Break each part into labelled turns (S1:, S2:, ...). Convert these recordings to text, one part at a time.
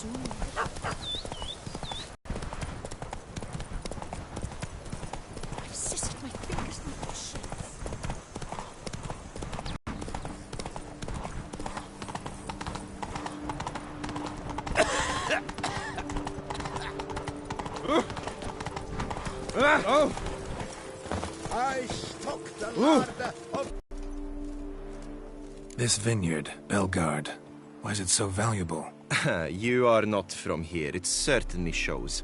S1: soon. I insist my fingers not to shake.
S2: Oh!
S3: I stocked the larder of...
S4: This vineyard, Belgard, why is it so valuable?
S5: You are not from here, it certainly shows.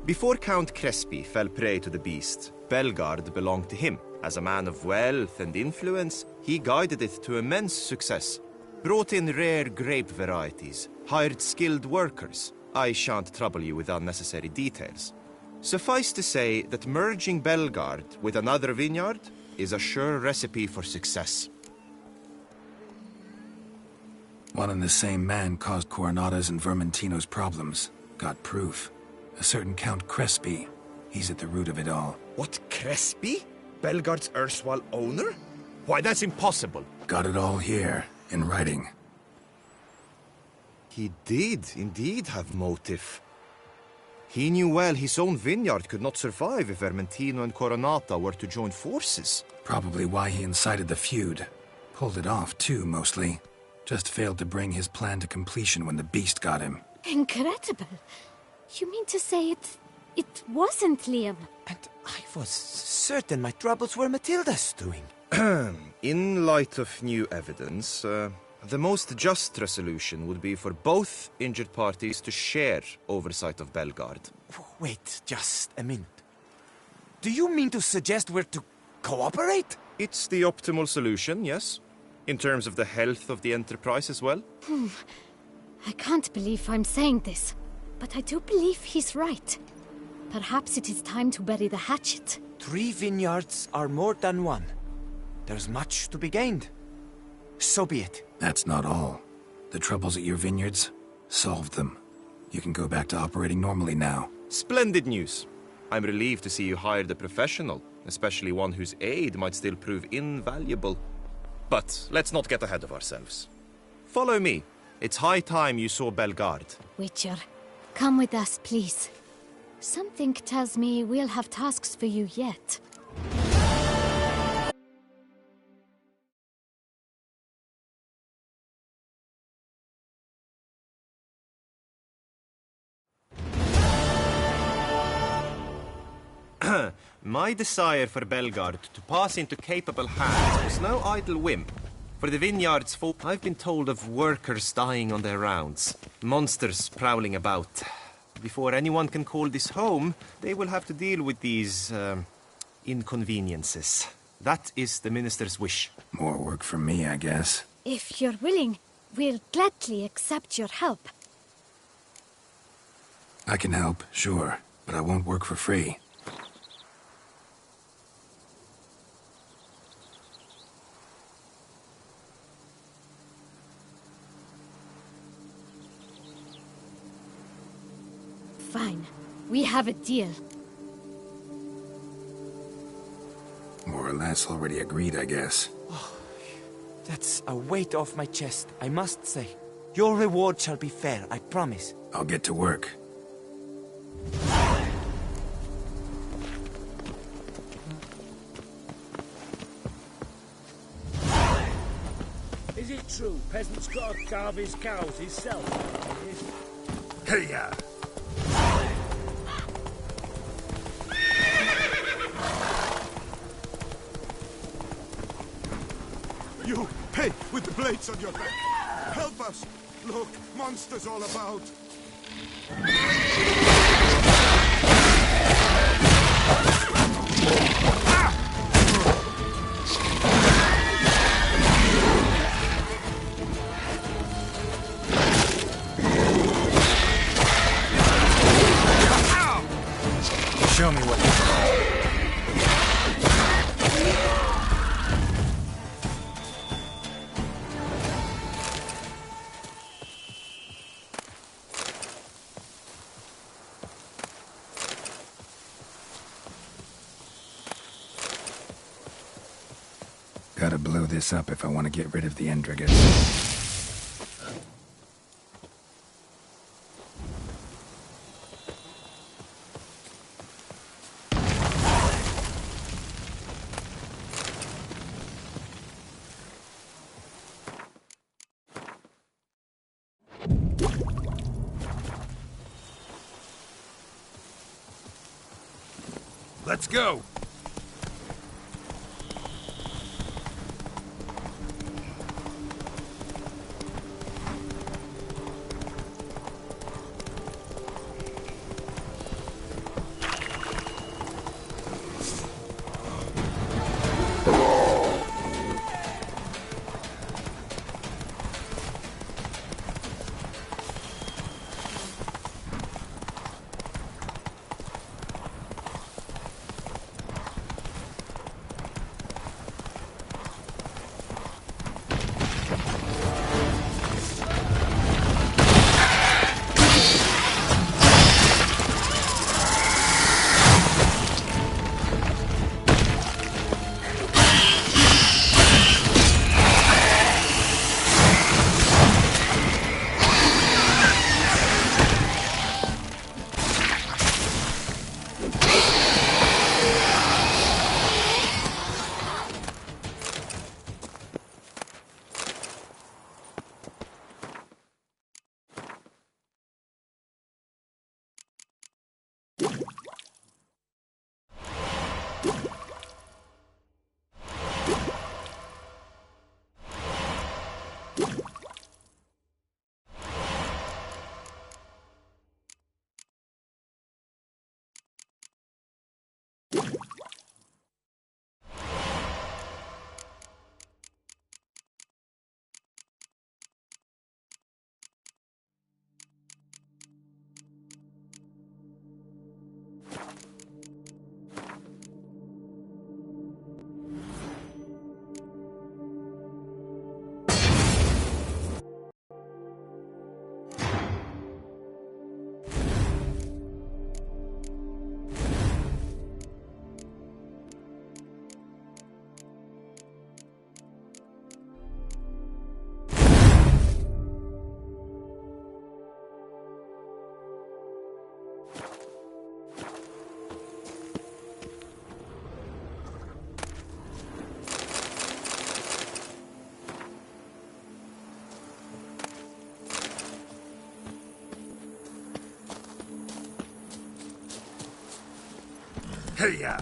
S5: Before Count Crespi fell prey to the beast, Belgard belonged to him. As a man of wealth and influence, he guided it to immense success. Brought in rare grape varieties, hired skilled workers. I shan't trouble you with unnecessary details. Suffice to say that merging Belgard with another vineyard is a sure recipe for success.
S4: One and the same man caused Coronada's and Vermentino's problems. Got proof. A certain Count Crespi. He's at the root of it all.
S5: What, Crespi? Belgard's erstwhile owner? Why, that's impossible.
S4: Got it all here, in writing.
S5: He did indeed have motive. He knew well his own vineyard could not survive if Vermentino and Coronata were to join forces.
S4: Probably why he incited the feud. Pulled it off, too, mostly. Just failed to bring his plan to completion when the beast got him.
S1: Incredible. You mean to say it wasn't Liam?
S2: And I was certain my troubles were Matilda's doing.
S5: In light of new evidence, the most just resolution would be for both injured parties to share oversight of Belgard.
S2: Wait just a minute. Do you mean to suggest we're to cooperate?
S5: It's the optimal solution, yes. In terms of the health of the enterprise as well.
S1: I can't believe I'm saying this, but I do believe he's right. Perhaps it is time to bury the hatchet.
S2: 3 vineyards are more than one. There's much to be gained. So be it.
S4: That's not all. The troubles at your vineyards? Solved them. You can go back to operating normally now.
S5: Splendid news. I'm relieved to see you hired a professional, especially one whose aid might still prove invaluable. But let's not get ahead of ourselves. Follow me. It's high time you saw Belgard.
S1: Witcher, come with us, please. Something tells me we'll have tasks for you yet.
S5: My desire for Belgard to pass into capable hands was no idle whim. For the vineyard's folk, I've been told of workers dying on their rounds, monsters prowling about. Before anyone can call this home, they will have to deal with these, inconveniences. That is the minister's wish.
S4: More work for me, I guess.
S1: If you're willing, we'll gladly accept your help.
S4: I can help, sure, but I won't work for free.
S1: Fine. We have a deal.
S4: More or less already agreed, I guess.
S2: That's a weight off my chest, I must say. Your reward shall be fair, I promise.
S4: I'll get to work.
S3: Is it true peasants got to carve his cows himself?
S4: Hey-ya!
S6: You, hey, with the blades on your back. Help us. Look, monsters all about.
S4: Show me what you Gotta blow this up if I want to get rid of the Endrigas. Let's go! Hey-ya!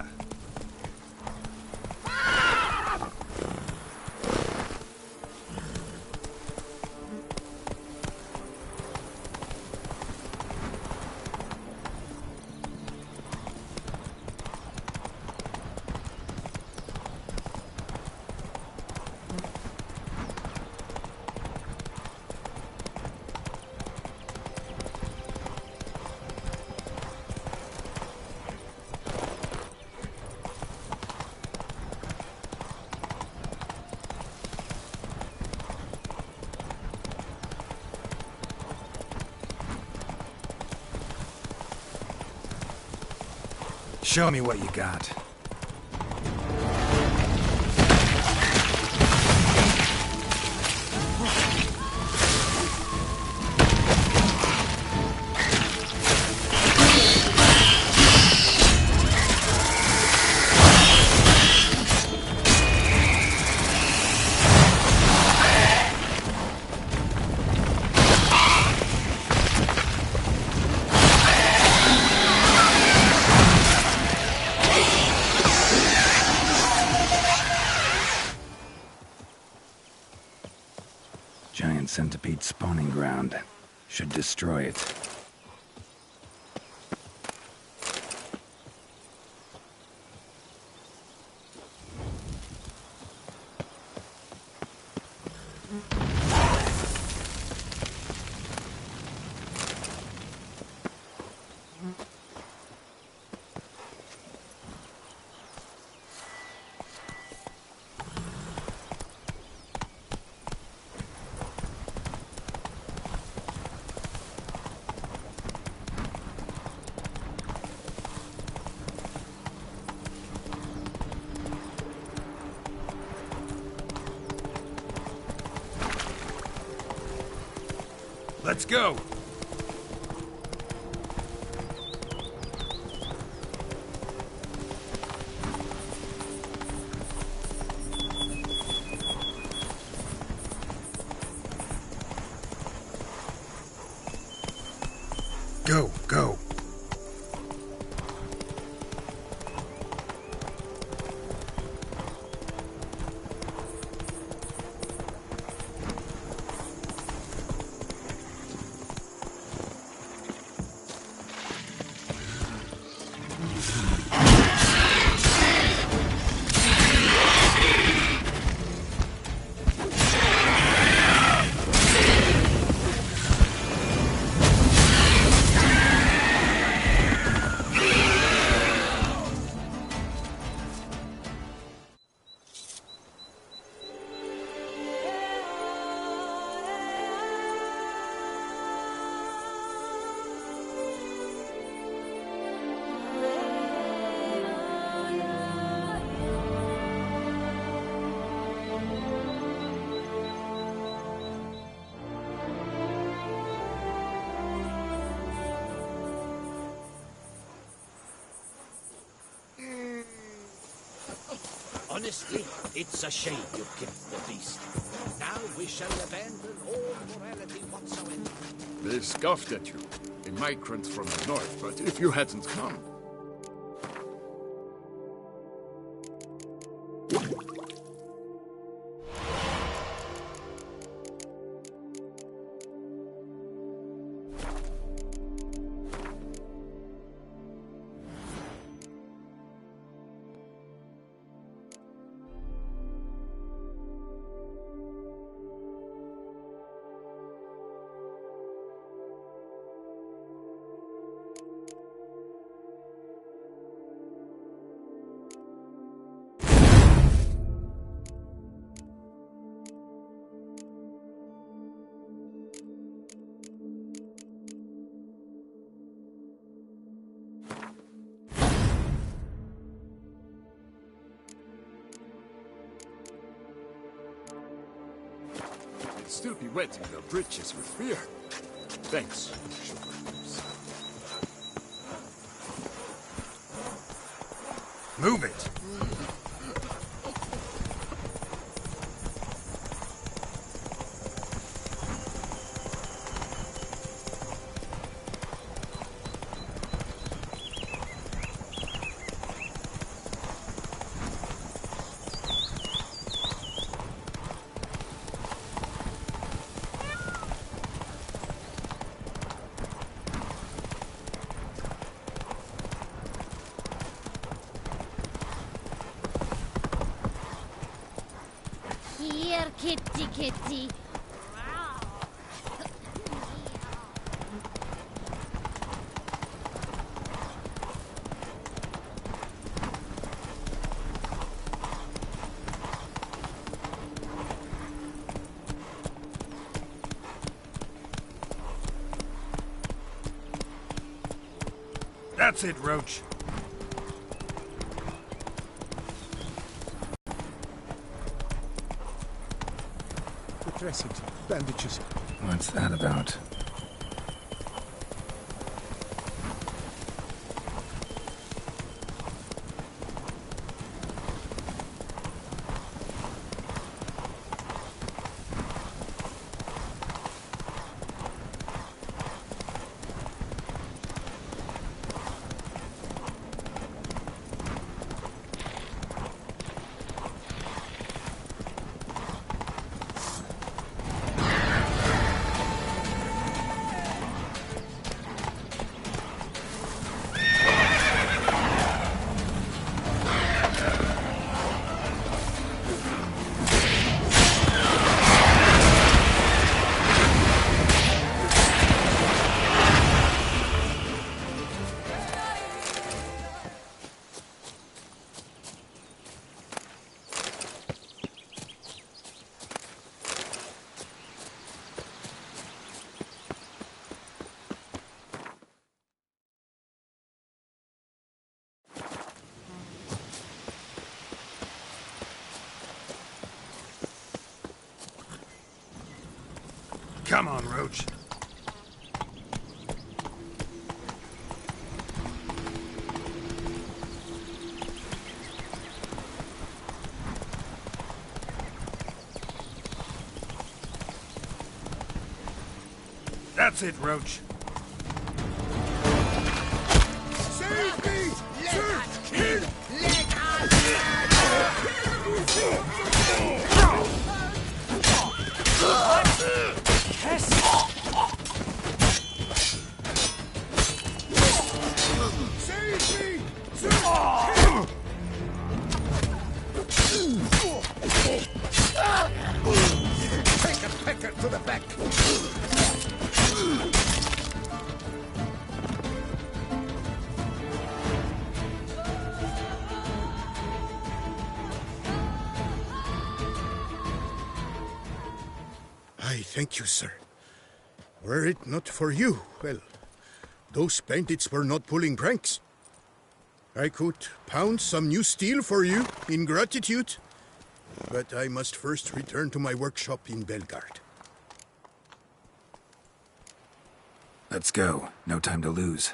S4: Show me what you got. Giant centipede spawning ground. Should destroy it. Let's go! Go, go.
S3: Honestly, it's a shame you killed the beast. Now we shall abandon all morality whatsoever.
S6: They scoffed at you, a migrant from the north, but if you hadn't come... They'd still be wetting their britches with fear. Thanks, sugar boobs.
S4: Move it!
S1: Here, kitty, kitty.
S4: That's it, Roach.
S6: Dressings, bandages.
S4: What's that about? Come on, Roach. That's it, Roach.
S6: Save me! Sir! Kill! Save me! Sir! Kill!
S3: Take a pecker to the back.
S6: I thank you, sir. Were it not for you, well, those bandits were not pulling pranks. I could pound some new steel for you in gratitude, but I must first return to my workshop in Belgard.
S4: Let's go. No time to lose.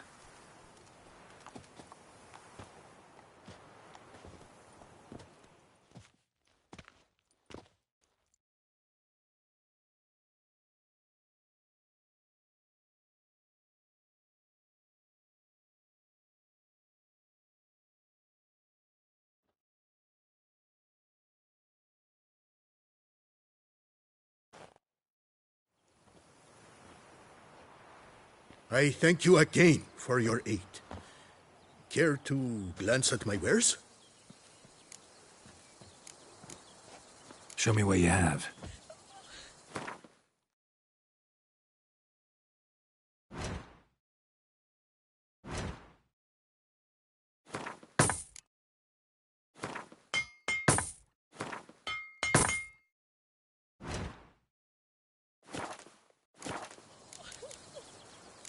S6: I thank you again for your aid. Care to glance at my wares?
S4: Show me what you have.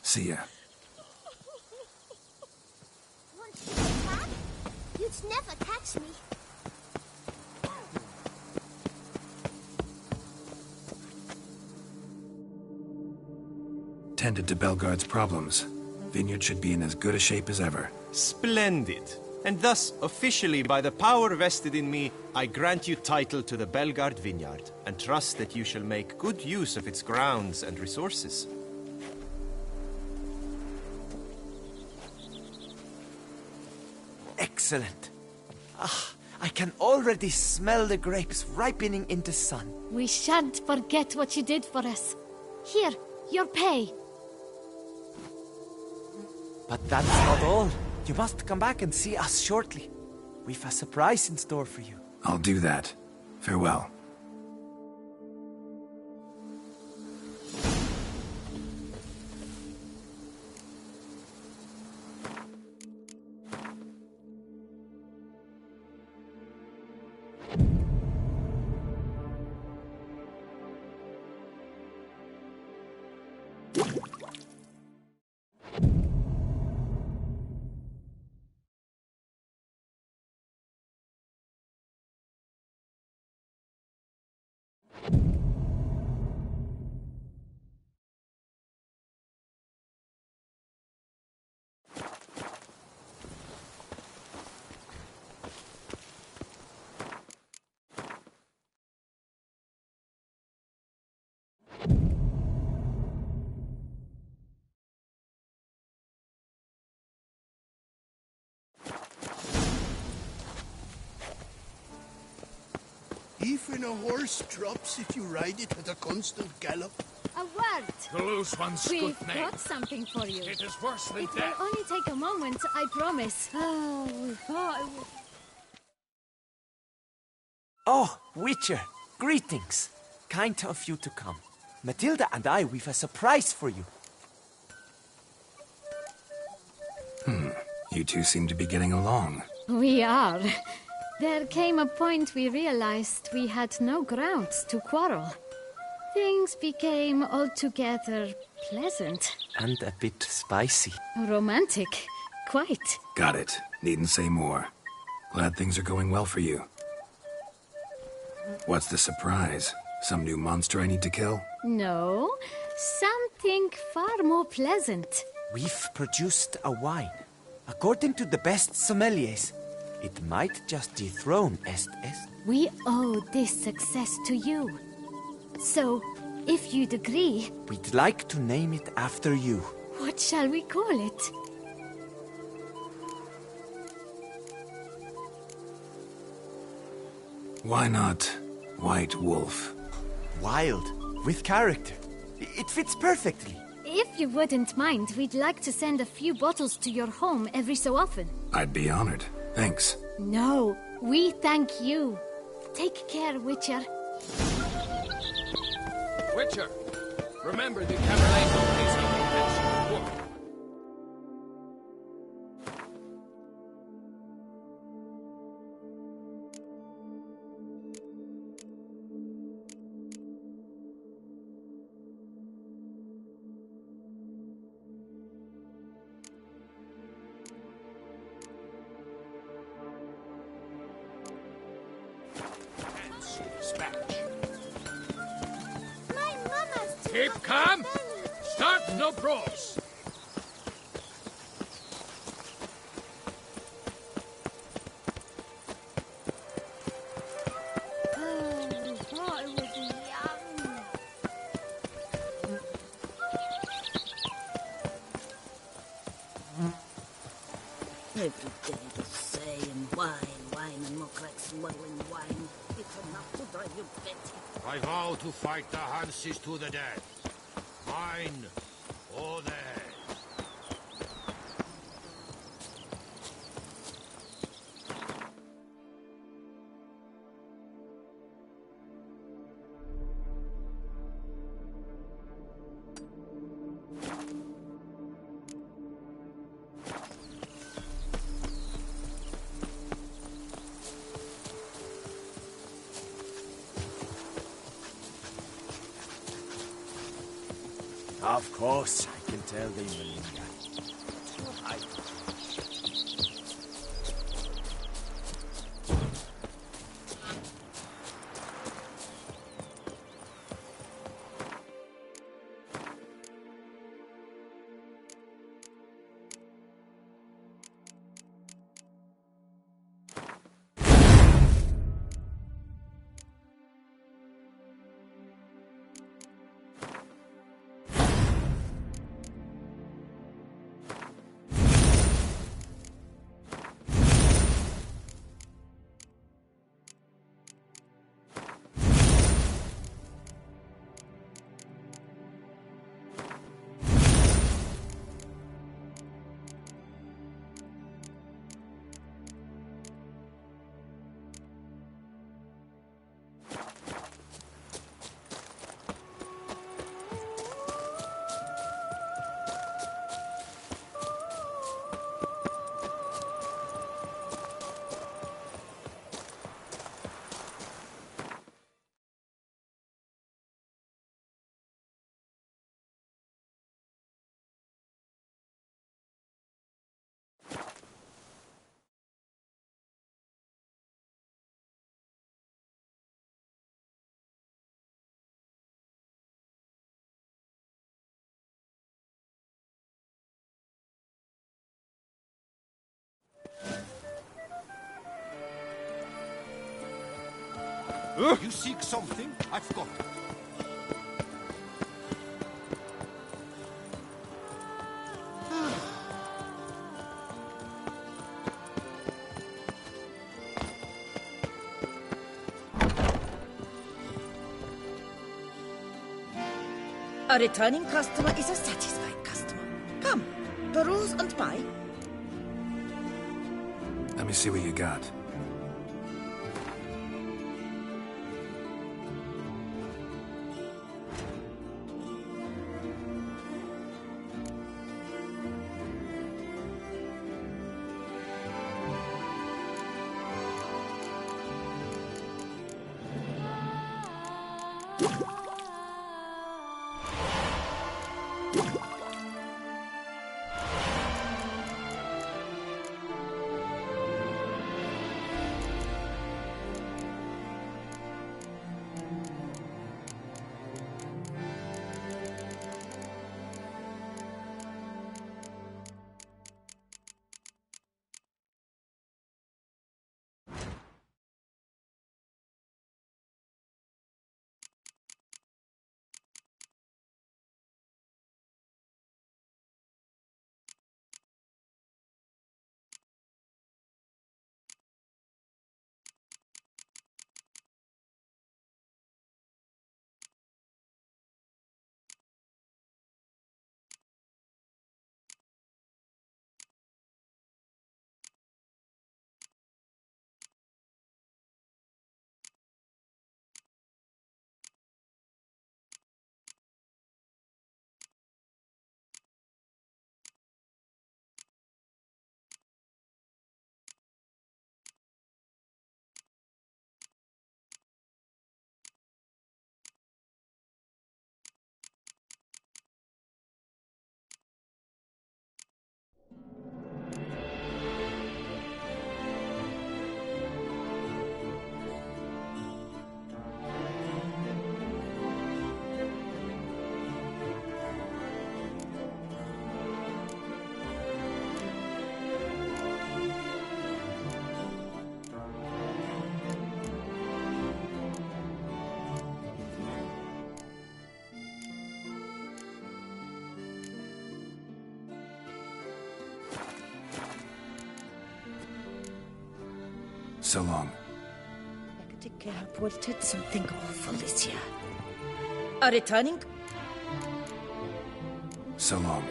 S4: See ya.
S7: Want to attack? You'd never catch me.
S4: Tended to Belgard's problems. Vineyard should be in as good a shape as ever.
S5: Splendid. And thus, officially by the power vested in me, I grant you title to the Belgard Vineyard, and trust that you shall make good use of its grounds and resources.
S2: Excellent. Ah, I can already smell the grapes ripening in the sun.
S1: We shan't forget what you did for us. Here, your pay.
S2: But that's not all. You must come back and see us shortly. We've a surprise in store for you.
S4: I'll do that. Farewell.
S6: Even a horse drops if you ride it at a constant gallop.
S1: A word.
S3: The loose one's
S1: We've
S3: good name.
S1: got something for you.
S3: It is worse than
S1: It will
S3: death.
S1: only take a moment, I promise.
S2: Oh, Witcher, greetings. Kind of you to come. Matilda and I, we've a surprise for you.
S4: You two seem to be getting along.
S1: We are. There came a point we realized we had no grounds to quarrel. Things became altogether pleasant.
S2: And a bit spicy.
S1: Romantic. Quite.
S4: Got it. Needn't say more. Glad things are going well for you. What's the surprise? Some new monster I need to kill?
S1: No, something far more pleasant.
S2: We've produced a wine. According to the best sommeliers, it might just dethrone Est.
S1: We owe this success to you. So, if you'd agree,
S2: We'd like to name it after you.
S1: what shall we call it?
S4: Why not White Wolf?
S2: Wild, with character. It fits perfectly.
S1: If you wouldn't mind, we'd like to send a few bottles to your home every so often.
S4: I'd be honored. Thanks.
S1: No, we thank you. Take care, Witcher.
S3: Witcher, remember the Cabernet Sauvignon mentioned before. Dispatch.
S7: My mama's too
S3: Keep
S7: much
S3: calm.
S7: fun.
S3: Start no brawls.
S1: Oh, I was young.
S8: Every day the same wine, and look like swallowing wine. It's enough to drive you batty.
S3: I vow to fight the Hanses to the death. Mine or theirs.
S2: Of course, I can tell they Melinda.
S3: You seek something? I've got it.
S8: A returning customer is a satisfied customer. Come, peruse and buy.
S4: Let me see what you got. So long.
S8: Hecate reported something awful this year. A returning...
S4: So long.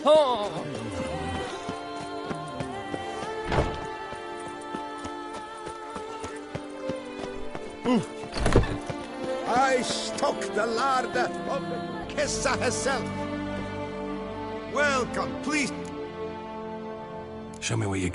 S8: Oh!
S3: I stock the larder of Kessa herself. Welcome, please.
S4: Show me what you...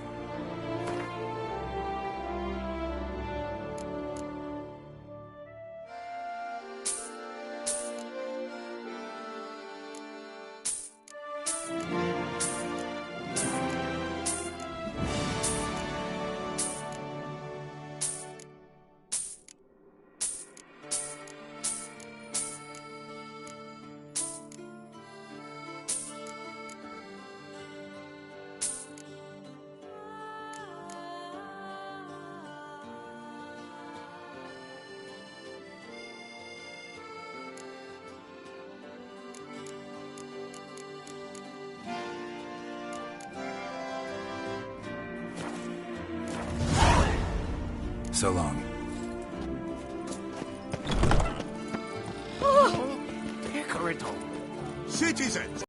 S4: So long.
S6: Citizens!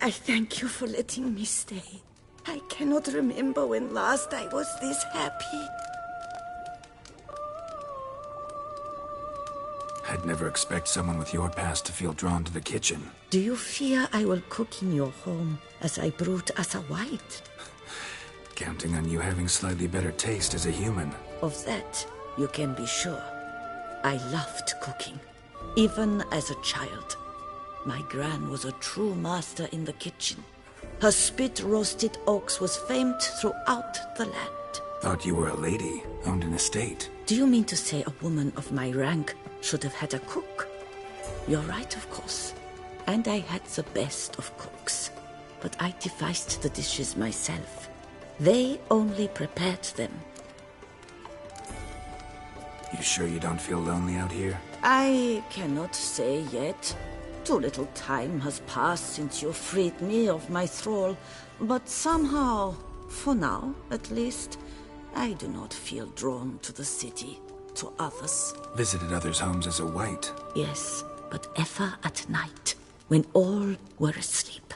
S8: I thank you for letting me stay. I cannot remember when last I was this happy.
S4: I'd never expect someone with your past to feel drawn to the kitchen.
S8: Do you fear I will cook in your home as I brewed as a white?
S4: Counting on you having slightly better taste as a human.
S8: Of that, you can be sure. I loved cooking, even as a child. My gran was a true master in the kitchen. Her spit-roasted ox was famed throughout the land.
S4: Thought you were a lady, owned an estate.
S8: Do you mean to say a woman of my rank should have had a cook? You're right, of course. And I had the best of cooks. But I devised the dishes myself. They only prepared them.
S4: You sure you don't feel lonely out here?
S8: I cannot say yet. Too little time has passed since you freed me of my thrall. But somehow, for now at least, I do not feel drawn to the city, to others.
S4: Visited others' homes as a white.
S8: Yes, but ever at night, when all were asleep,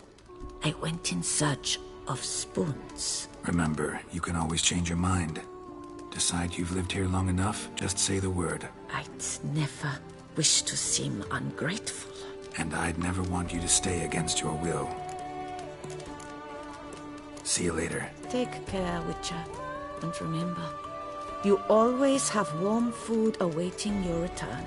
S8: I went in search of spoons.
S4: Remember, you can always change your mind. Decide you've lived here long enough, just say the word.
S8: I'd never wish to seem ungrateful.
S4: And I'd never want you to stay against your will. See you later.
S8: Take care, Witcher. And remember, you always have warm food awaiting your return.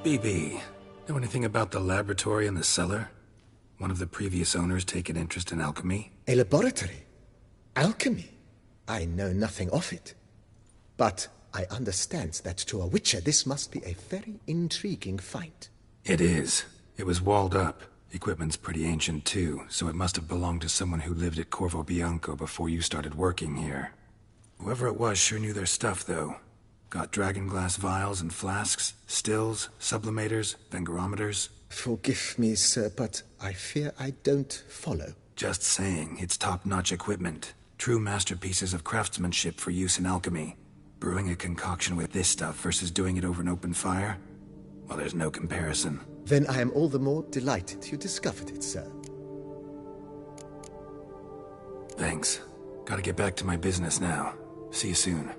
S4: BB, know anything about the laboratory in the cellar? One of the previous owners take an interest in alchemy?
S9: A laboratory? Alchemy? I know nothing of it. But I understand that to a witcher this must be a very intriguing find.
S4: It is. It was walled up. Equipment's pretty ancient too, so it must have belonged to someone who lived at Corvo Bianco before you started working here. Whoever it was sure knew their stuff, though. Got dragonglass vials and flasks, stills, sublimators, vengerometers.
S9: Forgive me, sir, but I fear I don't follow.
S4: Just saying, it's top-notch equipment. True masterpieces of craftsmanship for use in alchemy. Brewing a concoction with this stuff versus doing it over an open fire? Well, there's no comparison.
S9: Then I am all the more delighted you discovered it, sir.
S4: Thanks. Gotta get back to my business now. See you soon.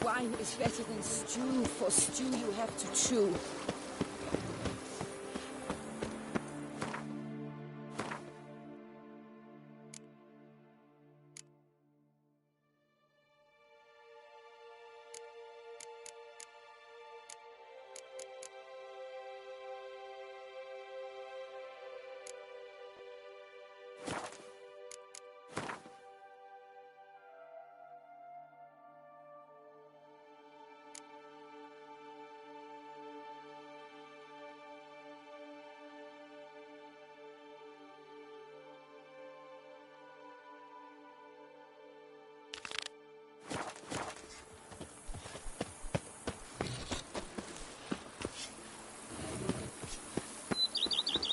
S8: Wine is better than stew. For stew you have to chew.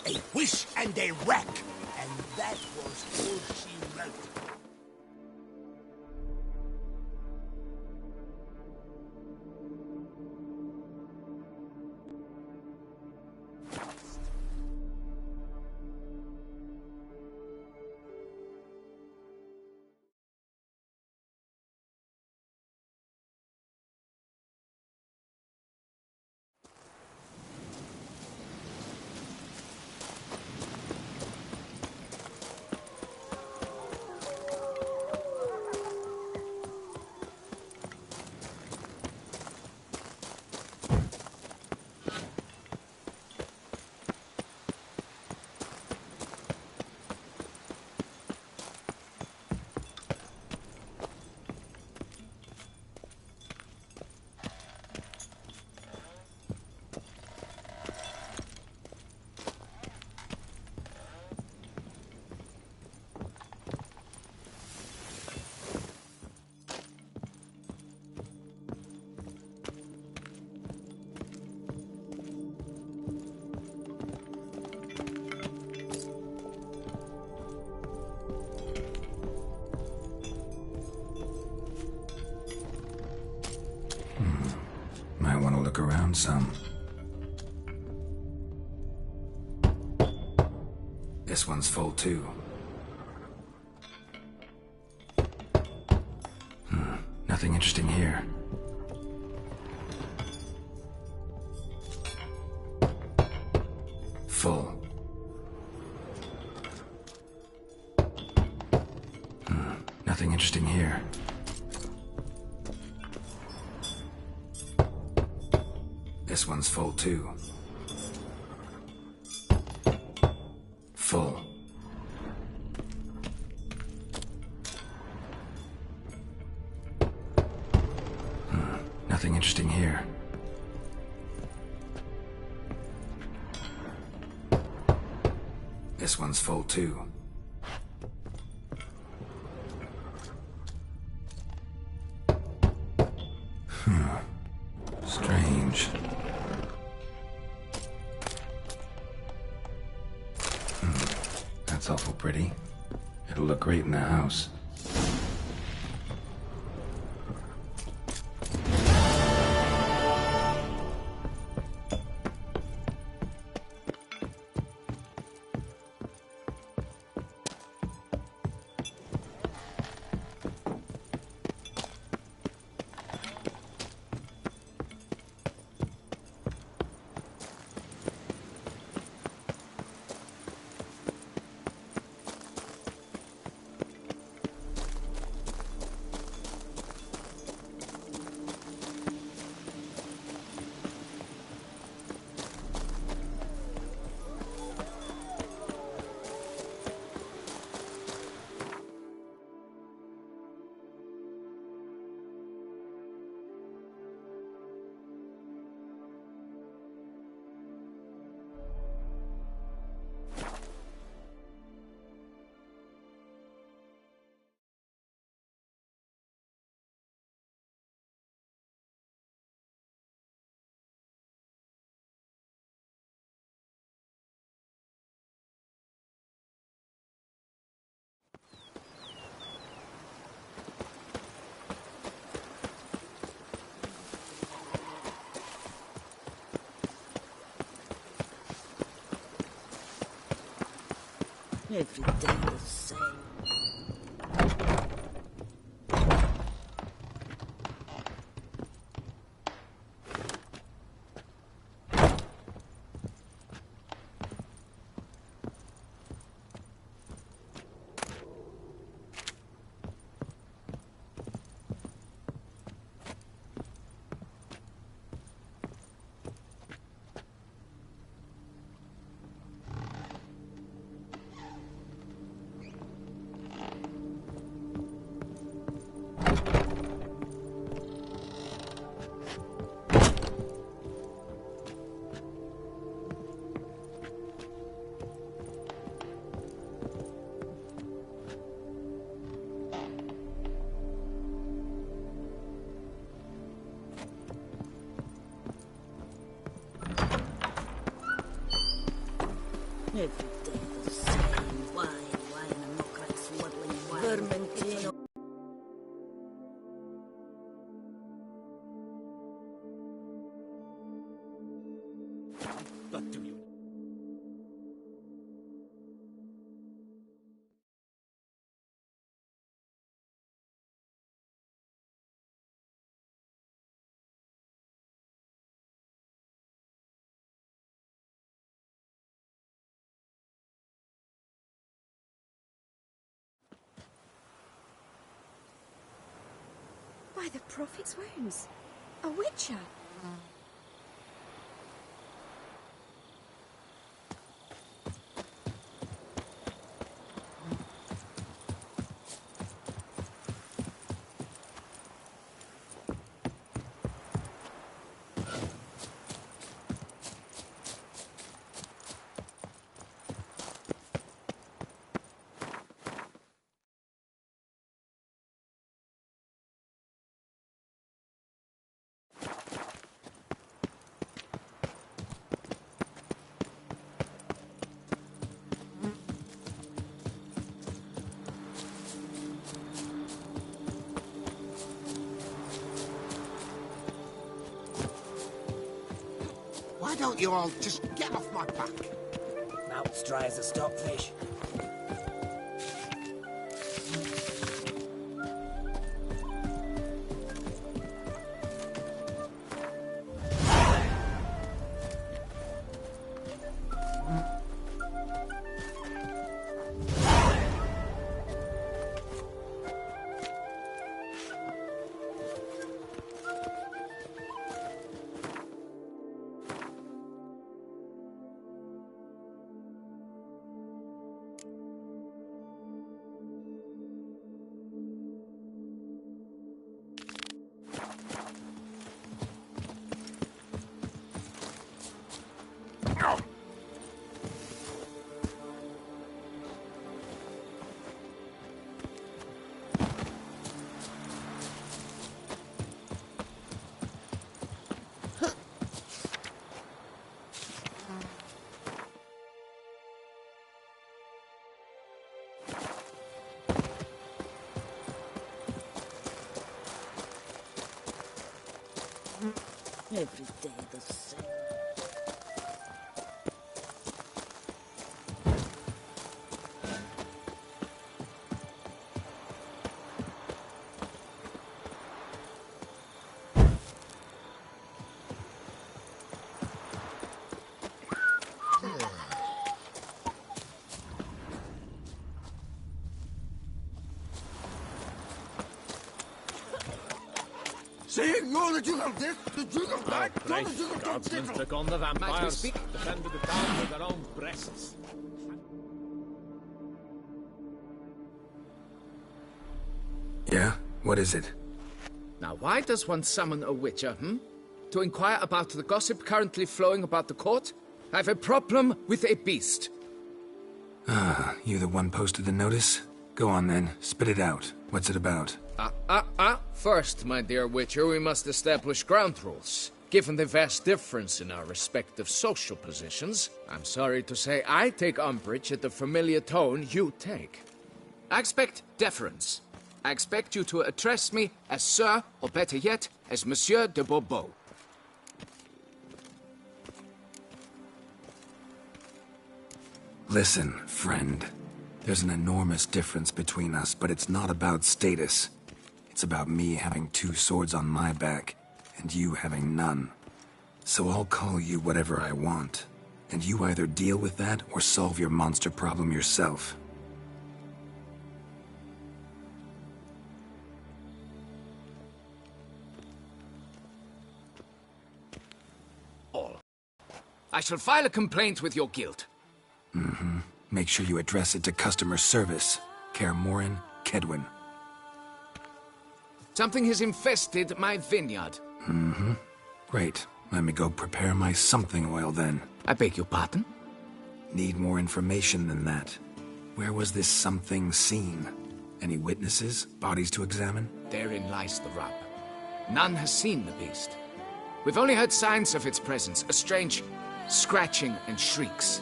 S3: A wish and a whack, and that was all she wrote.
S4: around some. This one's full too. Nothing interesting here. Full. Nothing interesting here. This one's full too. Full. Nothing interesting here. This one's full too. Strange. That's awful pretty. It'll look great in the house.
S8: Every day the same. Every day the same. Why am I not swaddling Vermentino?
S3: But do you?
S10: By the Prophet's wounds. A witcher.
S3: don't you all just get off my back?
S11: Mouth's dry as a stockfish.
S8: Every day the same.
S3: Saying you're the Duke of this, the Duke of that,
S12: Right,
S3: you're the Duke of
S12: guardsmen
S3: different.
S12: took on the vampires,
S5: speak?
S12: defended the town with their own breasts.
S4: Yeah? What is it?
S12: Now, why does one summon a witcher, To inquire about the gossip currently flowing about the court? I have a problem with a beast.
S4: Ah, you the one posted the notice? Go on then, spit it out. What's it about?
S12: First, my dear witcher, we must establish ground rules. Given the vast difference in our respective social positions, I'm sorry to say I take umbrage at the familiar tone you take. I expect deference. I expect you to address me as Sir, or better yet, as Monsieur de Bourbeau.
S4: Listen, friend. There's an enormous difference between us, but it's not about status. It's about me having 2 swords on my back, and you having none. So I'll call you whatever I want, and you either deal with that or solve your monster problem yourself.
S12: I shall file a complaint with your guild.
S4: Make sure you address it to customer service. Kaer Morhen, Kedwin.
S12: Something has infested my vineyard.
S4: Great. Let me go prepare my something oil then.
S12: I beg your pardon?
S4: Need more information than that. Where was this something seen? Any witnesses? Bodies to examine?
S12: Therein lies the rub. None has seen the beast. We've only heard signs of its presence, a strange scratching and shrieks.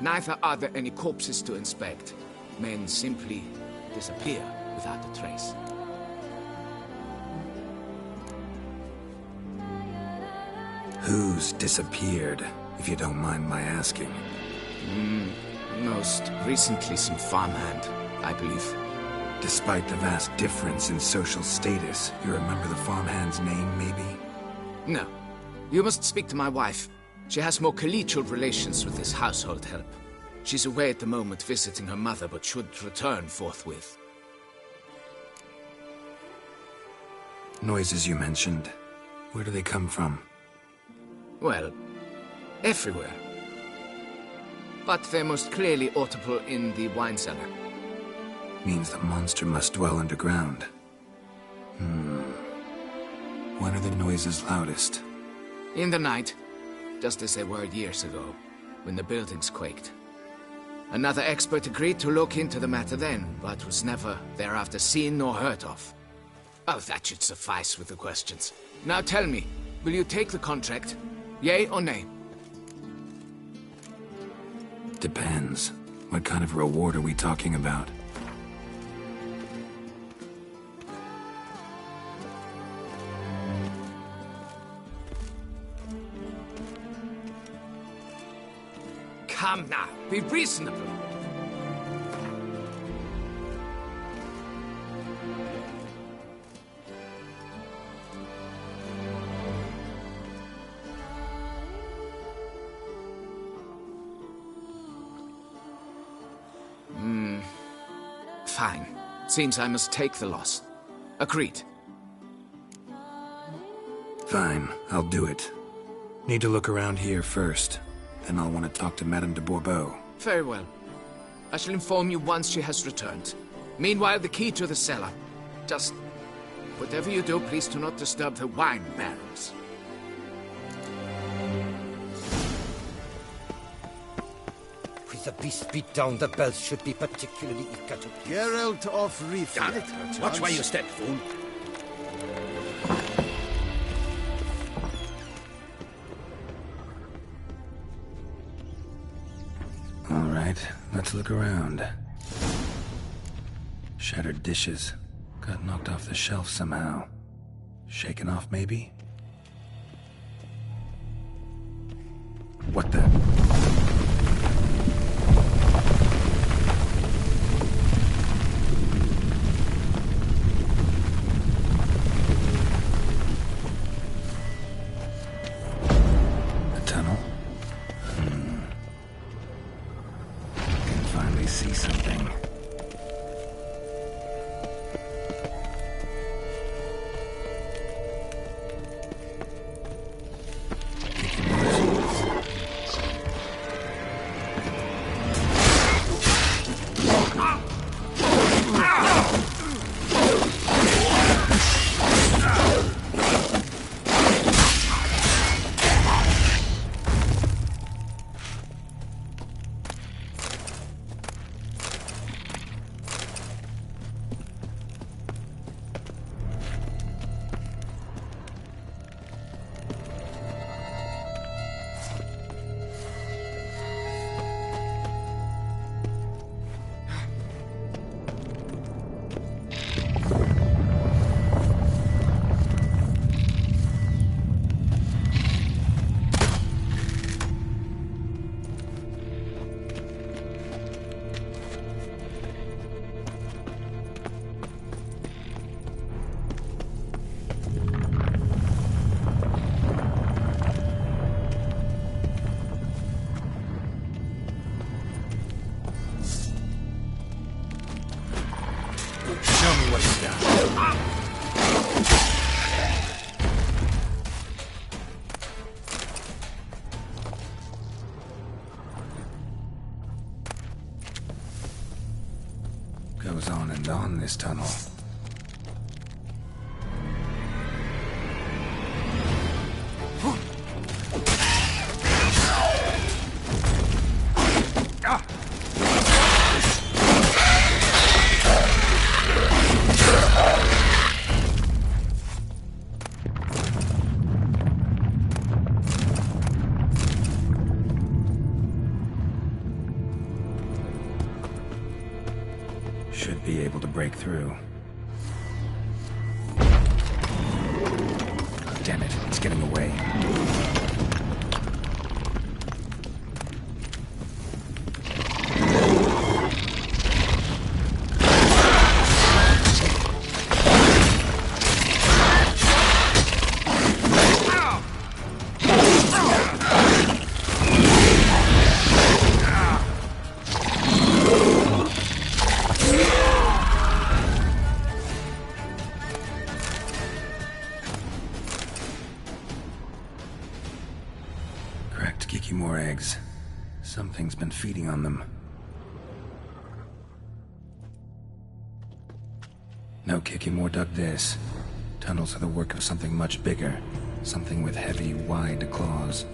S12: Neither are there any corpses to inspect. Men simply disappear without a trace.
S4: Who's disappeared, if you don't mind my asking?
S12: Most recently some farmhand, I believe.
S4: Despite the vast difference in social status, you remember the farmhand's name, maybe?
S12: No. You must speak to my wife. She has more collegial relations with this household help. She's away at the moment visiting her mother, but should return forthwith.
S4: Noises you mentioned. Where do they come from?
S12: Well, everywhere. But they're most clearly audible in the wine cellar.
S4: Means the monster must dwell underground. When are the noises loudest?
S12: In the night, just as they were years ago, when the buildings quaked. Another expert agreed to look into the matter then, but was never thereafter seen nor heard of. Oh, that should suffice with the questions. Now tell me, will you take the contract? Yea or nay?
S4: Depends. What kind of reward are we talking about?
S12: Come now, be reasonable. Fine. Seems I must take the loss. Agreed.
S4: Fine, I'll do it. Need to look around here first. Then I'll want to talk to Madame de Bourbeau.
S12: Very well. I shall inform you once she has returned. Meanwhile, the key to the cellar. Just... whatever you do, please do not disturb the wine barrels.
S3: With the beast beat down, the bells should be particularly eager to...
S6: Geralt of Rivia.
S3: Damn it! Watch where you step, fool.
S4: Alright, let's look around. Shattered dishes. Got knocked off the shelf somehow. Shaken off, maybe? What the... see something. Goes on and on, this tunnel. Should be able to break through. Damn it, it's getting away. More eggs. Something's been feeding on them. No, Kikimore dug this. Tunnels are the work of something much bigger. Something with heavy, wide claws.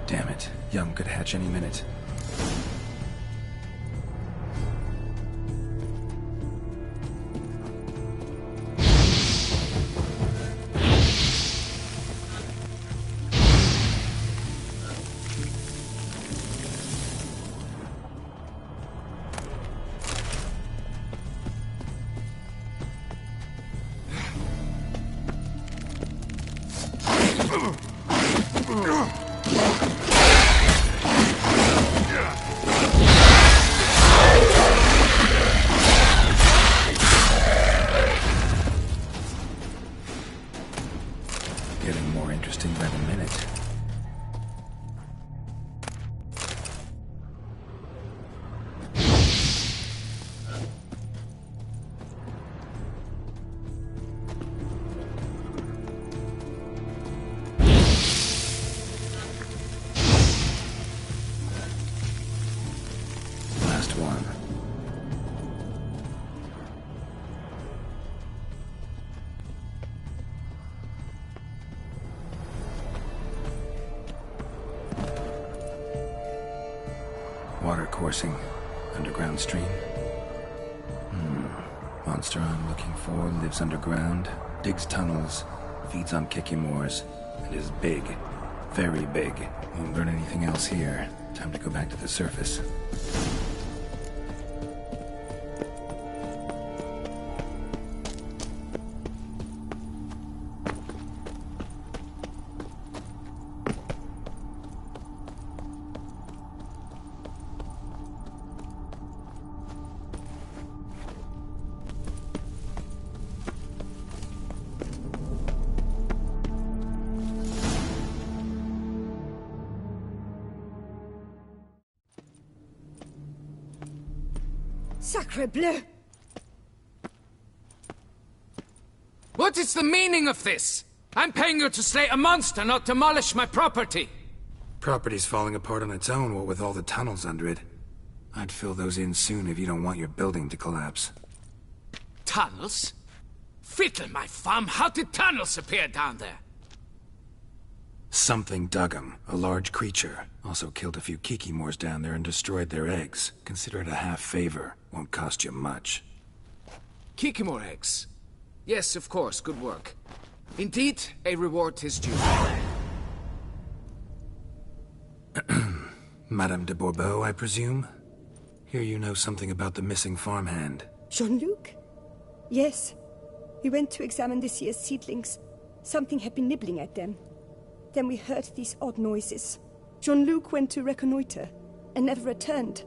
S4: Damn it. Young could hatch any minute. one. Water coursing. Underground stream. Monster I'm looking for lives underground, digs tunnels, feeds on Kikimores, and is big. Very big. Won't learn anything else here. Time to go back to the surface.
S10: Sacre bleu!
S12: What is the meaning of this? I'm paying you to slay a monster, not demolish my property.
S4: Property's falling apart on its own, what with all the tunnels under it. I'd fill those in soon if you don't want your building to collapse.
S12: Tunnels? Fiddle my thumb, how did tunnels appear down there?
S4: Something dug 'em. A large creature. Also killed a few Kikimores down there and destroyed their eggs. Consider it a half favor. Won't cost you much.
S12: Kikimore eggs. Yes, of course, good work. Indeed, a reward is due.
S4: Madame de Bourbeau, I presume? Hear you know something about the missing farmhand.
S10: Jean-Luc? Yes. We went to examine this year's seedlings. Something had been nibbling at them. Then we heard these odd noises. Jean-Luc went to reconnoiter and never returned.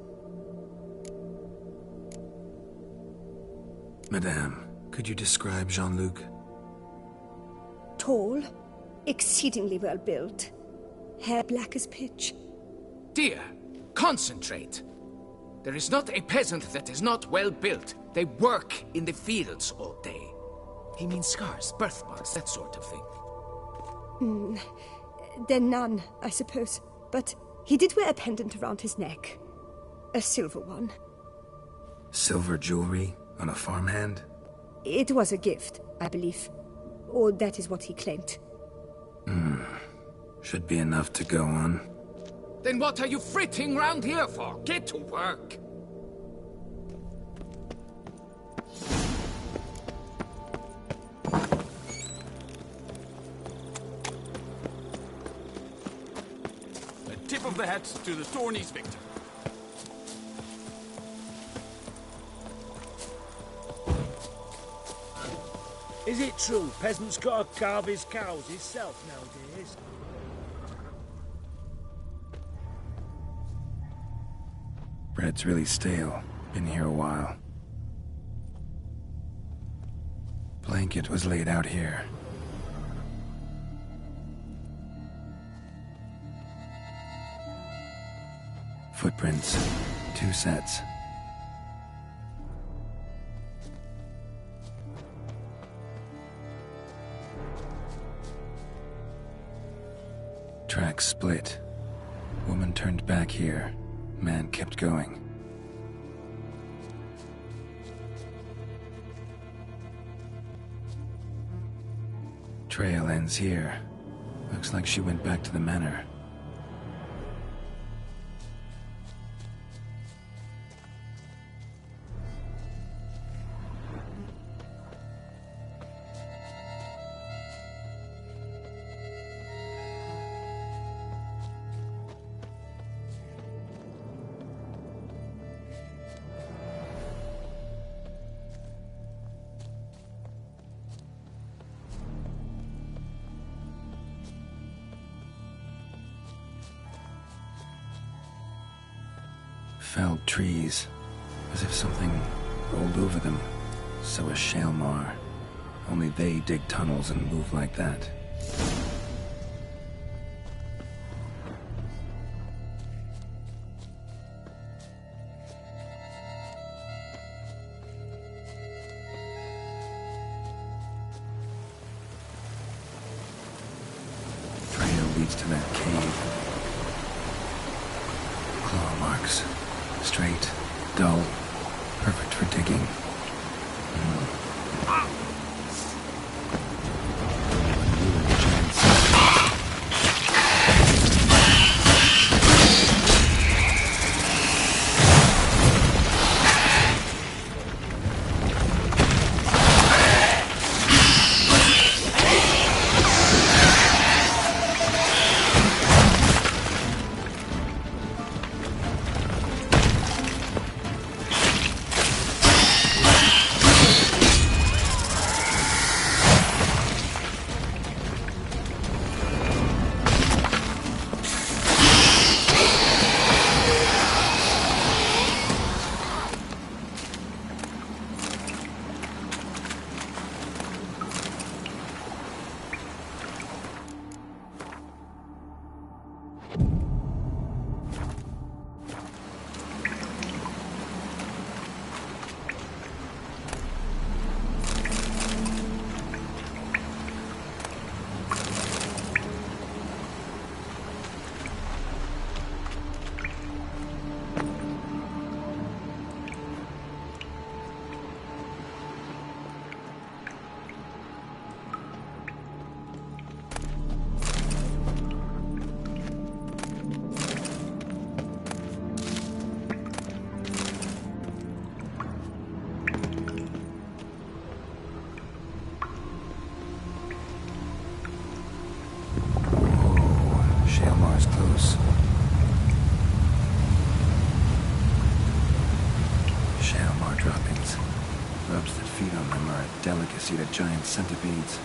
S4: Madame, could you describe Jean-Luc?
S10: Tall, exceedingly well built, hair black as pitch.
S12: Dear, concentrate. There is not a peasant that is not well built. They work in the fields all day. He means scars, birthmarks, that sort of thing.
S10: Then none, I suppose. But he did wear a pendant around his neck. A silver one.
S4: Silver jewelry on a farmhand?
S10: It was a gift, I believe. Or that is what he claimed.
S4: Should be enough to go on.
S12: Then what are you fritting round here for? Get to work!
S13: A tip of the hat to the Tourney's victor.
S11: Is it true peasants gotta carve his cows himself nowadays?
S4: Bread's really stale. Been here a while. Blanket was laid out here. Footprints. 2 sets. Tracks split. Woman turned back here. Man kept going. Trail ends here. Looks like she went back to the manor. Felled trees, as if something rolled over them. So a Shalmar. Only they dig tunnels and move like that. Trail leads to that cave. Claw marks. Straight, dull. Perfect for digging. Delicacy to giant centipedes.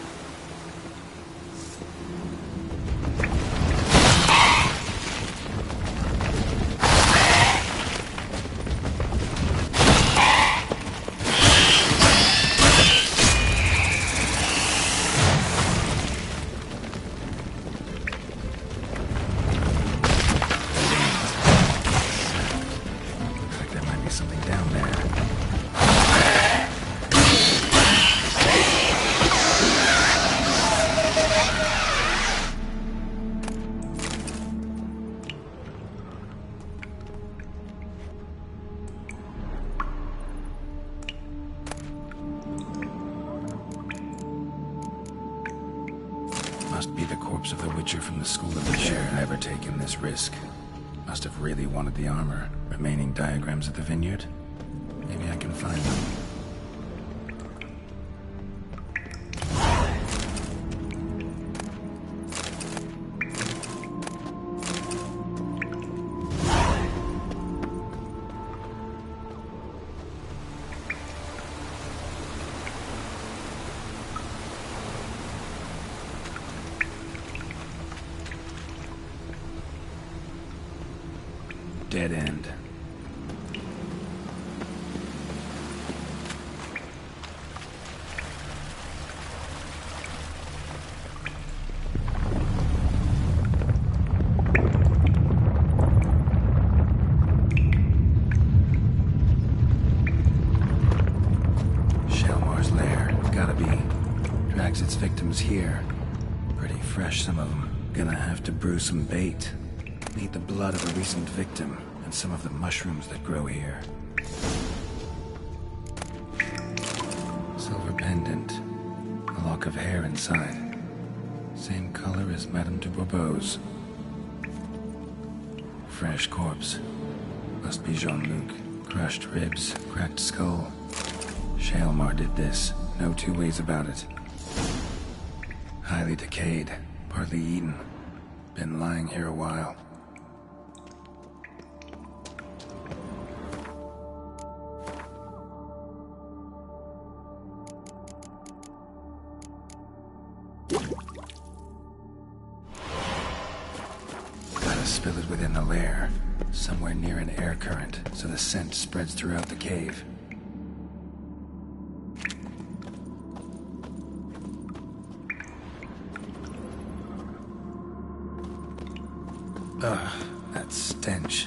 S4: Looks like there might be something down there. Must be the corpse of the Witcher from the School of the Chair. Never taken this risk. Must have really wanted the armor. Remaining diagrams of the vineyard? Maybe I can find them. Dead end. Shalmar's lair. Gotta be. Drags its victims here. Pretty fresh, some of them. Gonna have to brew some bait. Need the blood of a recent victim, and some of the mushrooms that grow here. Silver pendant. A lock of hair inside. Same color as Madame de Bourbeau's. Fresh corpse. Must be Jean-Luc. Crushed ribs, cracked skull. Shalmar did this. No two ways about it. Highly decayed, partly eaten. Been lying here a while. Gotta spill it within the lair, somewhere near an air current, so the scent spreads throughout the cave. Ugh, that stench.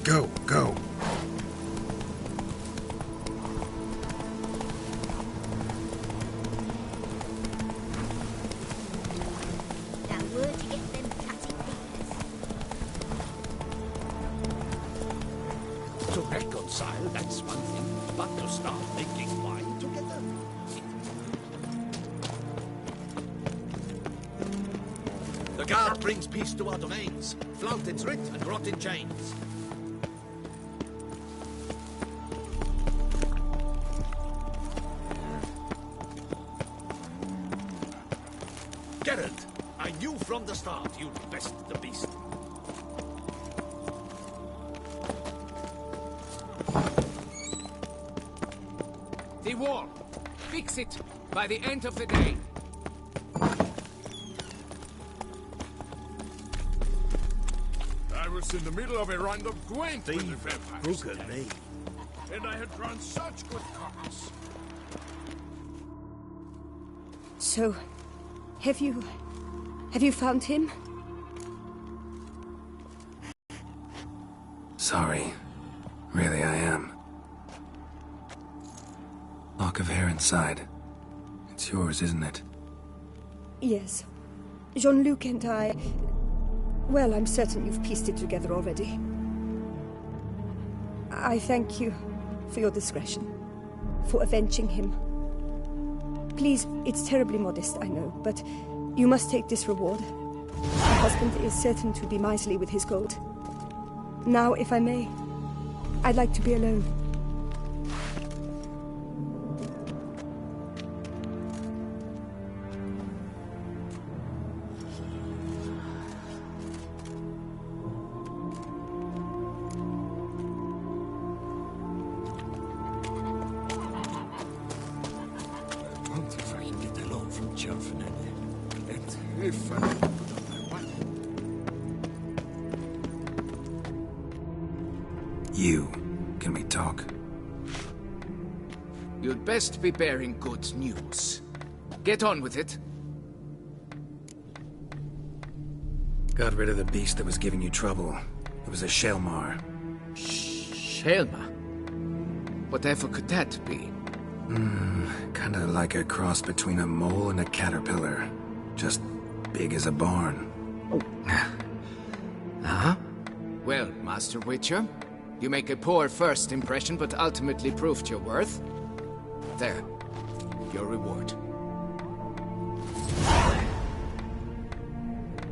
S4: Go, go.
S7: Now where'd you get them cutting fingers?
S3: To reconcile, that's one thing, but to start making wine together? The guard brings peace to our domains. Flout its writ and rot in chains. Geralt, I knew from the start you'd best the beast.
S14: The wall. Fix it by the end of the day.
S13: I was in the middle of a round of Gwent when the
S3: Thief,
S13: vampires
S3: broken
S13: came.
S3: me.
S13: And I had drawn such good cards.
S10: So, have you found him?
S4: Sorry. Really, I am. Lock of hair inside. It's yours, isn't it?
S10: Yes. Jean-Luc and I... Well, I'm certain you've pieced it together already. I thank you for your discretion, for avenging him. Please, it's terribly modest, I know, but you must take this reward. My husband is certain to be miserly with his gold. Now, if I may, I'd like to be alone.
S3: I wonder if I can get a loan from Gelfinelli. And if I can put on my wife.
S4: You. Can we talk?
S14: You'd best be bearing good news. Get on with it.
S4: Got rid of the beast that was giving you trouble. It was a Shelmar.
S14: Shelma? Whatever could that be?
S4: Kinda like a cross between a mole and a caterpillar. Just big as a barn.
S14: Uh-huh. Well, Master Witcher, you make a poor first impression, but ultimately proved your worth. There. Your reward.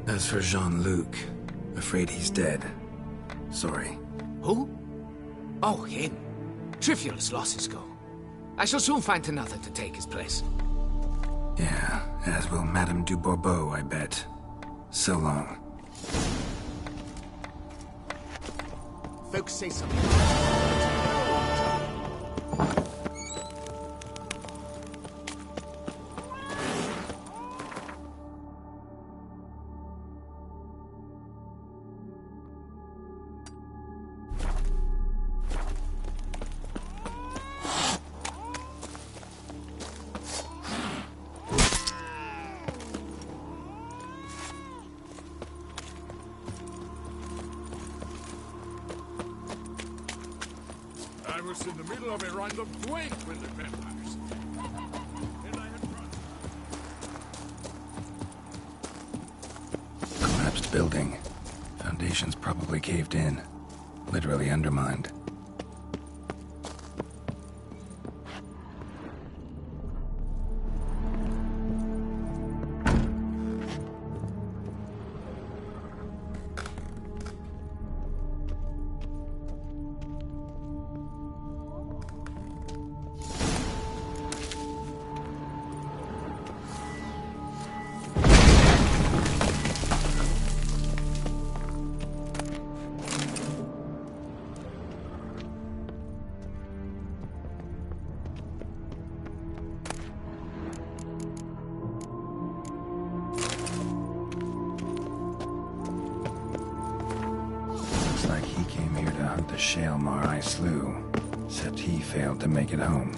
S4: As for Jean-Luc, afraid he's dead. Sorry.
S14: Who? Oh, him. Trivial as losses go. I shall soon find another to take his place.
S4: Yeah, as will Madame du Bourbeau, I bet. So long.
S14: Folks say something.
S13: I was in the middle of a round of Gwent when the vampires came. And I had drawn...
S4: Collapsed building. Foundations probably caved in. Literally undermined. The Shelmar I slew, except he failed to make it home.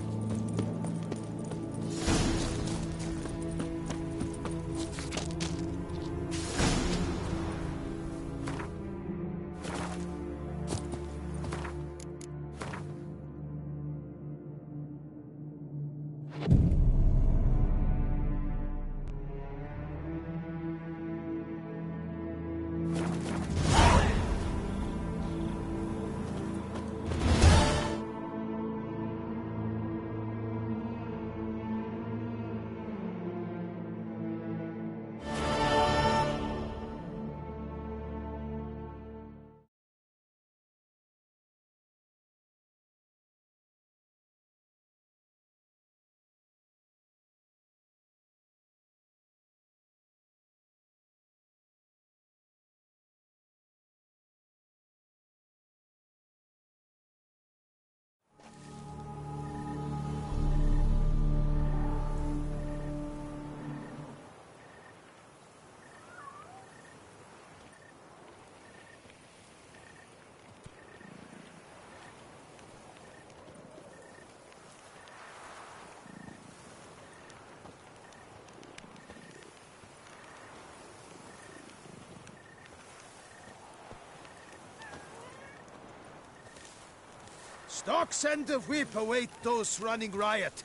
S3: Stocks and the whip await those running riot.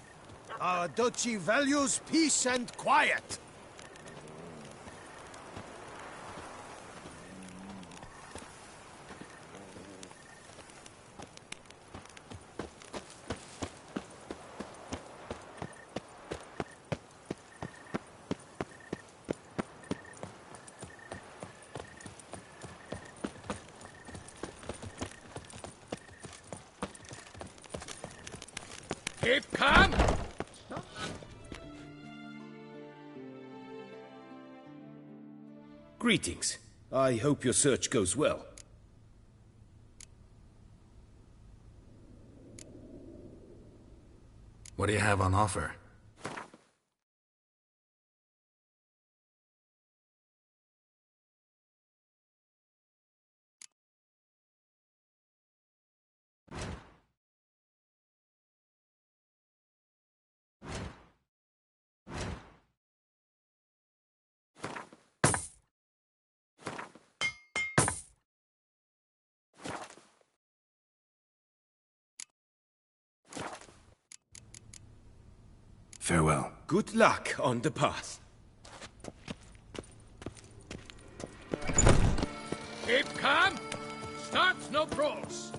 S3: Our duchy values peace and quiet.
S11: Keep calm!
S3: Greetings. I hope your search goes well.
S4: What do you have on offer? Farewell.
S3: Good luck on the path.
S11: Keep calm! Start no brawls!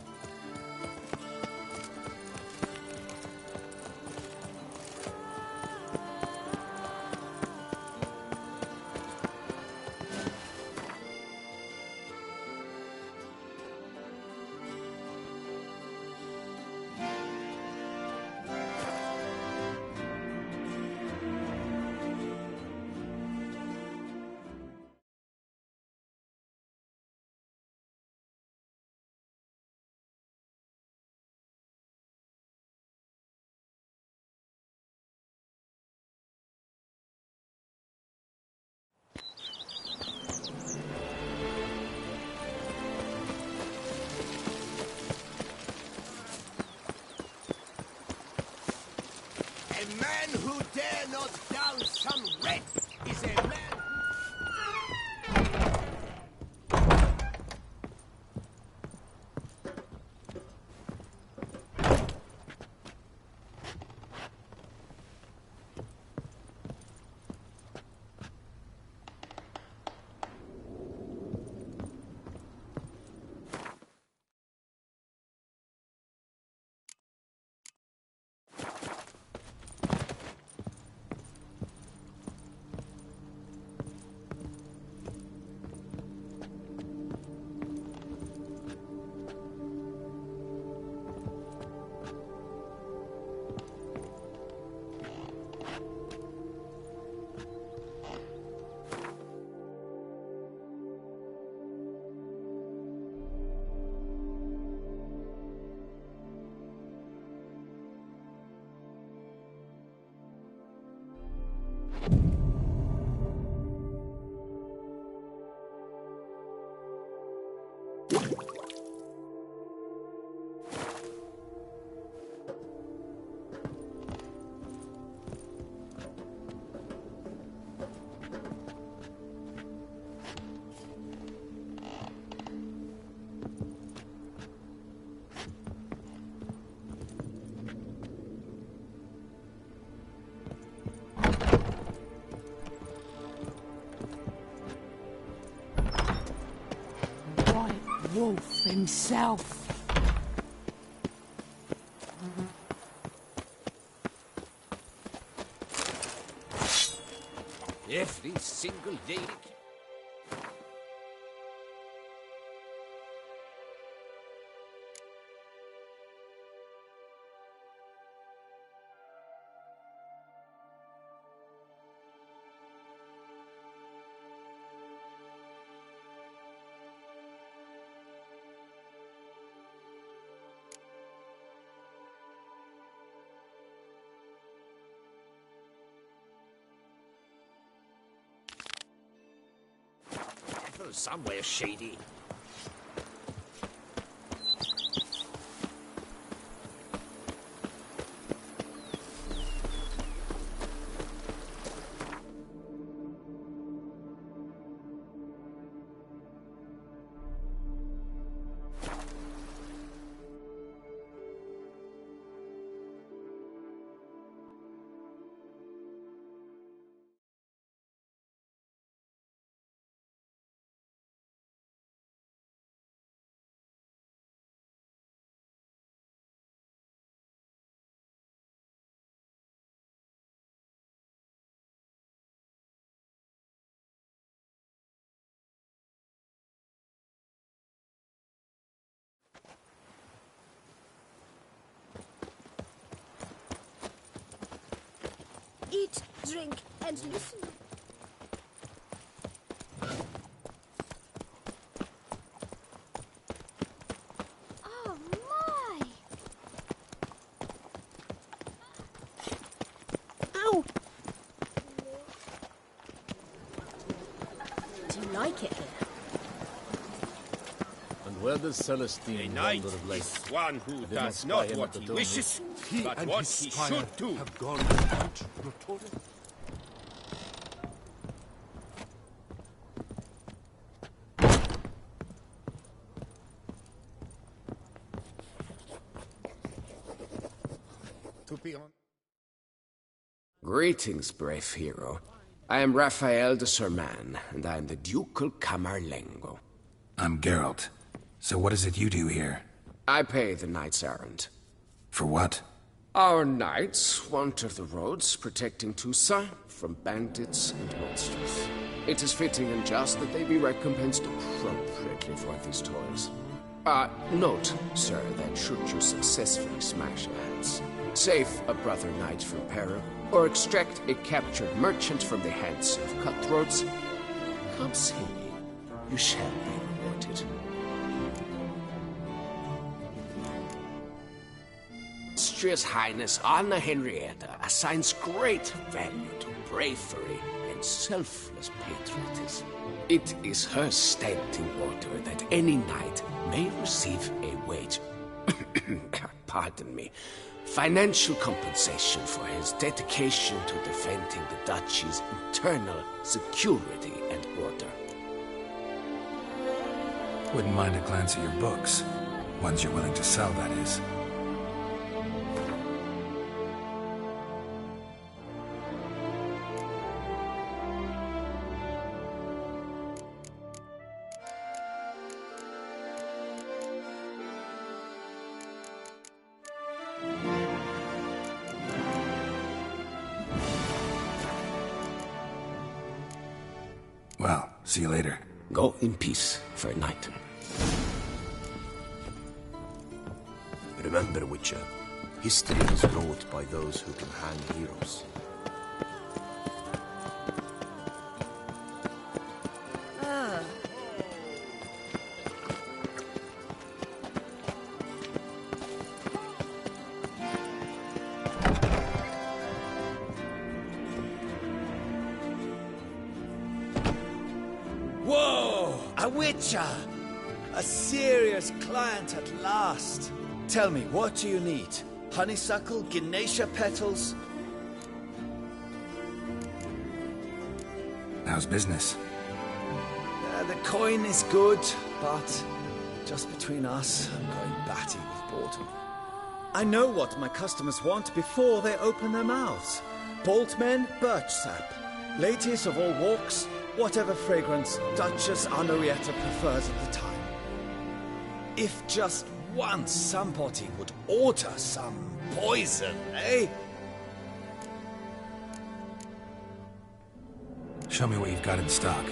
S3: A man who dare not down some red is a man
S15: Wolf himself.
S3: every single lady. Somewhere shady.
S7: Eat, drink, and listen. Oh, my! Ow! Do you like it here?
S3: And where does Celestine wander of late?
S6: One who does not what he wishes, but what he should do.
S13: Have gone out, Rottore?
S6: To be on.
S14: Greetings, brave hero. I am Raphael de Serman, and I am the Ducal Camarlengo.
S4: I'm Geralt. So what is it you do here?
S14: I pay the knight's errand.
S4: For what?
S14: Our knights wander the roads, protecting Toussaint from bandits and monsters. It is fitting and just that they be recompensed appropriately for these toils. Note, sir, that should you successfully smash lands, save a brother knight from peril, or extract a captured merchant from the hands of cutthroats, come see me. You shall be rewarded. Illustrious Highness Anna Henrietta assigns great value to bravery and selfless patriotism. It is her standing order that any knight may receive a wage, pardon me, financial compensation for his dedication to defending the duchy's internal security and order.
S4: Wouldn't mind a glance at your books. Ones you're willing to sell, that is. Well, see you later.
S14: Go in peace for a night.
S3: Remember, Witcher, history is wrought by those who can hang heroes.
S16: Whoa! A witcher! A serious client at last. Tell me, what do you need? Honeysuckle, Ganesha petals?
S4: How's business?
S16: The coin is good, but just between us, I'm going batty with boredom. I know what my customers want before they open their mouths. Boltmen, birch sap. Ladies of all walks, whatever fragrance Duchess Henrietta prefers at the time. If just once somebody would order some poison, eh?
S4: Show me what you've got in stock.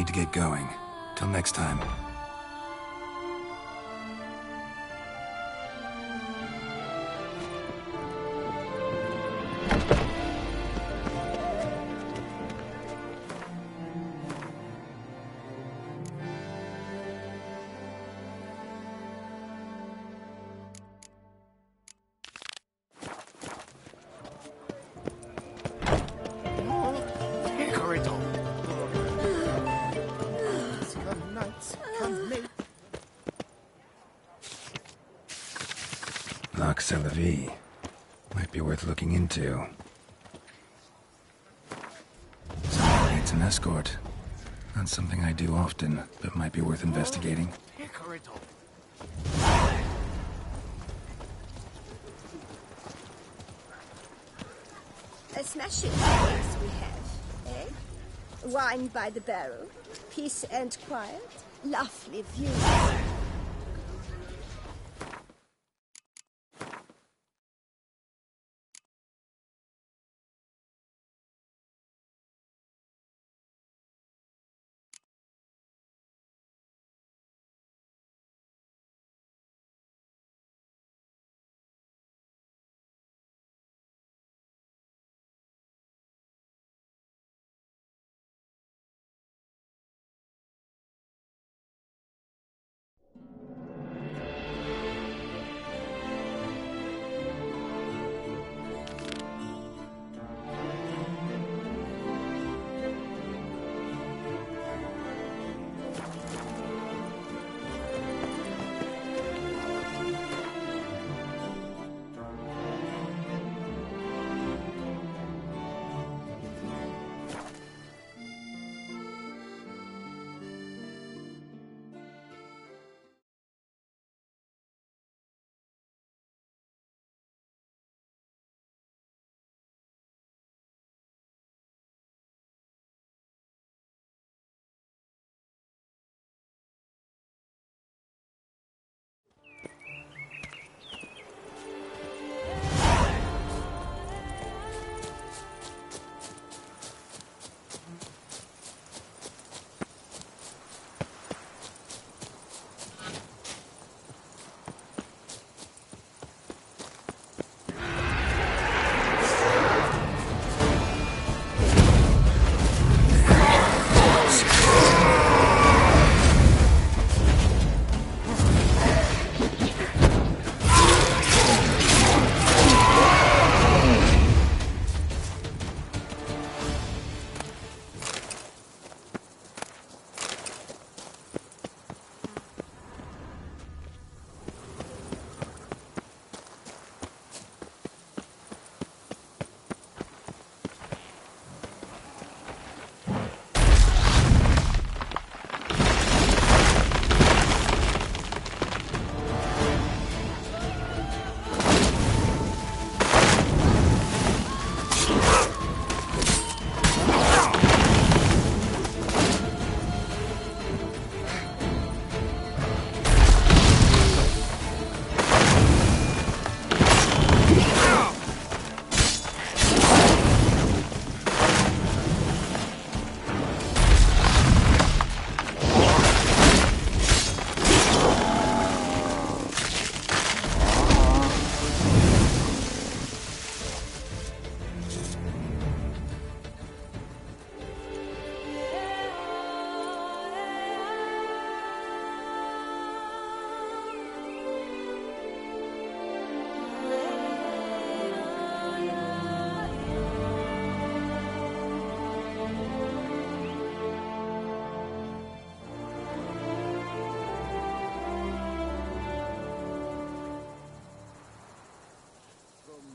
S4: to get going. Till next time. Vie. Might be worth looking into. Someone needs an escort. Not something I do often, but might be worth investigating.
S10: A smashing place we have, eh? Wine by the barrel, peace and quiet, lovely views.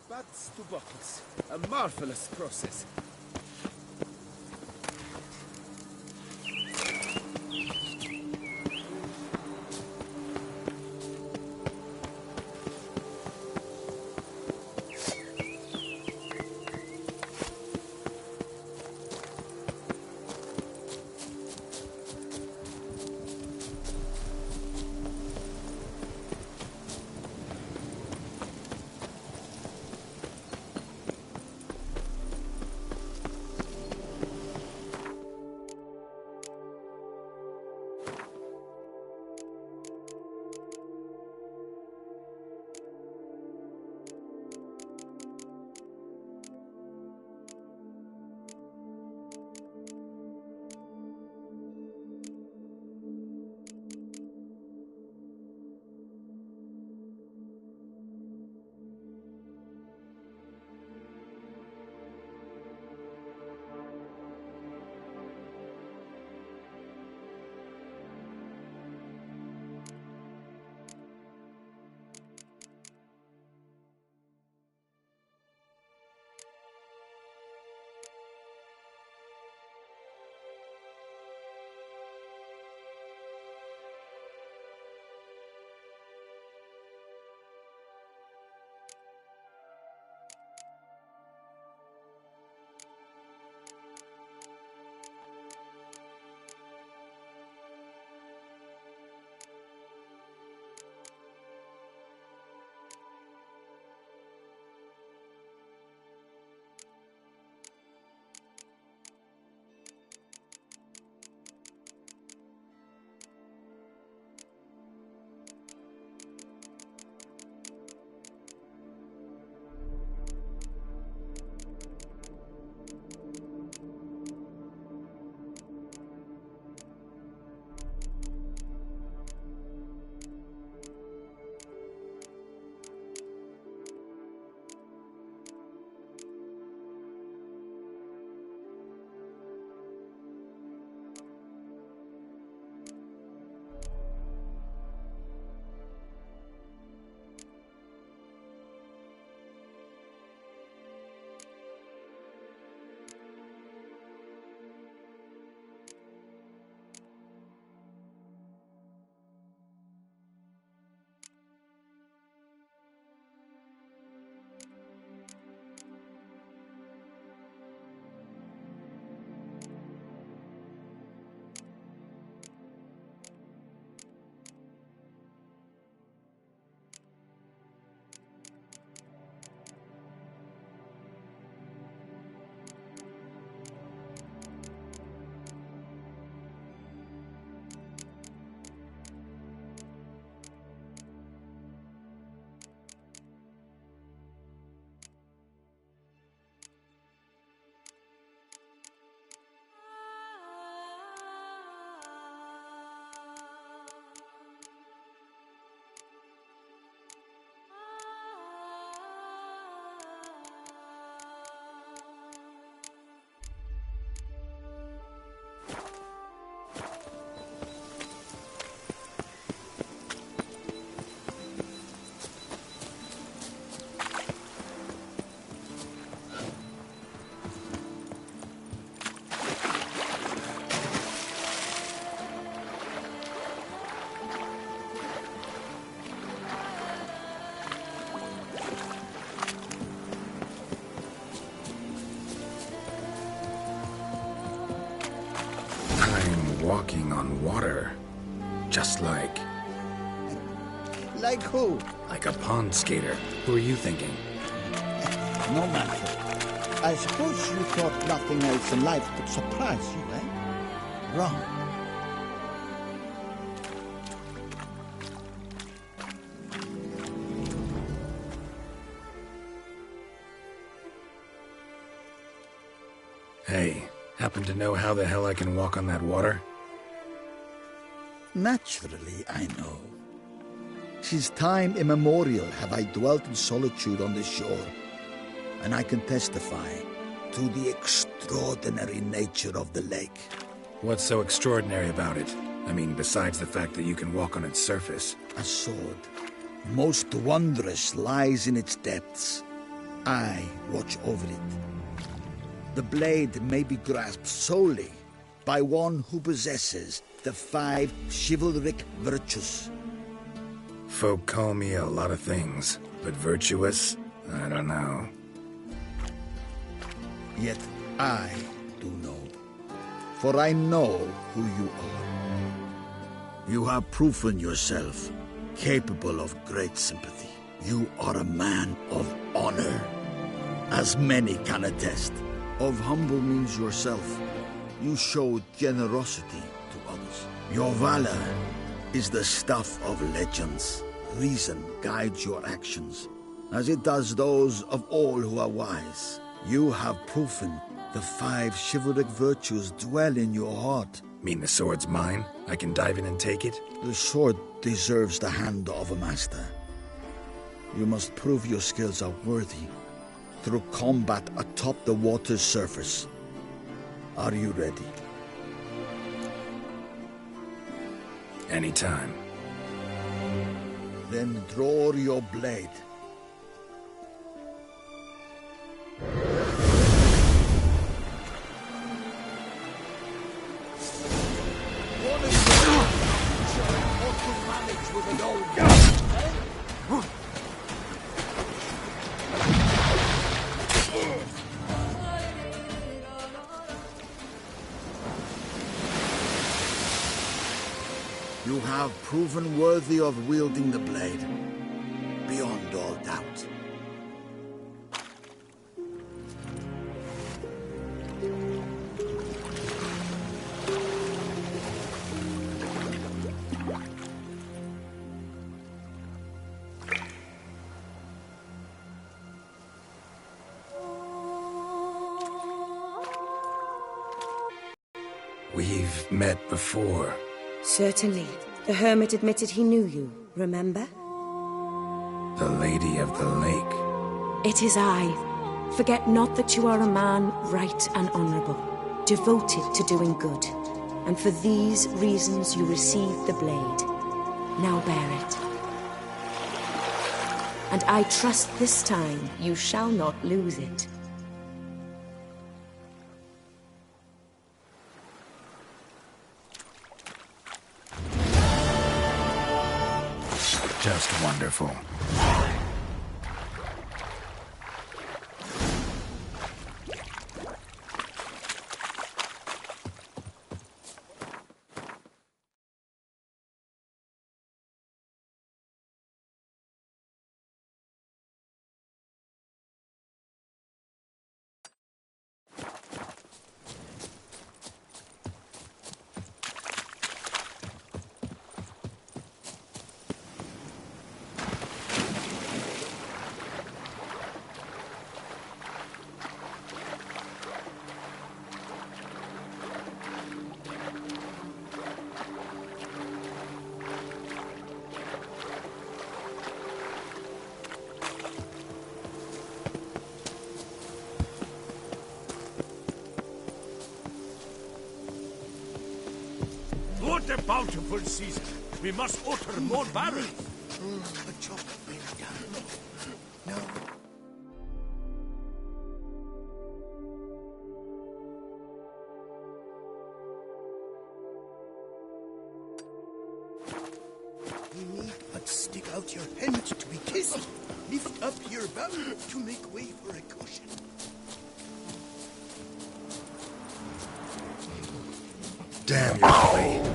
S11: Buds to bottles. A marvelous process.
S9: Like who?
S4: Like a pond skater. Who are you thinking?
S17: No matter. I suppose you thought nothing else in life could surprise you, eh? Wrong.
S4: Hey, happen to know how the hell I can walk on that water?
S17: Naturally, I know. Since time immemorial have I dwelt in solitude on this shore, and I can testify to the extraordinary nature of the lake.
S4: What's so extraordinary about it? I mean, besides the fact that you can walk on its surface.
S17: A sword, most wondrous, lies in its depths. I watch over it. The blade may be grasped solely by one who possesses the 5 chivalric virtues.
S4: Folk call me a lot of things, but virtuous? I don't know.
S17: Yet I do know, for I know who you are. You have proven yourself capable of great sympathy. You are a man of honor, as many can attest. Of humble means yourself. You show generosity to others. Your valor is the stuff of legends. Reason guides your actions, as it does those of all who are wise. You have proven the 5 chivalric virtues dwell in your heart.
S4: Mean the sword's mine? I can dive in and take it?
S17: The sword deserves the hand of a master. You must prove your skills are worthy through combat atop the water's surface. Are you ready?
S4: Anytime.
S17: Then draw your blade.
S3: What is what to manage with an old gun, eh?
S17: You have proven worthy of wielding the blade, beyond all doubt.
S4: We've met before.
S18: Certainly. The hermit admitted he knew you, remember?
S4: The Lady of the Lake.
S18: It is I. Forget not that you are a man right and honorable, devoted to doing good. And for these reasons you received the blade. Now bear it. And I trust this time you shall not lose it.
S4: Just wonderful.
S3: What a bountiful season! We must utter more barrels!
S6: A chocolate milk. No. You need but stick out your hand to be kissed. Lift up your bum to make way for a cushion.
S4: Damn your blade.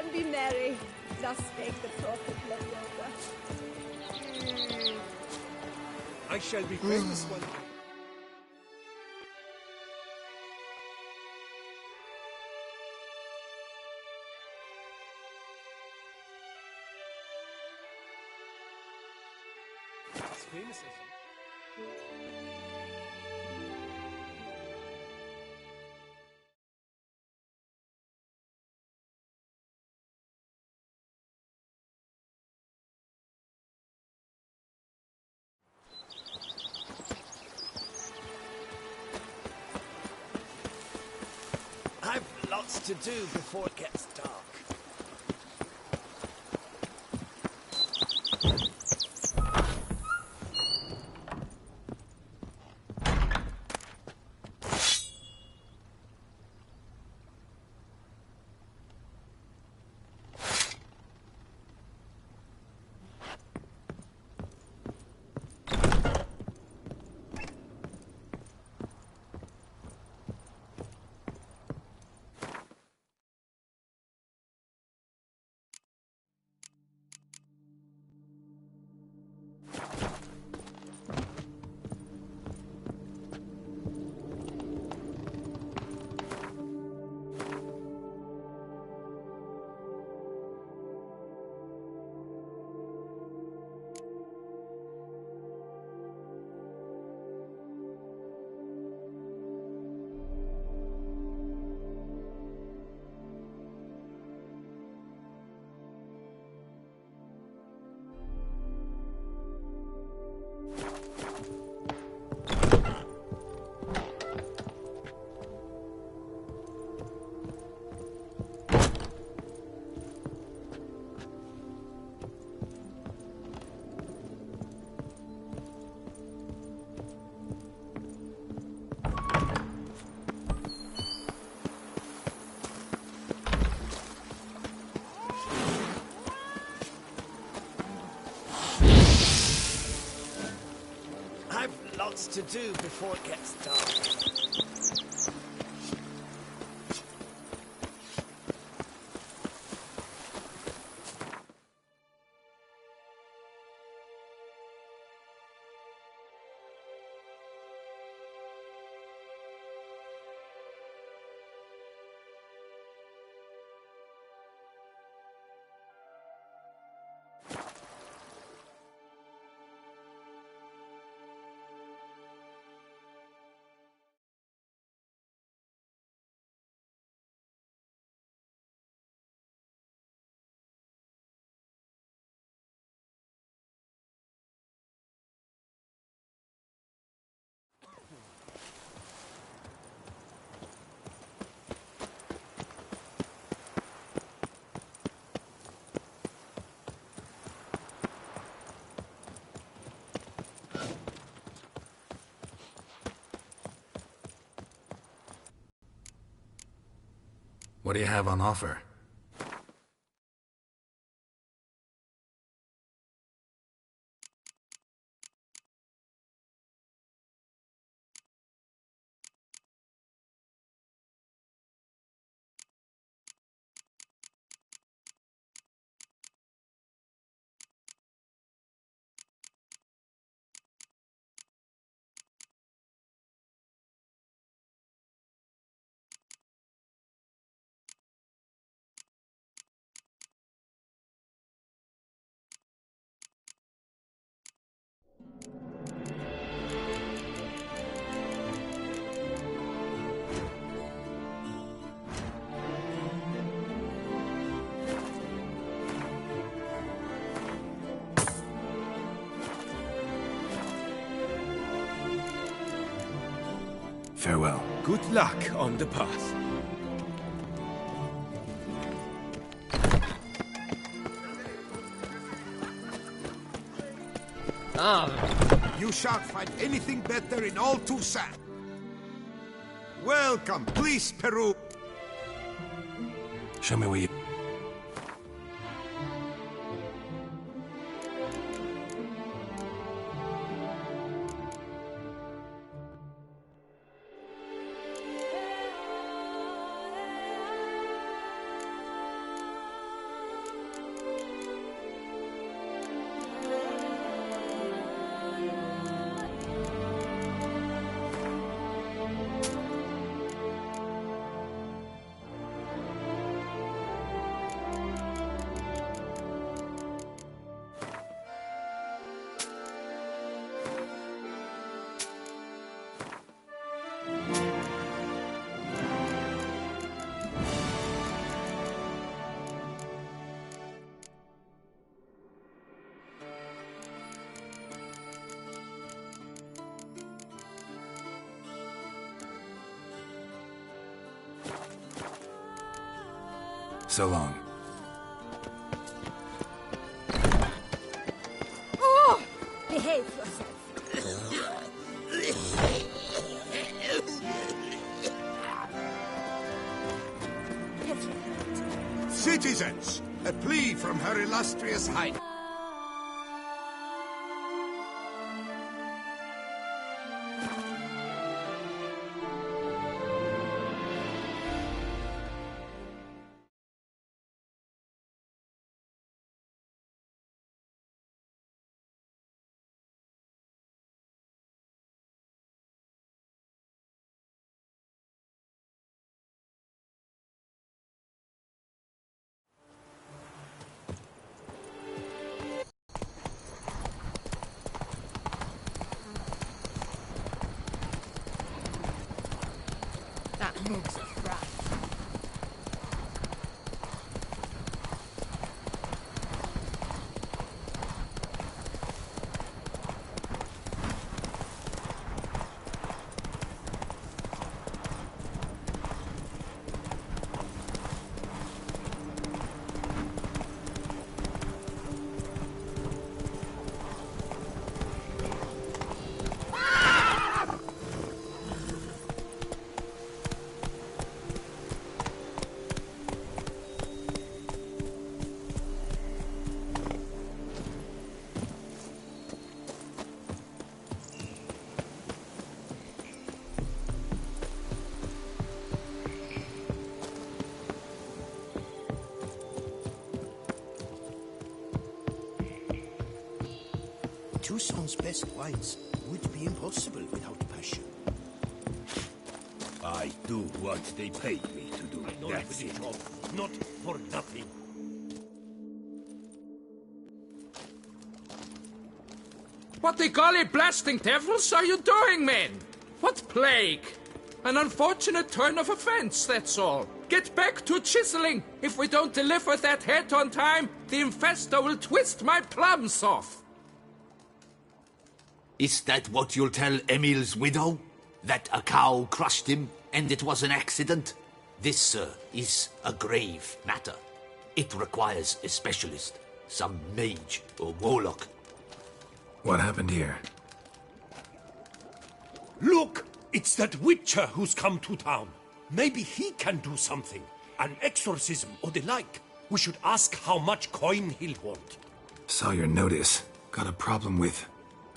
S10: and be merry. Thus spake the prophet Leviosa.
S3: I shall be famous one day. As famous as
S16: I've lots to do before it gets dark. Lots to do before it gets dark.
S4: What do you have on offer? Farewell.
S3: Good luck on the path.
S13: You shan't find anything better in all Toussaint. Welcome, please, Peru.
S4: Show me where you... So long.
S10: Oh! Behave yourself.
S3: Citizens, a plea from Her Illustrious Highness.
S15: That mug's a frat.
S3: Toussaint's best wines would be impossible without passion. I do what they paid me to do. That's it. Not for nothing.
S11: What the golly blasting devils are you doing, men? What plague? An unfortunate turn of offense, that's all. Get back to chiseling. If we don't deliver that head on time, the infestor will twist my plums off.
S3: Is that what you'll tell Emil's widow? That a cow crushed him and it was an accident? This, sir, is a grave matter. It requires a specialist, some mage or warlock.
S4: What happened here?
S19: Look! It's that witcher who's come to town. Maybe he can do something. An exorcism or the like. We should ask how much coin he'll want.
S4: Saw your notice. Got a problem with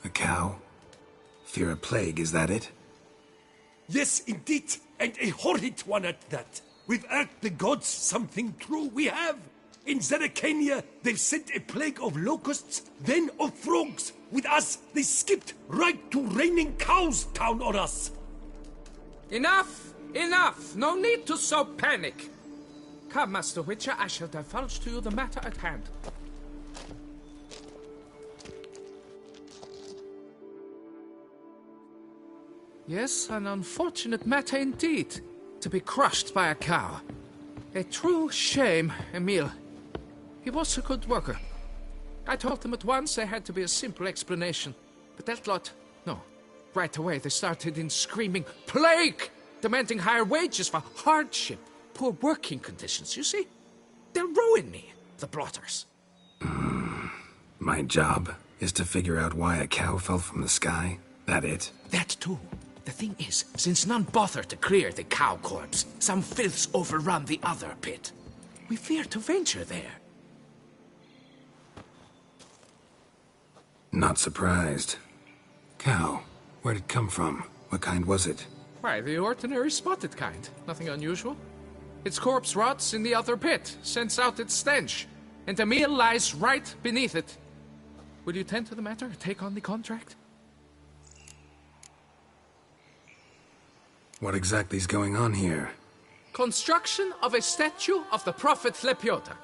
S4: a cow? Fear a plague, is that it?
S19: Yes, indeed. And a horrid one at that. We've irked the gods something true, we have. In Zeracania, they've sent a plague of locusts, then of frogs. With us, they skipped right to raining cows down on us.
S11: Enough! Enough! No need to so panic. Come, Master Witcher, I shall divulge to you the matter at hand. Yes, an unfortunate matter indeed. To be crushed by a cow. A true shame, Emile. He was a good worker. I told them at once there had to be a simple explanation. But that lot, no. Right away they started in screaming, "Plague!" Demanding higher wages for hardship, poor working conditions, you see? They'll ruin me, the blotters.
S4: My job is to figure out why a cow fell from the sky? That it?
S11: That too. The thing is, since none bother to clear the cow corpse, some filths overrun the other pit. We fear to venture there.
S4: Not surprised. Cow, where'd it come from? What kind was it?
S11: Why, the ordinary spotted kind. Nothing unusual. Its corpse rots in the other pit, sends out its stench, and Emil lies right beneath it. Will you tend to the matter, take on the contract?
S4: What exactly is going on here?
S11: Construction of a statue of the prophet Lepiota.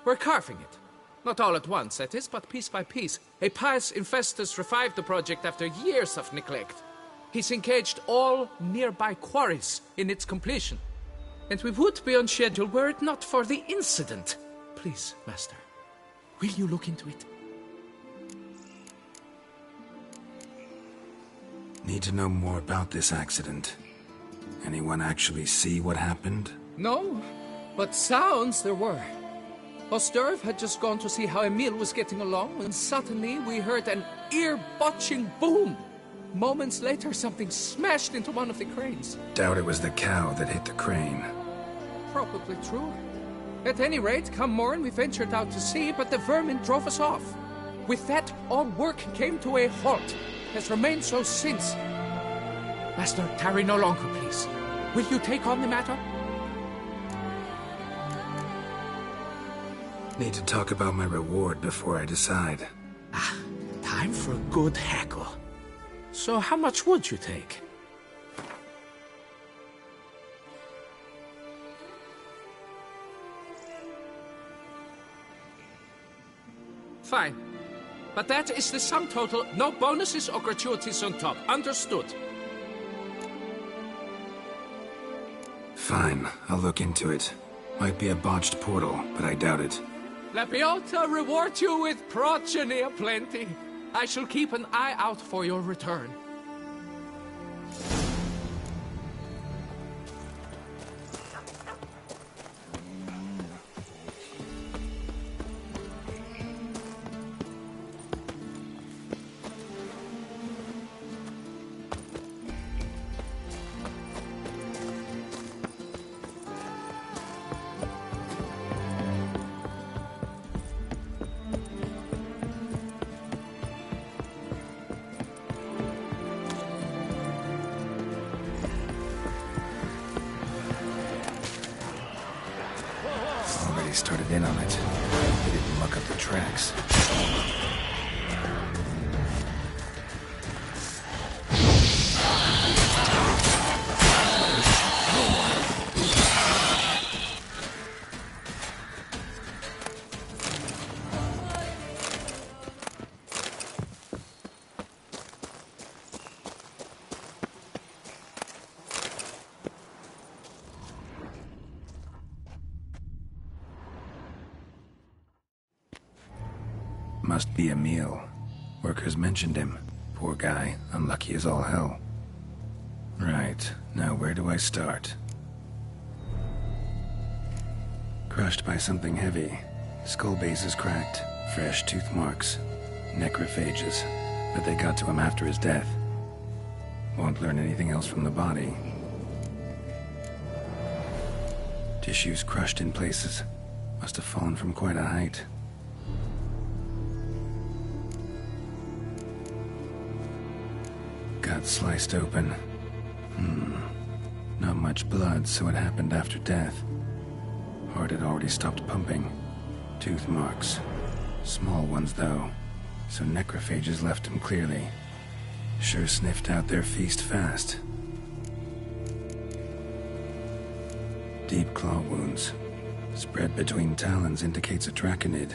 S11: We're carving it. Not all at once, that is, but piece by piece. A pious infestus revived the project after years of neglect. He's engaged all nearby quarries in its completion. And we would be on schedule were it not for the incident. Please, Master, will you look into it?
S4: Need to know more about this accident. Anyone actually see what happened?
S11: No. But sounds there were. Osterv had just gone to see how Emil was getting along when suddenly we heard an ear-botching boom. Moments later, something smashed into one of the cranes.
S4: Doubt it was the cow that hit the crane.
S11: Probably true. At any rate, come morn we ventured out to sea, but the vermin drove us off. With that, all work came to a halt, has remained so since. Master, tarry no longer, please. Will you take on the matter?
S4: Need to talk about my reward before I decide.
S11: Time for a good hackle. So how much would you take? Fine. But that is the sum total, no bonuses or gratuities on top. Understood?
S4: Fine, I'll look into it. Might be a botched portal, but I doubt it.
S11: Lapiota reward you with progeny aplenty. I shall keep an eye out for your return.
S4: Started in on it. They didn't muck up the tracks. Must be Emil. Workers mentioned him. Poor guy, unlucky as all hell. Right, now where do I start? Crushed by something heavy. Skull base is cracked. Fresh tooth marks. Necrophages. But they got to him after his death. Won't learn anything else from the body. Tissues crushed in places. Must have fallen from quite a height. Gut sliced open. Not much blood, so it happened after death. Heart had already stopped pumping. Tooth marks. Small ones, though. So necrophages left him clearly. Sure sniffed out their feast fast. Deep claw wounds. Spread between talons indicates a draconid.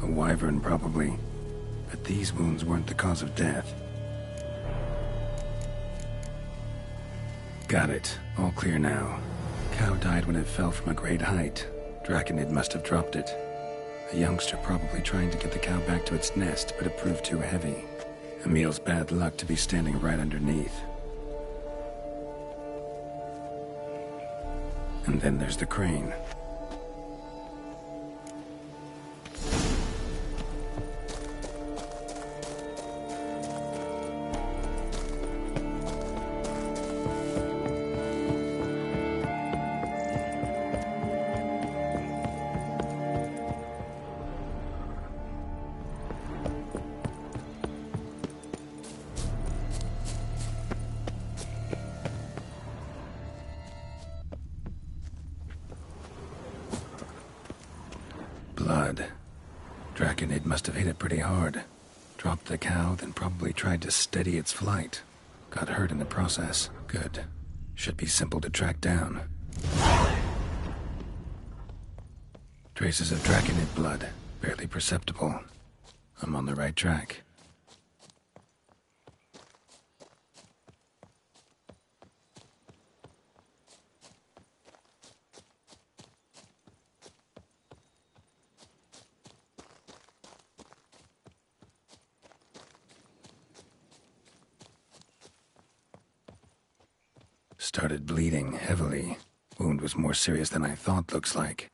S4: A wyvern, probably. But these wounds weren't the cause of death. Got it. All clear now. Cow died when it fell from a great height. Draconid must have dropped it. A youngster probably trying to get the cow back to its nest, but it proved too heavy. Emil's bad luck to be standing right underneath. And then there's the crane. Blood. Draconid must have hit it pretty hard. Dropped the cow, then probably tried to steady its flight. Got hurt in the process. Good. Should be simple to track down. Traces of Draconid blood. Barely perceptible. I'm on the right track. Started bleeding heavily. wound was more serious than I thought, looks like.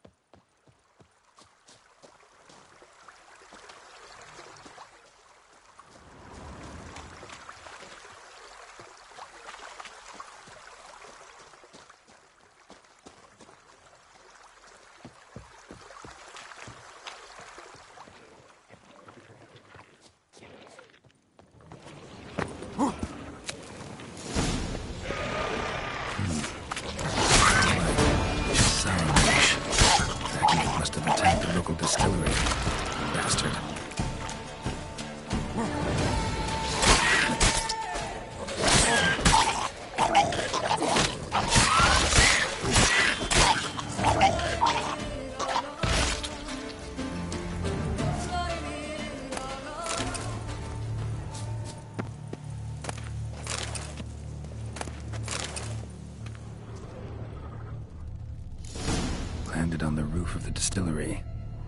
S4: Landed on the roof of the distillery,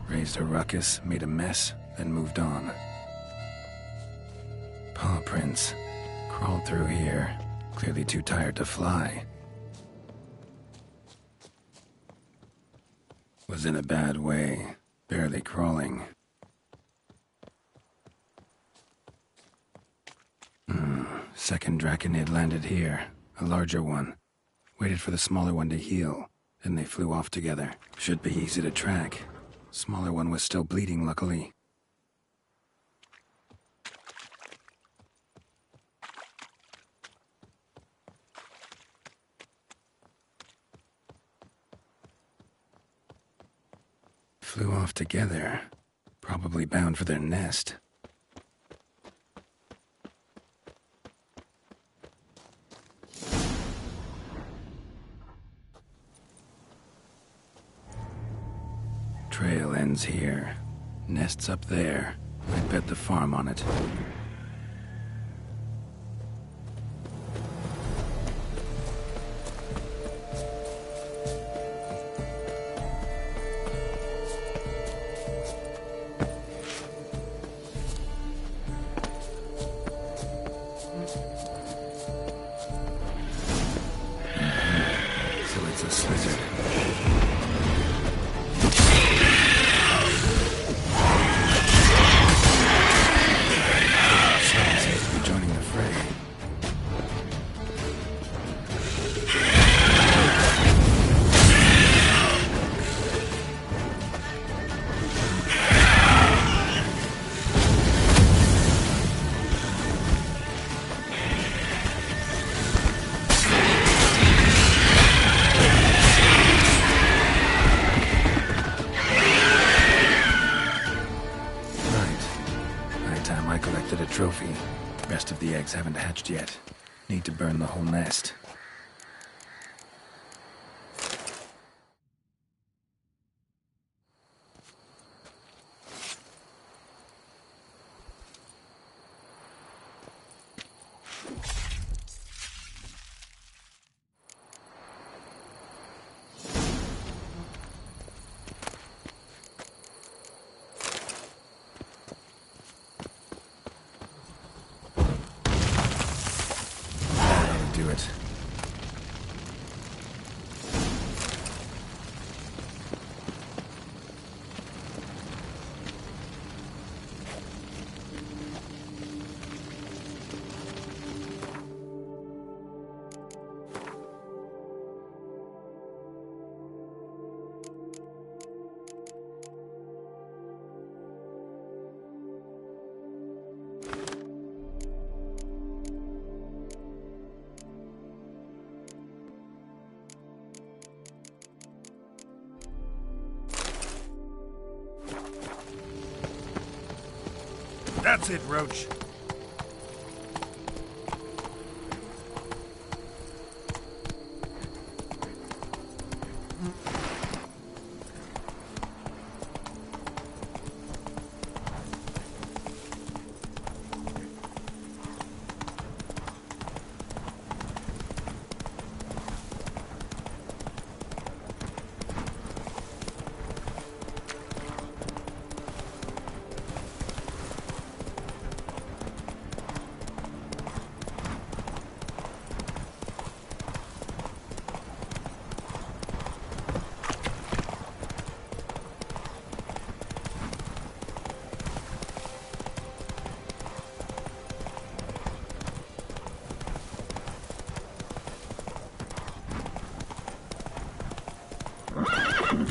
S4: raised a ruckus, made a mess, then moved on. Paw prints. Crawled through here, clearly too tired to fly. Was in a bad way, barely crawling. Second Draconid landed here, a larger one. Waited for the smaller one to heal. Then they flew off together. Should be easy to track. Smaller one was still bleeding, luckily. Flew off together. Probably bound for their nest. Trail ends here. Nest's up there. I'd bet the farm on it. So it's a slizzard. Trophy. Rest of the eggs haven't hatched yet. Need to burn the whole nest. Do it.
S19: That's it, Roach.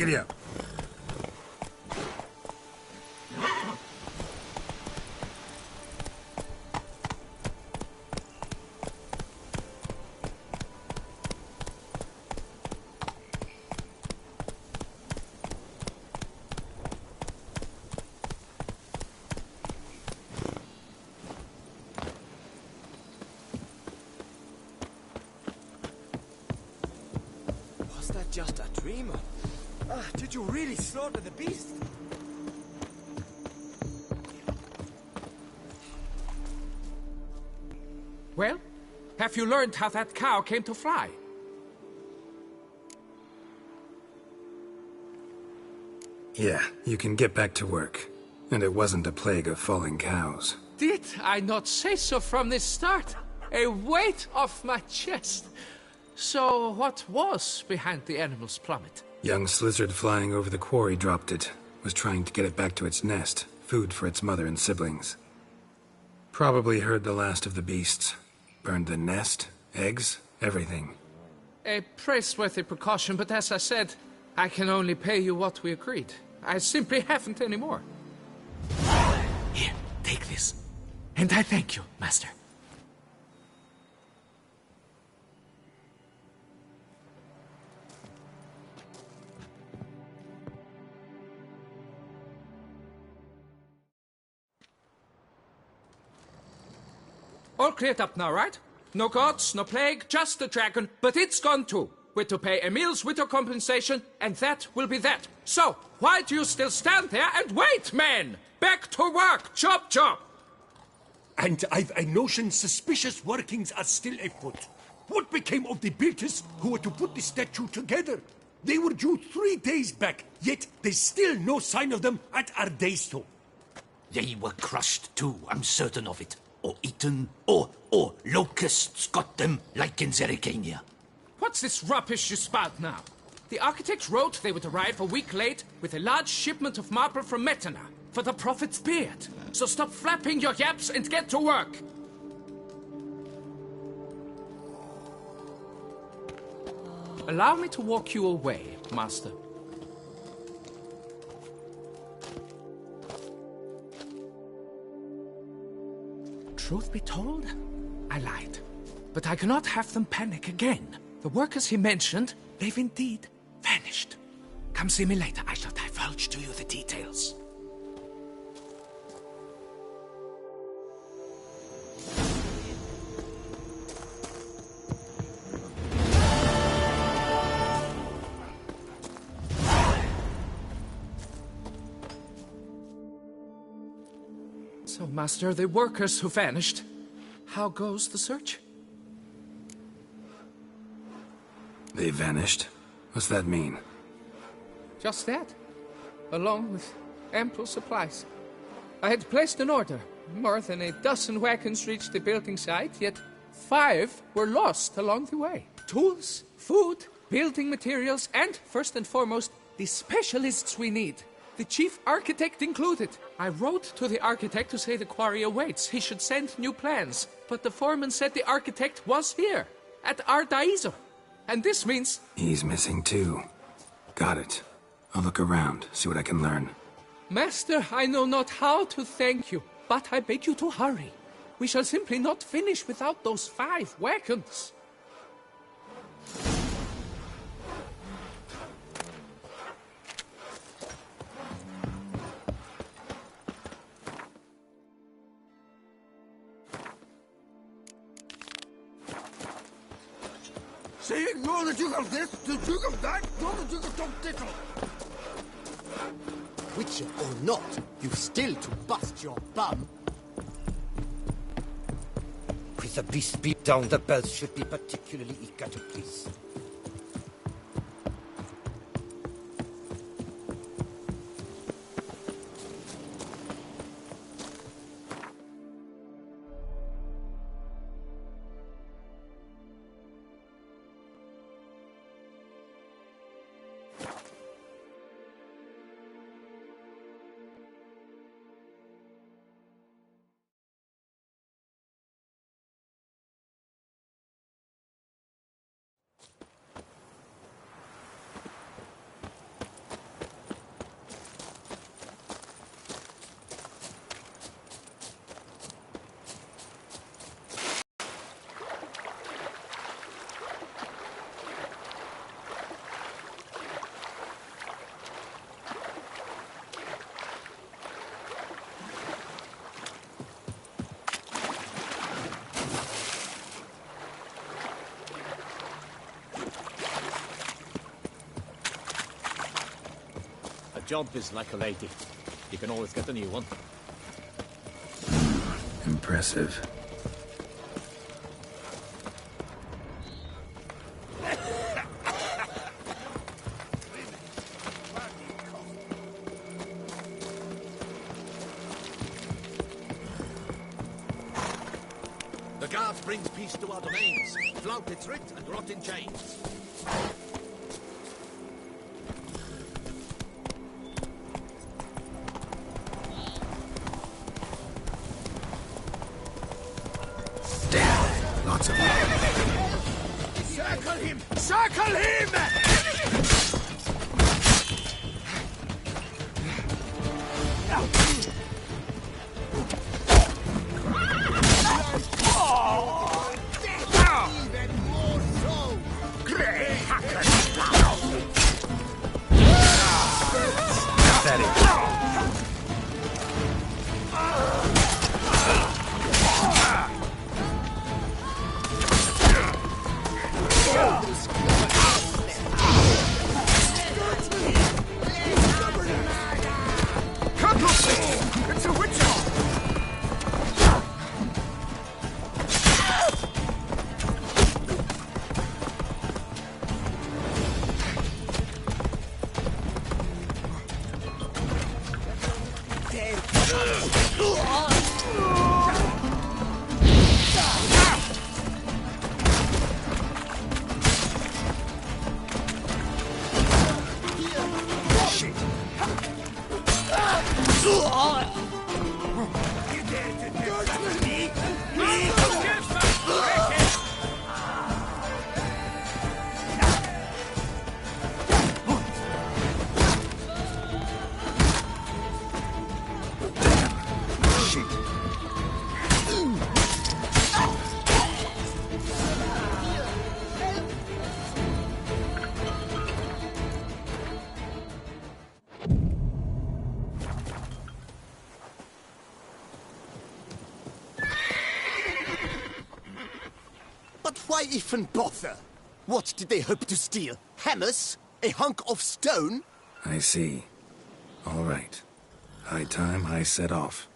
S4: giddy up.
S2: Was that just a dream? Did you really slaughter the beast?
S11: Well, have you learned how that cow came to fly?
S4: Yeah, you can get back to work. And it wasn't a plague of falling cows.
S11: Did I not say so from the start? A weight off my chest. So what was behind the animal's plummet?
S4: Young lizard flying over the quarry dropped it. Was trying to get it back to its nest. Food for its mother and siblings. Probably heard the last of the beasts. Burned the nest, eggs, everything.
S11: A praiseworthy precaution, but as I said, I can only pay you what we agreed. I simply haven't any more.
S3: Here, take this. And I thank you, Master.
S11: All cleared up now, right? No gods, no plague, just the dragon, but it's gone too. We're to pay Emil's widow compensation, and that will be that. So, why do you still stand there and wait, men? Back to work! Chop, chop!
S19: And I've a notion suspicious workings are still afoot. What became of the builders who were to put the statue together? They were due 3 days back, yet there's still no sign of them at our daystone.
S3: They were crushed too, I'm certain of it. Or eaten, or locusts got them, like in Zerikania.
S11: What's this rubbish you spout now? The architect wrote they would arrive a week late with a large shipment of marble from Metana for the prophet's beard. So stop flapping your yaps and get to work. Allow me to walk you away, Master. Truth be told, I lied. But I cannot have them panic again. The workers he mentioned, they've indeed vanished. Come see me later. I shall divulge to you the details. So, Master, the workers who vanished, how goes the search?
S4: They vanished? What's that mean?
S11: Just that, along with ample supplies. I had placed an order. More than a dozen wagons reached the building site, yet 5 were lost along the way. Tools, food, building materials, and, first and foremost, the specialists we need. The chief architect included. I wrote to the architect to say the quarry awaits. He should send new plans. But the foreman said the architect was here, at Ardaizo. And this means...
S4: He's missing too. Got it. I'll look around, see what I can learn.
S11: Master, I know not how to thank you, but I beg you to hurry. We shall simply not finish without those 5 wagons.
S17: Saying you're the Duke of this, the Duke of that, you're the Duke of Tom Tittle.
S20: Witcher or not, you've still to bust your bum. With the beast beat down, the bells should be particularly eager to please. jump is like a lady. You can always get a new one.
S4: Impressive.
S3: The guard brings peace to our domains. Flout its writ and rot in chains.
S4: Lots of them.
S19: Circle him! Circle him! It's a witch!
S9: Why even bother? What did they hope to steal? Hammers? A hunk of stone?
S4: I see. All right. High time I set off.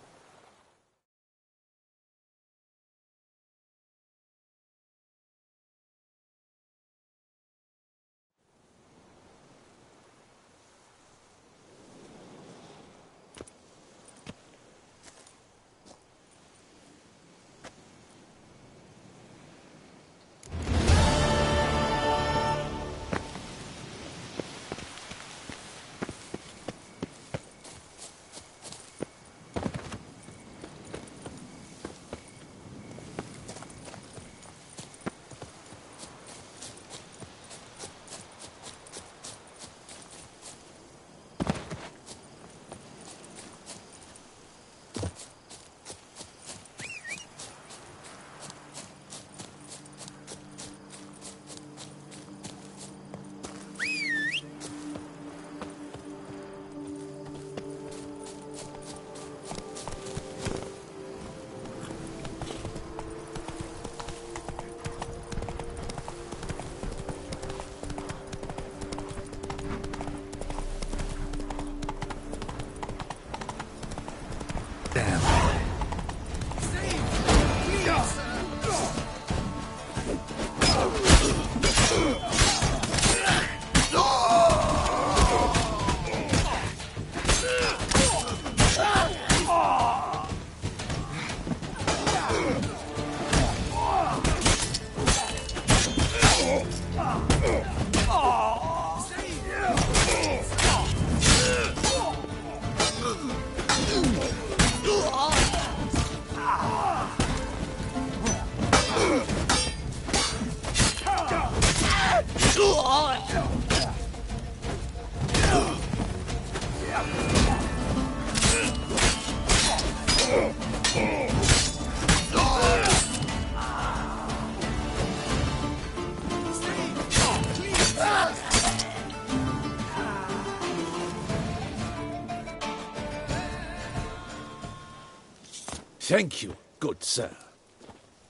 S3: Thank you, good sir.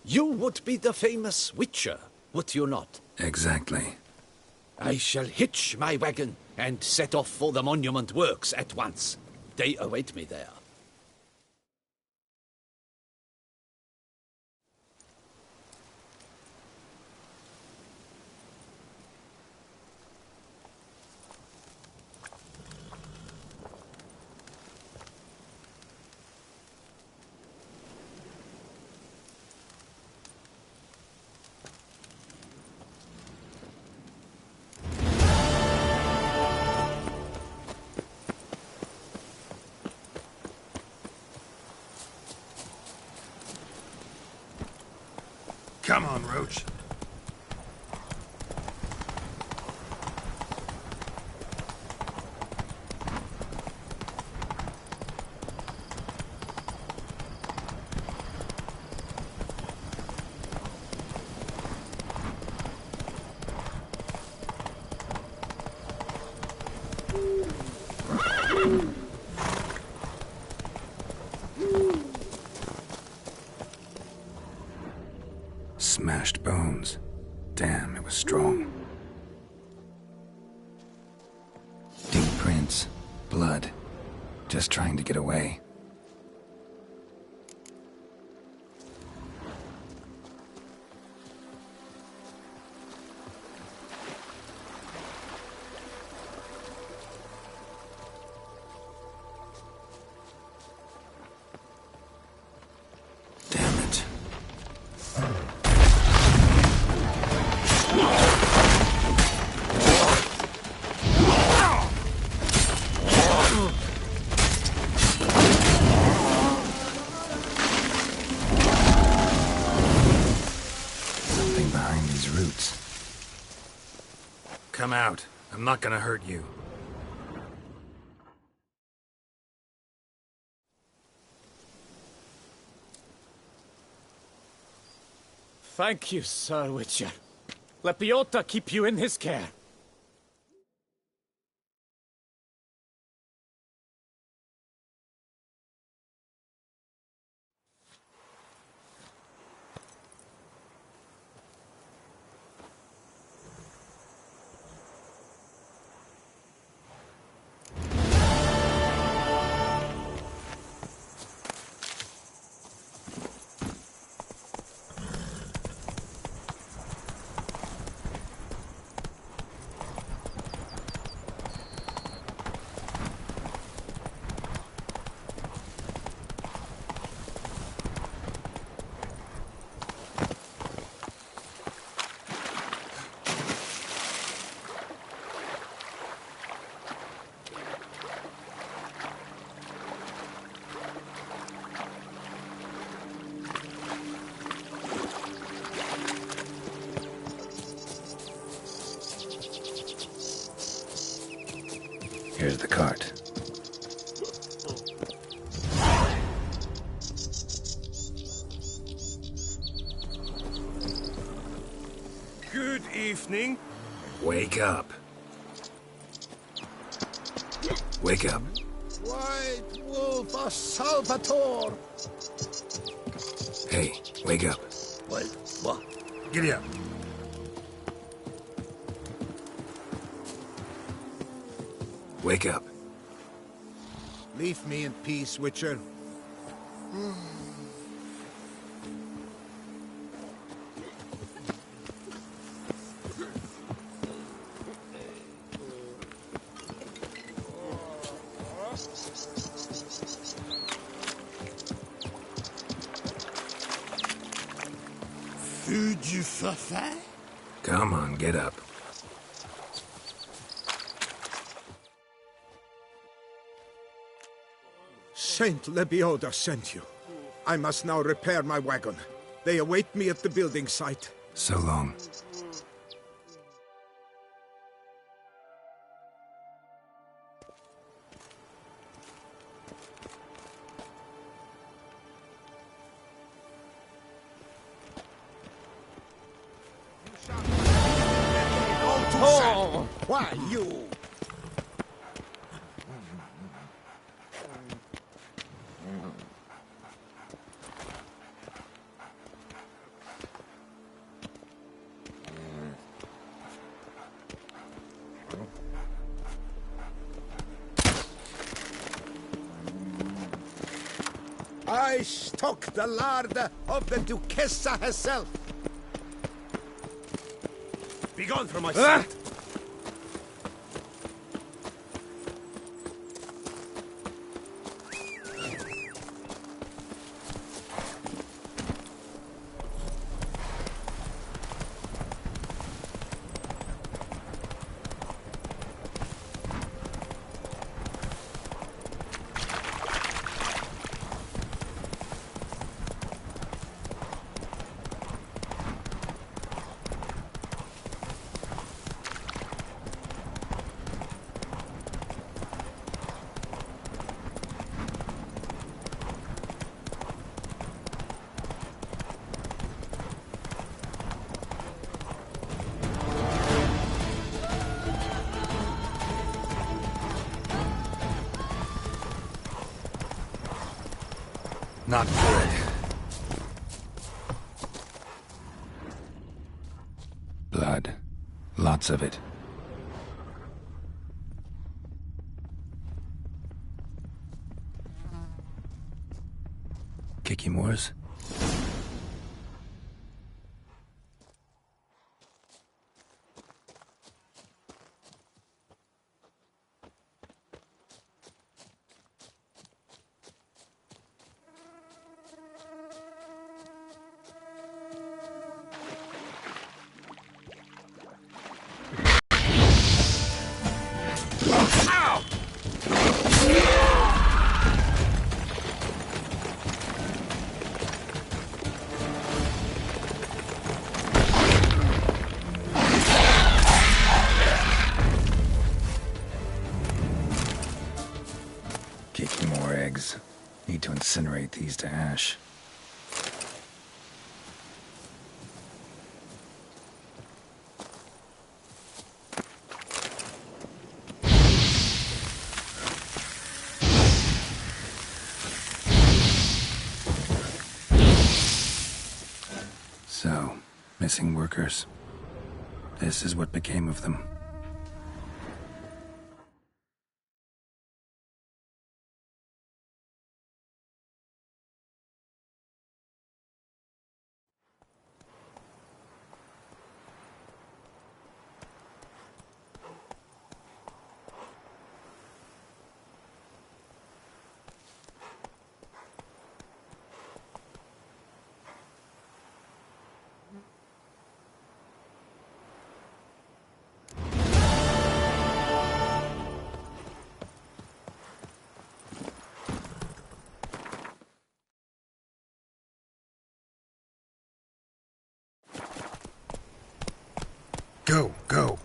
S3: You would be the famous Witcher, would you not?
S4: Exactly.
S3: I shall hitch my wagon and set off for the monument works at once. They await me there.
S4: Come on, Roach. Smashed bones. Damn, it was strong. Deep prints. Blood. Just trying to get away. Come out. I'm not gonna hurt you.
S21: Thank you, Sir Witcher. Let Biota keep you in his care.
S4: Here's the cart.
S19: Good evening.
S4: Wake up. Wake up.
S17: White Wolf of Salvatore!
S4: Hey, wake up.
S17: What?
S4: Giddy up. Wake up.
S17: Leave me in peace, Witcher.
S19: Feu du Fafa?
S4: Come on, get up.
S17: Saint Lebioda sent you. I must now repair my wagon. They await me at the building site.
S4: So long.
S17: Oh, why you? I stock the larder of the Duchessa herself.
S19: Begone from my sight!
S4: Not good. Blood. Lots of it. Kikimores? More eggs. Need to incinerate these to ash. So, missing workers. This is what became of them. Go, go.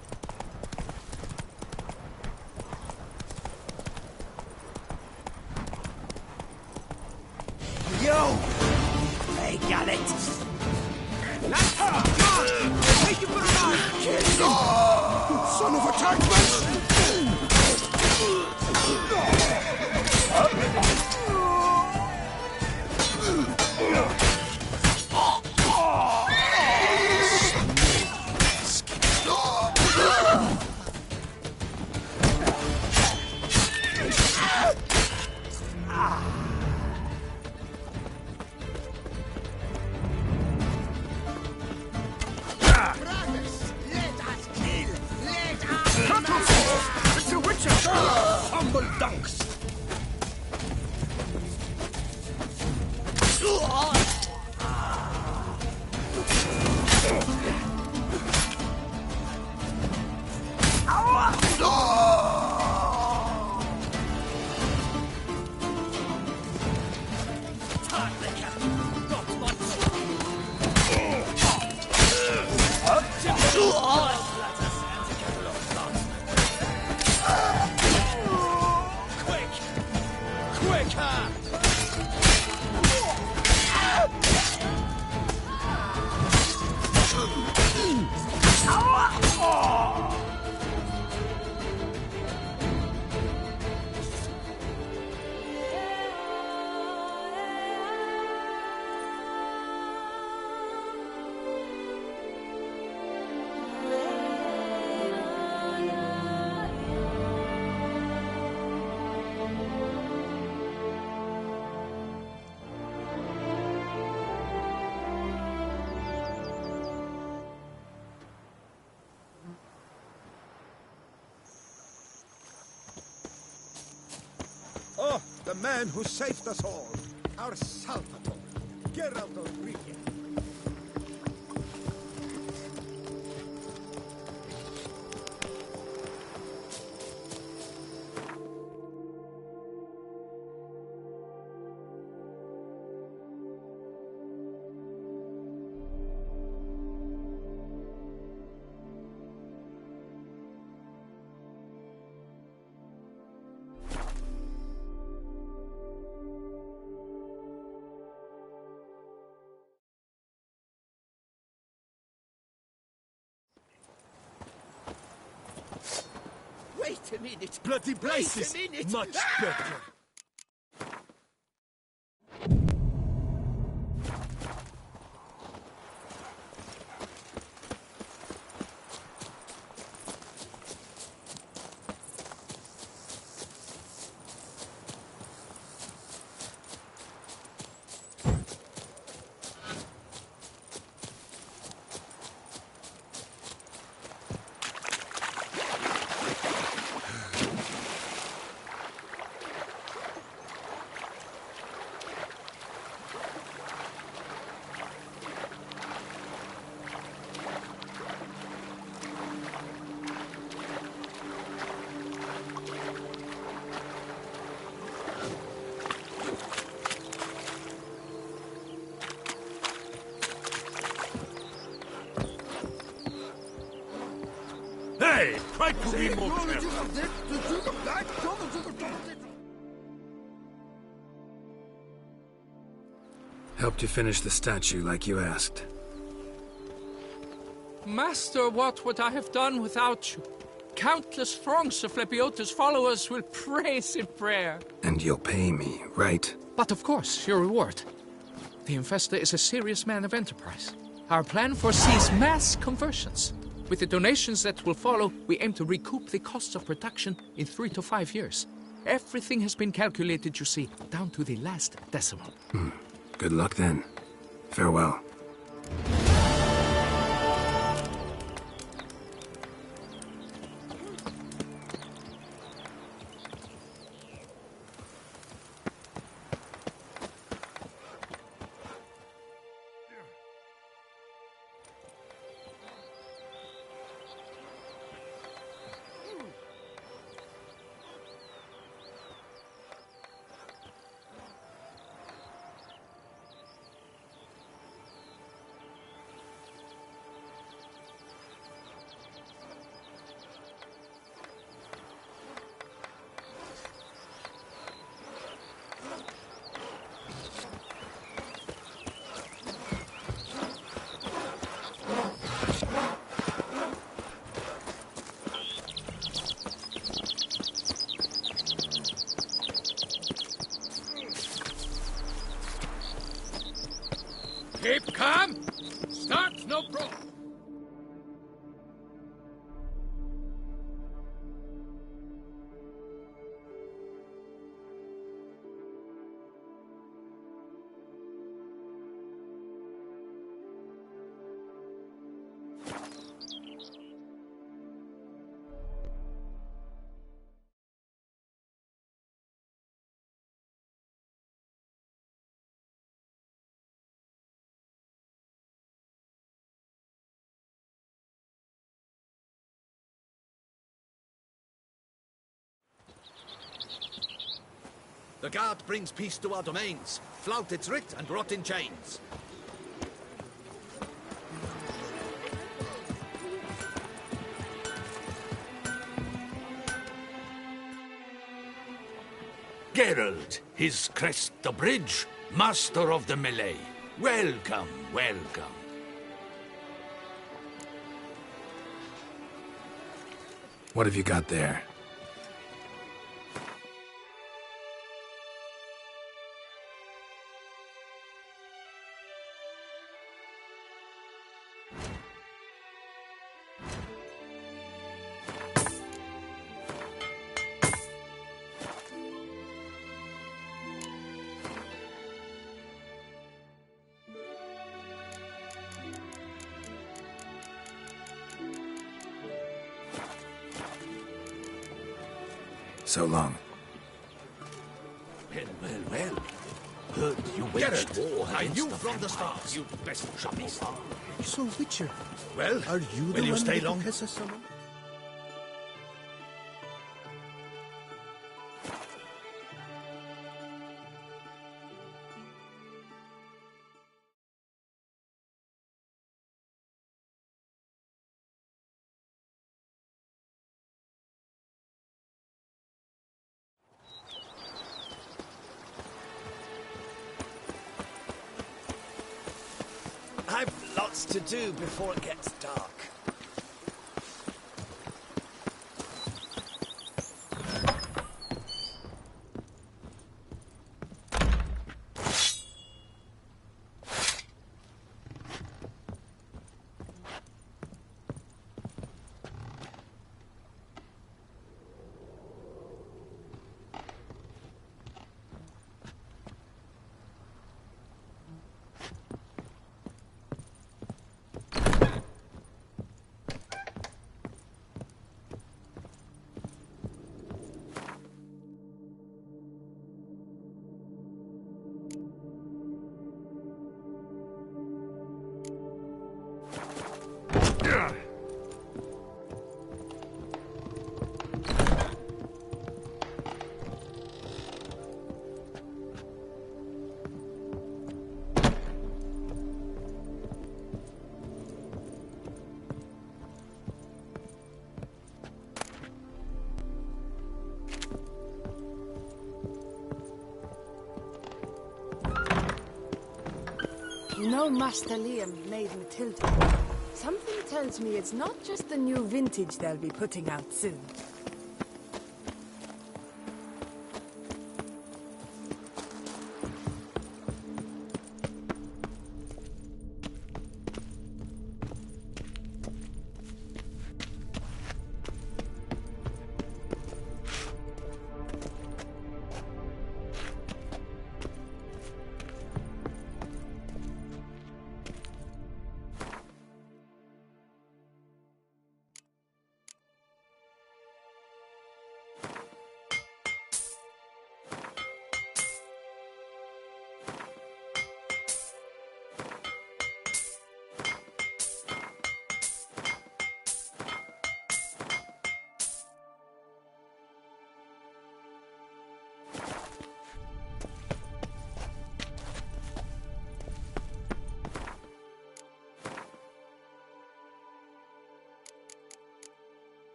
S2: Yo! I got it! Take it for a ride!
S6: Son of a Turkman!
S19: Humble dunks!
S2: Quick!
S17: the man who saved us all. Our Salvatore. Geralt of Rivia.
S3: Wait a minute.
S19: Bloody places!
S3: Wait a minute.
S19: Much better. Hey, try to be more careful.
S4: Helped you finish the statue like you asked.
S11: Master, what would I have done without you? Countless throngs of Lepiota's followers will praise in prayer.
S4: And you'll pay me, right?
S11: But of course, your reward. The Infestor is a serious man of enterprise. Our plan foresees mass conversions. With the donations that will follow, we aim to recoup the costs of production in 3 to 5 years. Everything has been calculated, you see, down to the last decimal.
S4: Good luck then. Farewell.
S12: Keep calm. Start no problem.
S3: The guard brings peace to our domains. Flout its writ and rot in chains.
S19: Geralt, his crest the bridge, master of the melee. Welcome, welcome.
S4: What have you got there? So long.
S3: Well. Heard you waged war
S17: Are
S3: against
S17: you
S3: the
S17: from the
S3: vampires.
S17: stars?
S3: You best shut up.
S6: So, Witcher,
S17: Well,
S6: are you
S17: will
S6: the
S17: you
S6: one
S17: stay
S6: with the
S17: long?
S6: Pesa summon?
S16: I've lots to do before it gets dark.
S15: You know Master Liam made Matilda. Something tells me it's not just the new vintage they'll be putting out soon.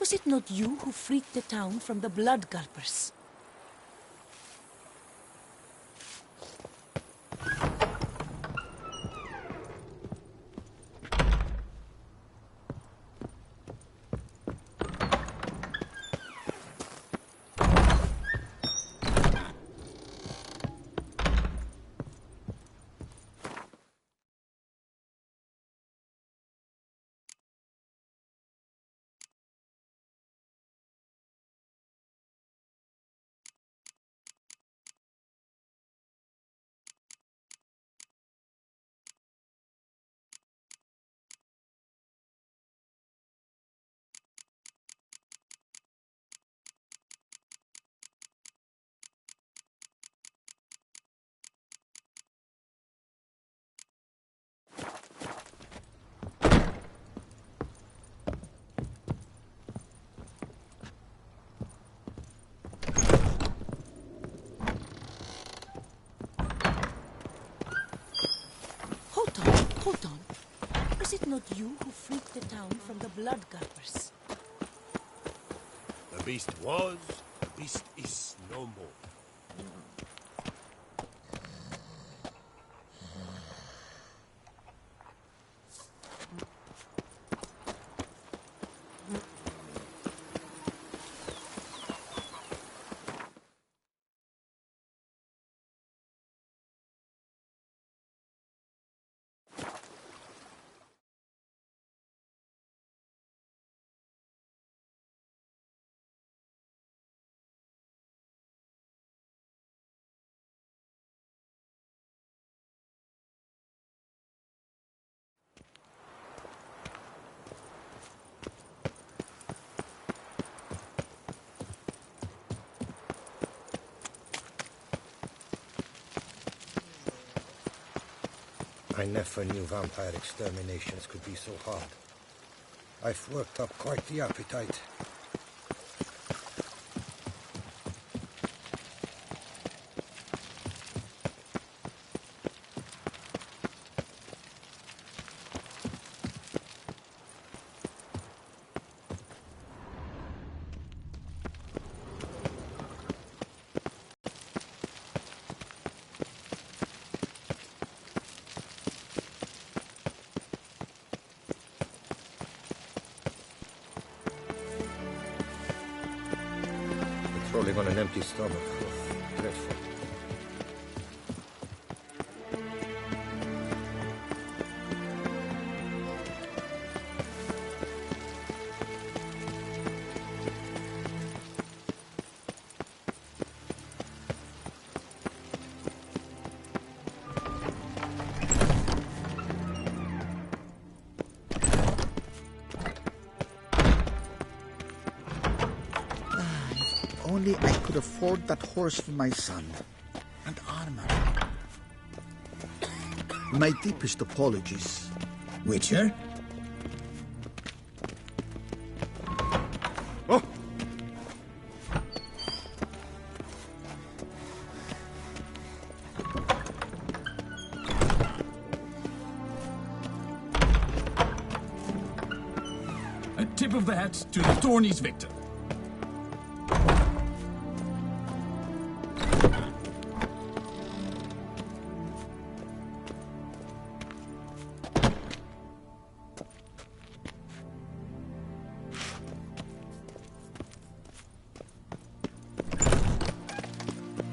S18: Was it not you who freed the town from the blood gulpers? Hold on. Was it not you who freed the town from the blood gulpers?
S19: The beast was, the beast is no more.
S20: I never knew vampire exterminations could be so hard. I've worked up quite the appetite. Patrolling on an empty stomach. Oh, dreadful.
S17: Only I could afford that horse for my son. And armor. My deepest apologies.
S1: Witcher?
S17: Oh!
S1: A tip of the hat to the Thorny's victor.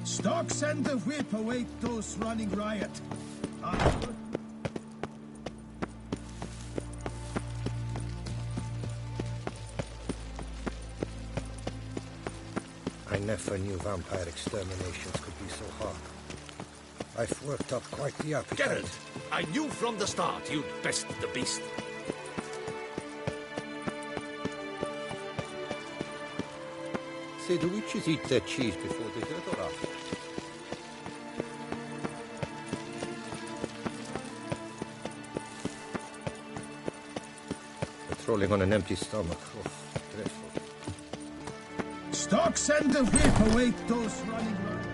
S17: Stocks and the whip await those running riot.
S20: I never knew vampire exterminations could be so hard. I've worked up quite the appetite.
S19: Geralt, I knew from the start you'd best the beast.
S20: Say, do witches eat their cheese before dessert or after? Patrolling on an empty stomach. Oh, dreadful.
S17: Stocks and the whip await those running riot.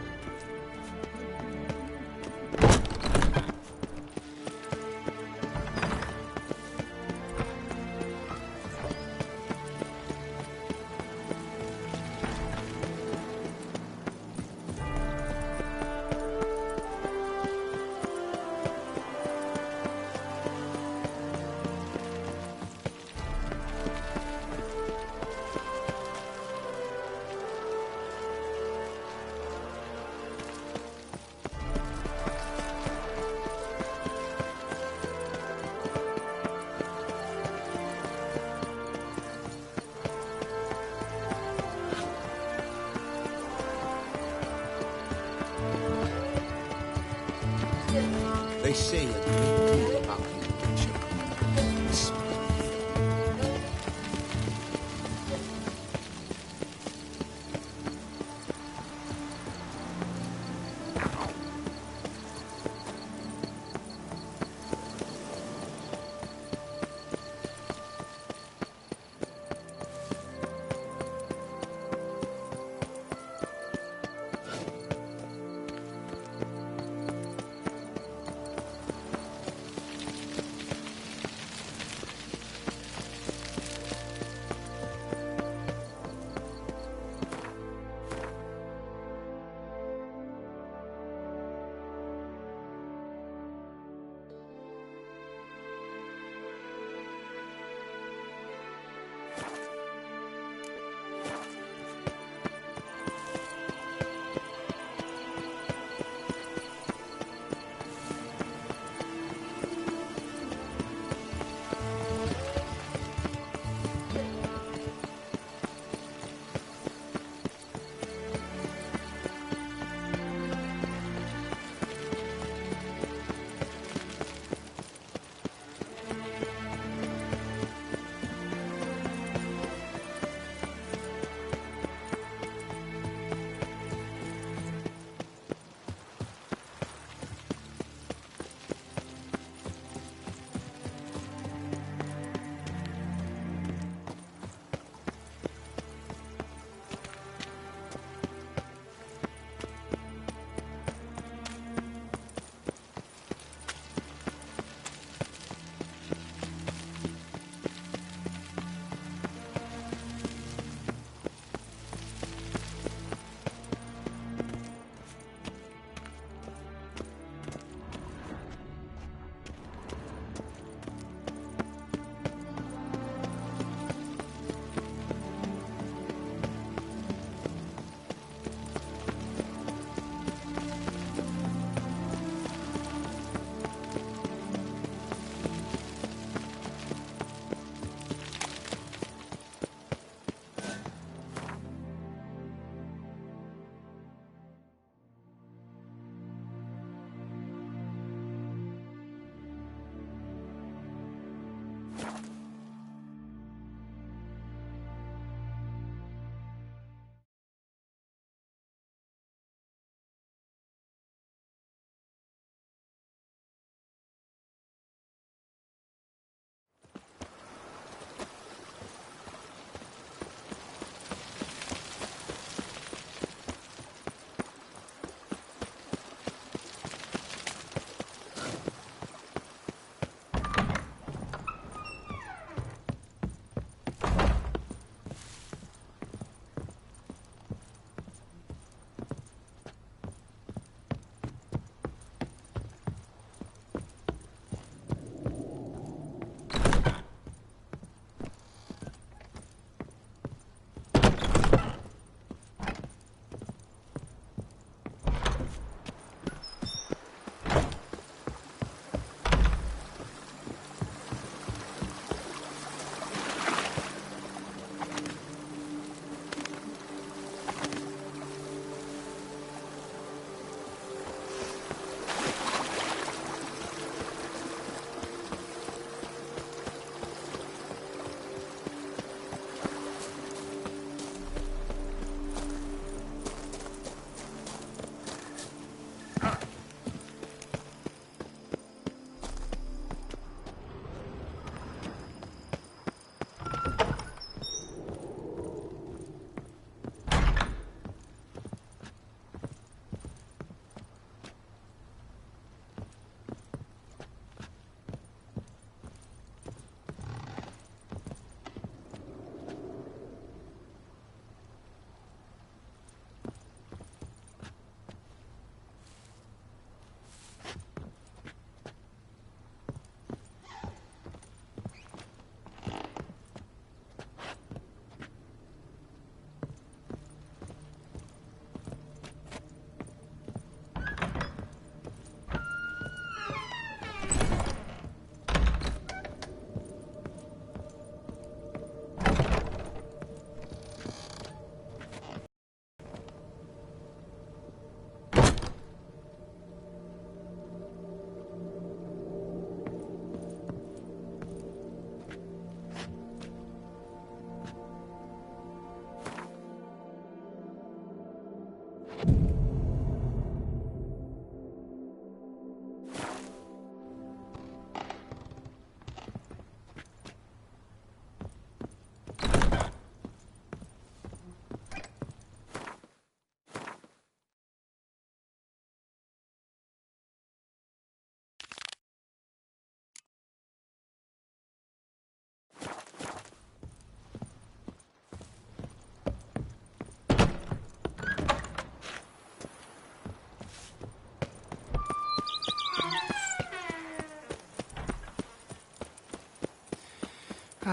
S17: They say a great deal about you, Witcher.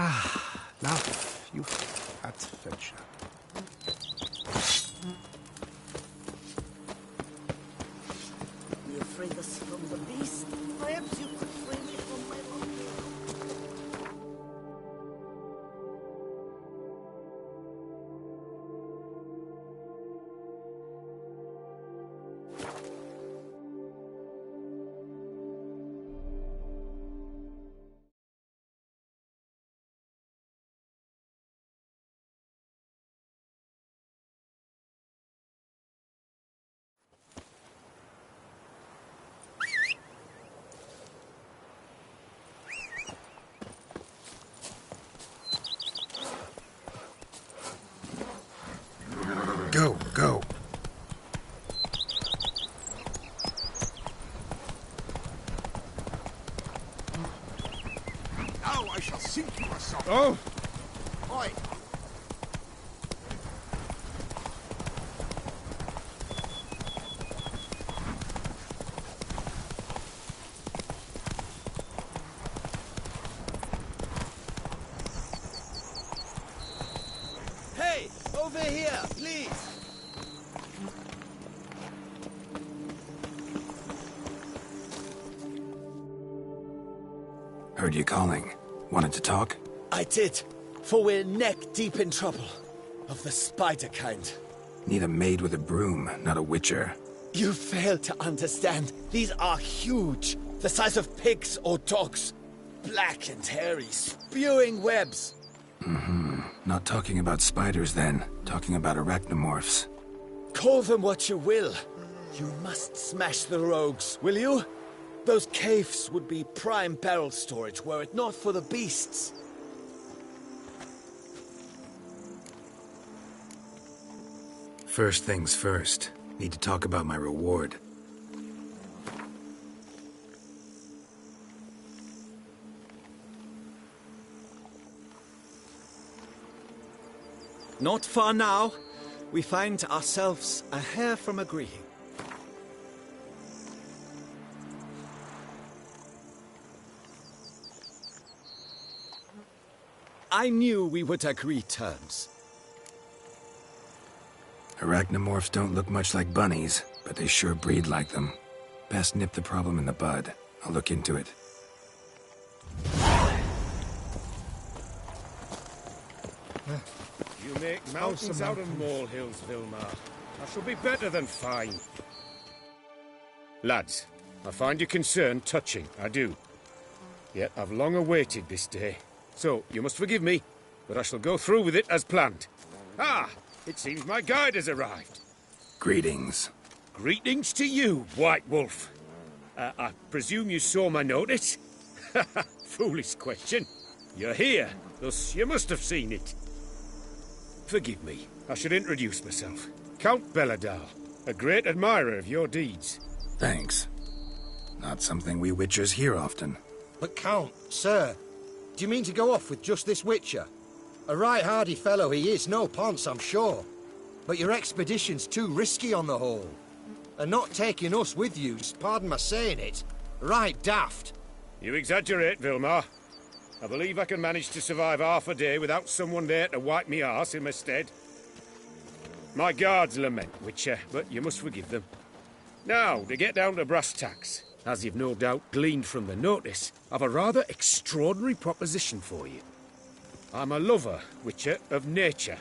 S4: Ah, now you fat fetcher.
S8: You free us from the beast? Perhaps you could free me from my own.
S4: Go, go.
S13: Now I shall sink you a sock.
S4: Oh!
S13: Oi!
S16: Hey! Over here, please!
S4: Heard you calling. Wanted to talk?
S16: I did, for we're neck deep in trouble. Of the spider kind.
S4: Need a maid with a broom, not a witcher.
S16: You fail to understand. These are huge. The size of pigs or dogs. Black and hairy, spewing webs.
S4: Mm-hmm. Not talking about spiders then. Talking about arachnomorphs.
S16: Call them what you will. You must smash the rogues, will you? Those caves would be prime barrel storage were it not for the beasts.
S4: First things first. Need to talk about my reward.
S16: Not far now. We find ourselves a hair from agreeing. I knew we would agree terms.
S4: Arachnomorphs don't look much like bunnies, but they sure breed like them. Best nip the problem in the bud. I'll look into it.
S13: You make mountains out of molehills, Vilmar. I shall be better than fine. Lads, I find your concern touching, I do. Yet I've long awaited this day. So, you must forgive me, but I shall go through with it as planned. Ah! It seems my guide has arrived.
S4: Greetings.
S13: Greetings to you, White Wolf. I presume you saw my notice? Foolish question. You're here, thus you must have seen it. Forgive me, I should introduce myself. Count Belladar, a great admirer of your deeds.
S4: Thanks. Not something we witchers hear often.
S20: But Count, sir, do you mean to go off with just this witcher? A right hardy fellow he is, no ponce, I'm sure. But your expedition's too risky on the whole. And not taking us with you's, pardon my saying it, right daft.
S13: You exaggerate, Vilmar. I believe I can manage to survive half a day without someone there to wipe me arse in my stead. My guards lament, Witcher, but you must forgive them. Now, to get down to brass tacks, as you've no doubt gleaned from the notice, I've a rather extraordinary proposition for you. I'm a lover, Witcher, of nature.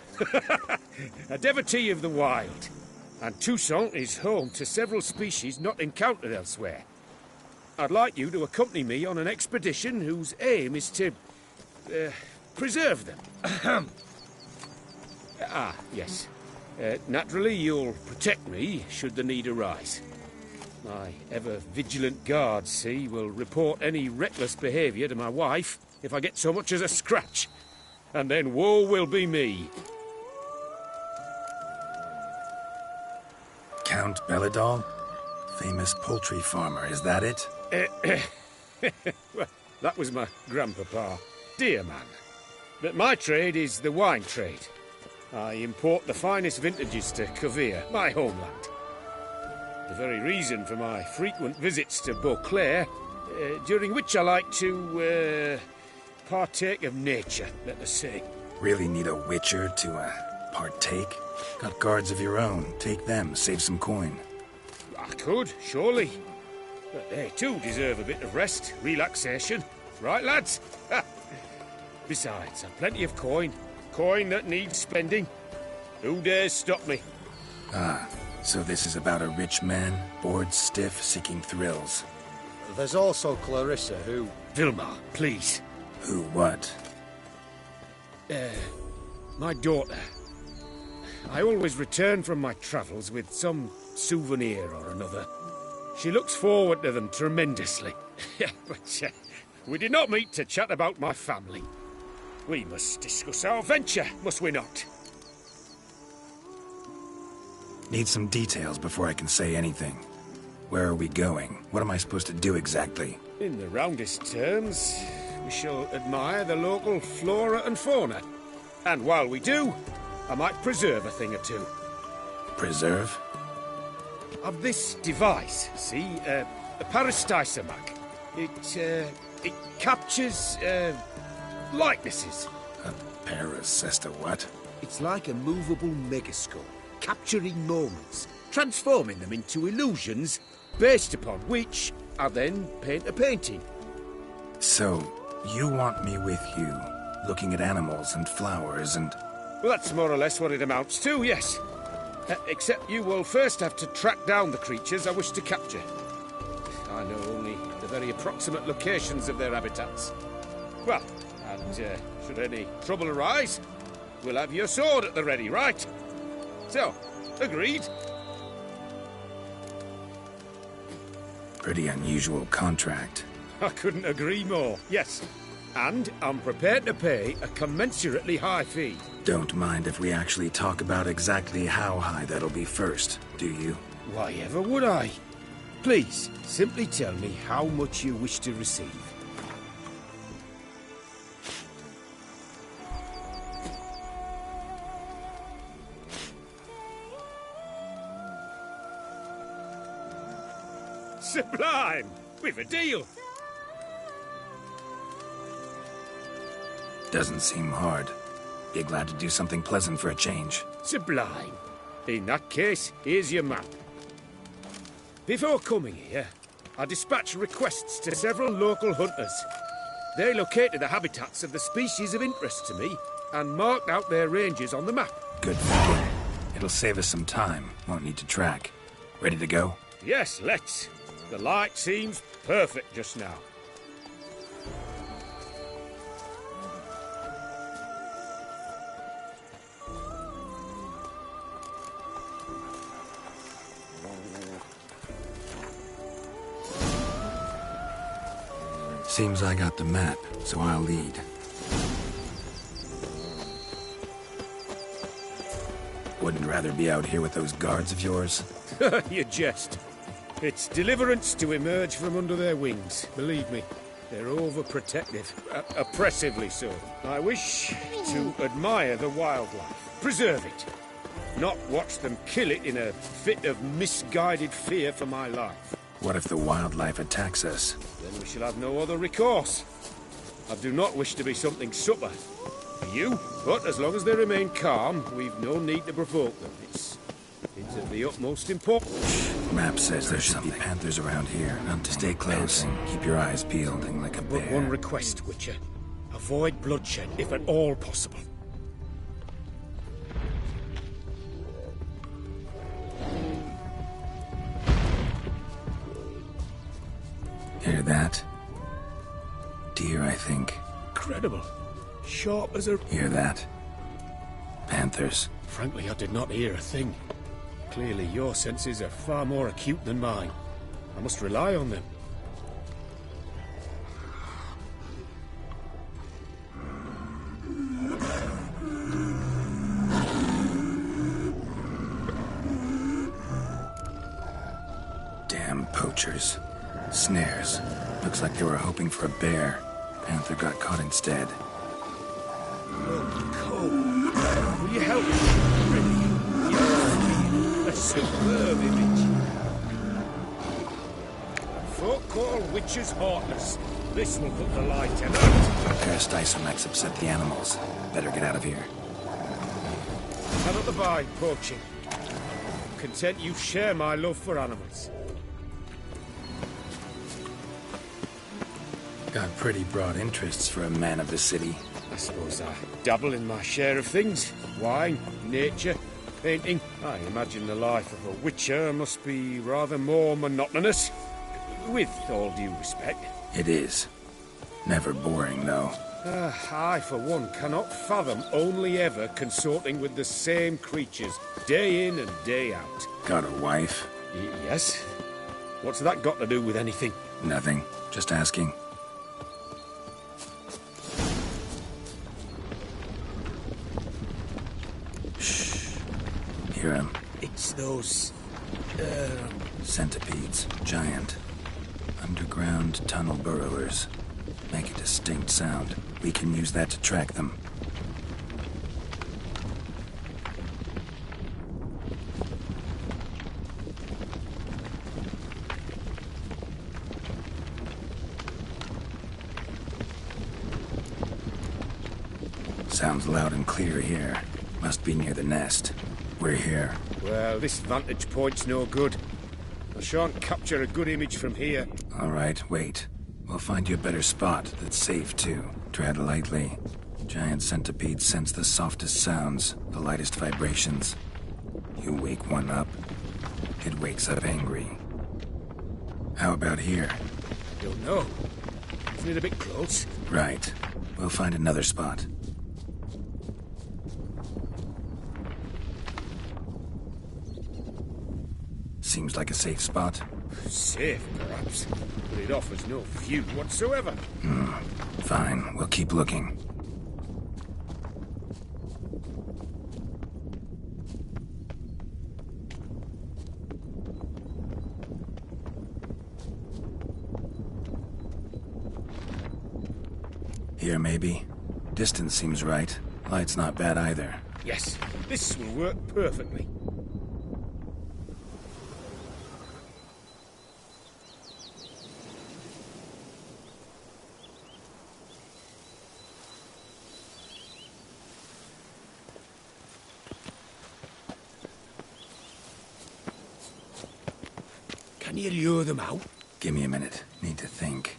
S13: A devotee of the wild. And Toussaint is home to several species not encountered elsewhere. I'd like you to accompany me on an expedition whose aim is to... preserve them. Yes. Naturally, you'll protect me should the need arise. My ever-vigilant guards, see, will report any reckless behaviour to my wife if I get so much as a scratch. And then woe will be me.
S4: Count Belladar? Famous poultry farmer, is that it?
S13: Well, that was my grandpapa. Dear man. But my trade is the wine trade. I import the finest vintages to Covere, my homeland. The very reason for my frequent visits to Beauclair, during which I like to, partake of nature, let us say.
S4: Really need a witcher to, partake? Got guards of your own. Take them, save some coin.
S13: I could, surely. But they too deserve a bit of rest, relaxation. Right, lads? Besides, I've plenty of coin. Coin that needs spending. Who dares stop me?
S4: Ah, so this is about a rich man, bored stiff, seeking thrills.
S20: There's also Clarissa, who...
S13: Vilma, please.
S4: Who what?
S13: My daughter. I always return from my travels with some souvenir or another. She looks forward to them tremendously. But we did not meet to chat about my family. We must discuss our venture, must we not?
S4: Need some details before I can say anything. Where are we going? What am I supposed to do exactly?
S13: In the roundest terms, we shall admire the local flora and fauna. And while we do, I might preserve a thing or two.
S4: Preserve?
S13: Of this device, see, a parastisamag. It captures, likenesses.
S4: A parasesta what?
S13: It's like a movable megascope, capturing moments, transforming them into illusions, based upon which I then paint a painting.
S4: So, you want me with you, looking at animals and flowers and...
S13: Well, that's more or less what it amounts to, yes. Except you will first have to track down the creatures I wish to capture. I know only the very approximate locations of their habitats. Well, and should any trouble arise, we'll have your sword at the ready, right? So, agreed?
S4: Pretty unusual contract.
S13: I couldn't agree more, yes. And I'm prepared to pay a commensurately high fee.
S4: Don't mind if we actually talk about exactly how high that'll be first, do you?
S13: Why ever would I? Please, simply tell me how much you wish to receive. Sublime! We've a deal!
S4: Doesn't seem hard. Be glad to do something pleasant for a change.
S13: Sublime. In that case, here's your map. Before coming here, I dispatched requests to several local hunters. They located the habitats of the species of interest to me and marked out their ranges on the map.
S4: Good thinking. It'll save us some time. Won't need to track. Ready to go?
S13: Yes, let's. The light seems perfect just now.
S4: Seems I got the map, so I'll lead. Wouldn't rather be out here with those guards of yours?
S13: You jest. It's deliverance to emerge from under their wings, believe me. They're overprotective, oppressively so. I wish to admire the wildlife, preserve it, not watch them kill it in a fit of misguided fear for my life.
S4: What if the wildlife attacks us?
S13: Then we shall have no other recourse. I do not wish to be something supper for you, but as long as they remain calm, we've no need to provoke them. It's of the utmost importance.
S4: Map says there's some panthers around here. Stay close. Keep your eyes peeled like a bear.
S13: But one request, Witcher. Avoid bloodshed, if at all possible.
S4: Hear that? Deer, I think.
S13: Incredible. Sharp as a...
S4: Hear that? Panthers.
S13: Frankly, I did not hear a thing. Clearly, your senses are far more acute than mine. I must rely on them.
S4: Damn poachers. Snares. Looks like they were hoping for a bear. Panther got caught instead.
S13: Oh, Cole. Will you help me? Really? A superb image. Folk call witches heartless, This will put the light out.
S4: Parastysomechs upset the animals. Better get out of here.
S13: Cannot abide poaching. Content you share my love for animals.
S4: Got pretty broad interests for a man of the city.
S13: I suppose I dabble in my share of things. Wine, nature, painting. I imagine the life of a witcher must be rather more monotonous. With all due respect.
S4: It is. Never boring, though.
S13: I, for one, cannot fathom only ever consorting with the same creatures, day in and day out.
S4: Got a wife?
S13: Yes. What's that got to do with anything?
S4: Nothing. Just asking. Shh. Hear him.
S13: It's those...
S4: centipedes. Giant. Underground tunnel burrowers. Make a distinct sound. We can use that to track them. Sounds loud and clear here. Must be near the nest. We're here.
S13: Well, this vantage point's no good. I shan't capture a good image from here.
S4: All right, wait. We'll find you a better spot that's safe, too. Tread lightly. Giant centipedes sense the softest sounds, the lightest vibrations. You wake one up, it wakes up angry. How about here?
S13: Don't know. Isn't it a bit close?
S4: Right. We'll find another spot. Seems like a safe spot.
S13: Safe, perhaps, but it offers no view whatsoever.
S4: Fine, we'll keep looking. Here, maybe. Distance seems right. Light's not bad either.
S13: Yes, this will work perfectly. Can you lure them out?
S4: Give me a minute. Need to think.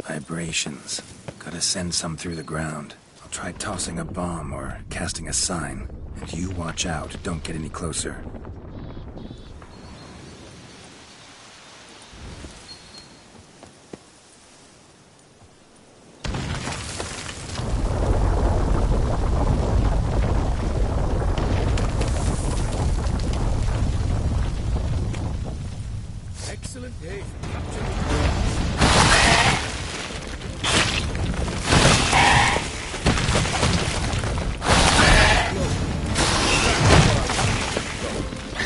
S4: Vibrations. Gotta send some through the ground. I'll try tossing a bomb or casting a sign. And you watch out. Don't get any closer.
S13: Excellent day for capturing.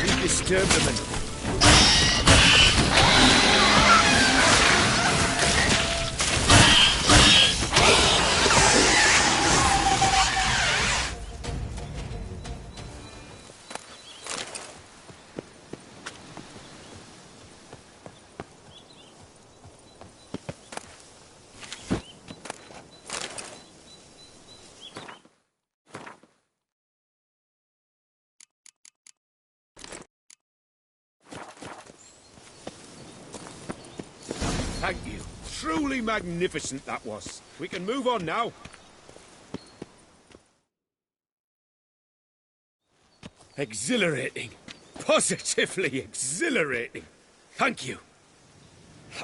S13: We disturb them and... Thank you. Truly magnificent that was. We can move on now. Exhilarating. Positively exhilarating. Thank you.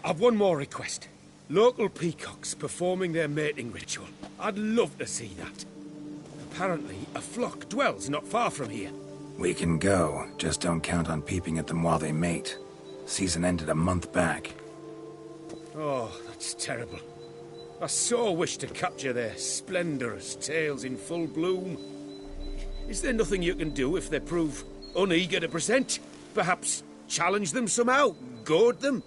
S13: I've one more request. Local peacocks performing their mating ritual. I'd love to see that. Apparently, a flock dwells not far from here.
S4: We can go. Just don't count on peeping at them while they mate. Season ended a month back.
S13: Oh, that's terrible. I so wish to capture their splendorous tails in full bloom. Is there nothing you can do if they prove uneager to present? Perhaps challenge them somehow? Goad them?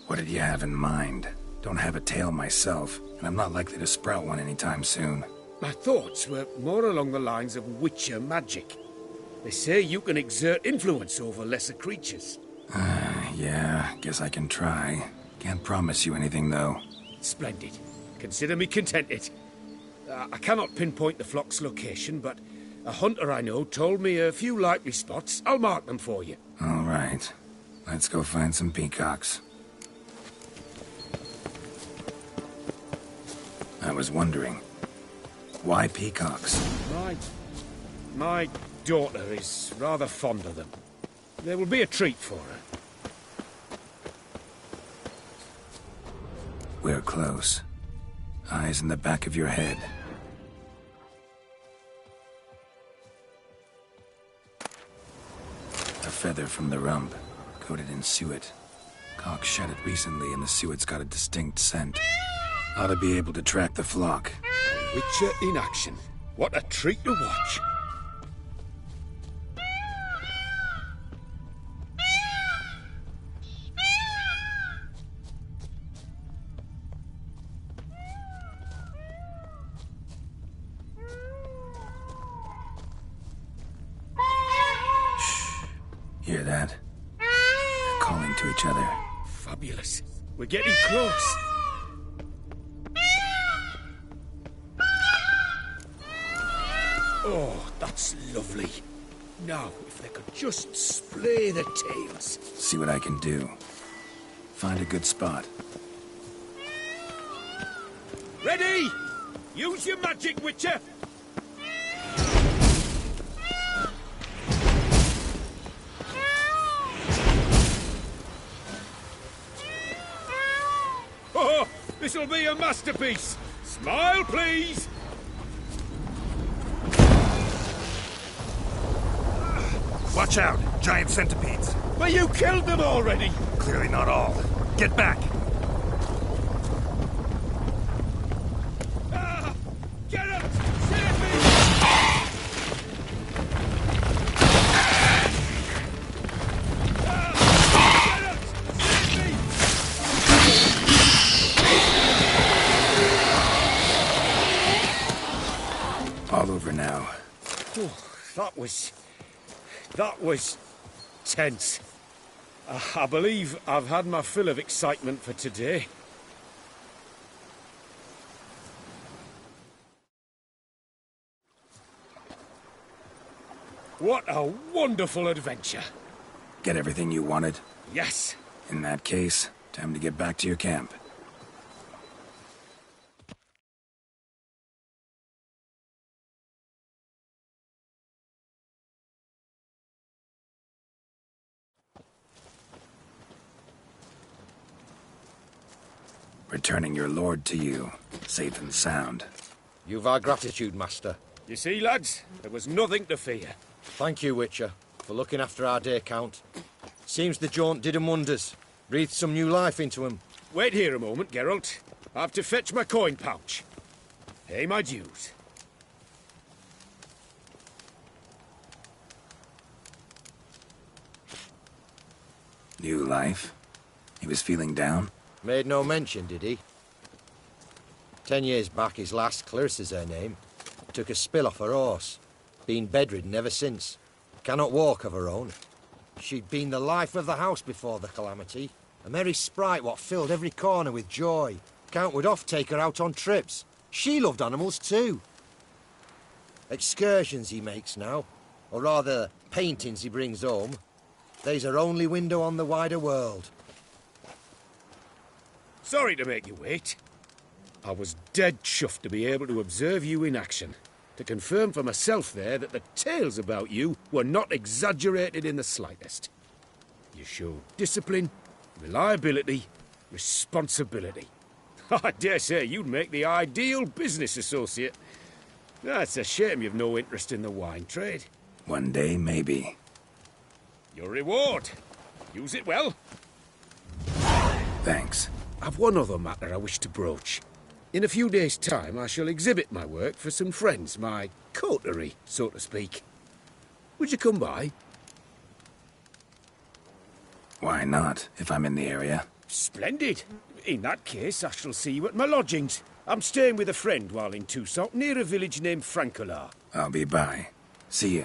S4: What did you have in mind? Don't have a tail myself, and I'm not likely to sprout one anytime soon.
S13: My thoughts were more along the lines of witcher magic. They say you can exert influence over lesser creatures.
S4: Yeah, guess I can try. Can't promise you anything, though.
S13: Splendid. Consider me contented. I cannot pinpoint the flock's location, but a hunter I know told me a few likely spots. I'll mark them for you.
S4: All right. Let's go find some peacocks. I was wondering, why peacocks?
S13: My daughter is rather fond of them. There will be a treat for her.
S4: We're close. Eyes in the back of your head. A feather from the rump, coated in suet. Cock shed it recently and the suet's got a distinct scent. Ought to be able to track the flock.
S13: Witcher in action. What a treat to watch.
S4: Hear that? They're calling to each other.
S13: Fabulous. We're getting close. Oh, that's lovely. Now, if they could just splay the tails.
S4: See what I can do. Find a good spot.
S13: Ready? Use your magic, Witcher. Oh, this'll be a masterpiece. Smile, please.
S4: Watch out! Giant centipedes!
S13: But you killed them already!
S4: Clearly not all. Get back!
S13: Get up! Save me! Get up! Save me!
S4: All over now.
S13: Oh, that was tense. I believe I've had my fill of excitement for today. What a wonderful adventure.
S4: Get everything you wanted?
S13: Yes.
S4: In that case, time to get back to your camp. Returning your lord to you, safe and sound.
S20: You've our gratitude, Master.
S13: You see, lads, there was nothing to fear.
S20: Thank you, Witcher, for looking after our day count. Seems the jaunt did 'em wonders. Breathed some new life into 'em.
S13: Wait here a moment, Geralt. I have to fetch my coin pouch. Pay my dues.
S4: New life? He was feeling down?
S20: Made no mention, did he? 10 years back, his lass, Clarissa's her name, took a spill off her horse. Been bedridden ever since. Cannot walk of her own. She'd been the life of the house before the calamity. A merry sprite what filled every corner with joy. Count would oft take her out on trips. She loved animals too. Excursions he makes now, or rather, paintings he brings home. They's her only window on the wider world.
S13: Sorry to make you wait. I was dead chuffed to be able to observe you in action. To confirm for myself there that the tales about you were not exaggerated in the slightest. You showed discipline, reliability, responsibility. I dare say you'd make the ideal business associate. It's a shame you've no interest in the wine trade.
S4: One day, maybe.
S13: Your reward. Use it well.
S4: Thanks.
S13: I've one other matter I wish to broach. In a few days' time, I shall exhibit my work for some friends, my coterie, so to speak. Would you come by?
S4: Why not, if I'm in the area?
S13: Splendid. In that case, I shall see you at my lodgings. I'm staying with a friend while in Toussaint, near a village named Francois.
S4: I'll be by. See ya.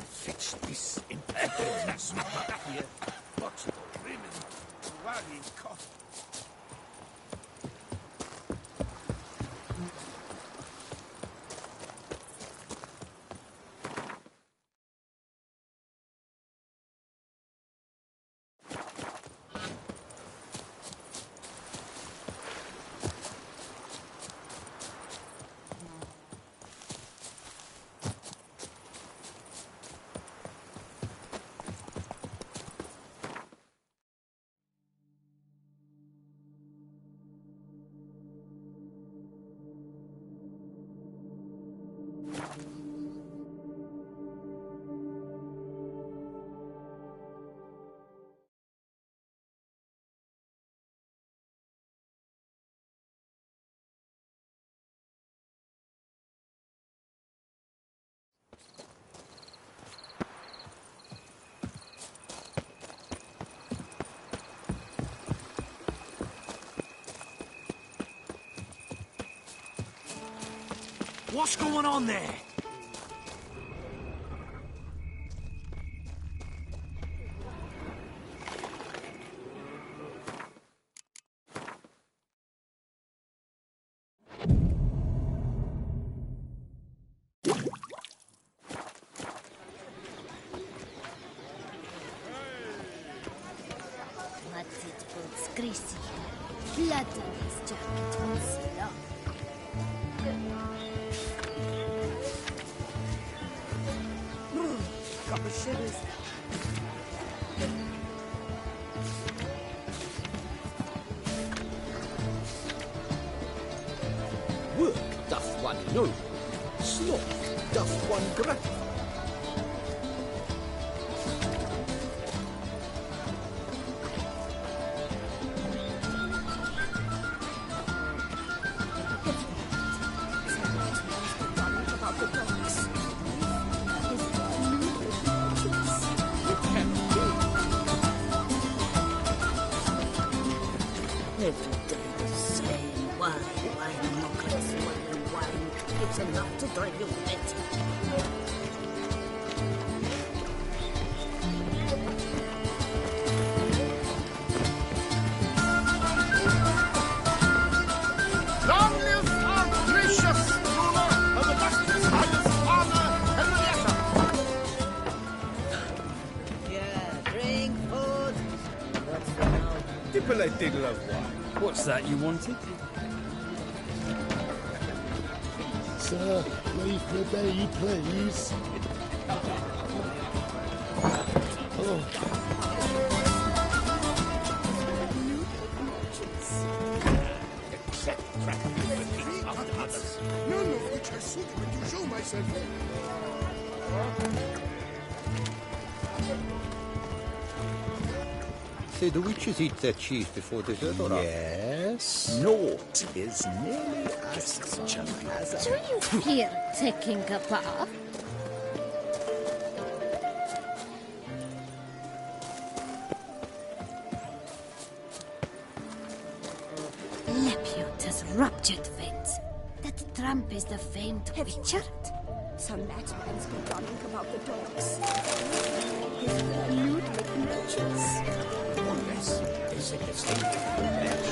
S13: Fetch this impertinence back here. What criminal?
S6: wagging cough.
S5: What's going on there?
S7: What's it boots greasy? Blood on his jacket won't seal off.
S10: Got the shivers.
S22: Work doth one know, sloth doth one gratify.
S7: Every day the same wine, muckles, wine. It's enough to drive you mad.
S5: Long live our gracious ruler of the Justice Highest Honor, Henrietta!
S8: Yeah, drink, food. That's for now.
S16: Dipple a diddle of wine.
S23: What's that you wanted?
S24: Sir, leave the bay, please.
S6: None of which are suitable to show myself.
S20: Say, do witches eat their cheese before dessert or
S9: Yes. Naught is nearly as chummy as
S7: Do you fear taking a bath? Lepute has ruptured veins. That tramp is the famed witcher.
S10: Some madman's been running about the docks. His lewd McNutches.
S23: Unless there's a distinctive match.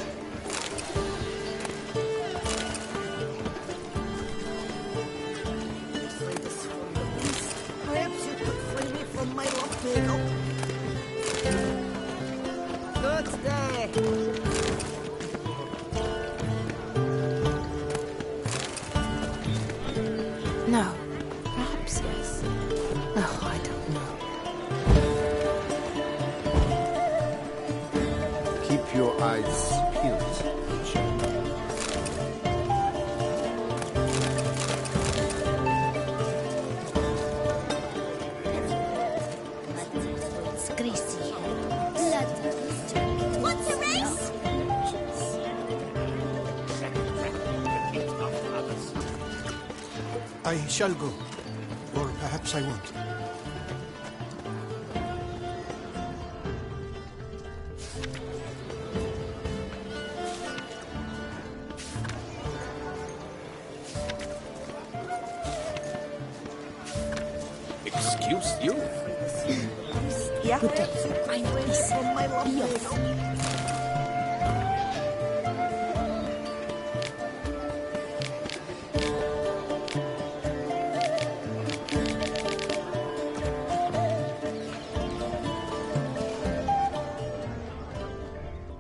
S8: Perhaps you could free me from my lock bagel. Good day.
S15: No. Perhaps yes. Oh, I don't know.
S17: Keep your eyes peeled.
S7: It's greasy. Blood on his jacket. What's the race?
S6: I shall go. Or perhaps I won't.
S23: Excuse you?
S10: Yeah?
S7: Good day. I'm busy. Be off.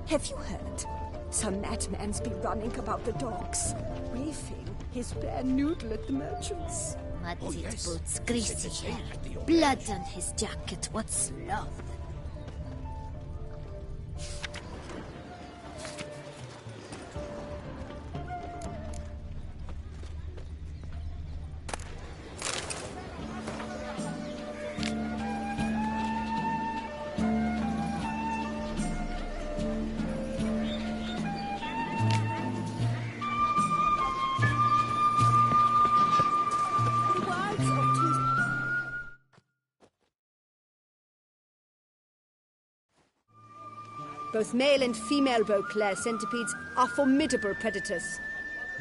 S10: Have you heard? Some madman's been running about the docks, waving his bare noodle at the merchants.
S7: Muddied boots, greasy hair, blood on his jacket. What's love?
S2: Both male and female Beauclair centipedes are formidable predators.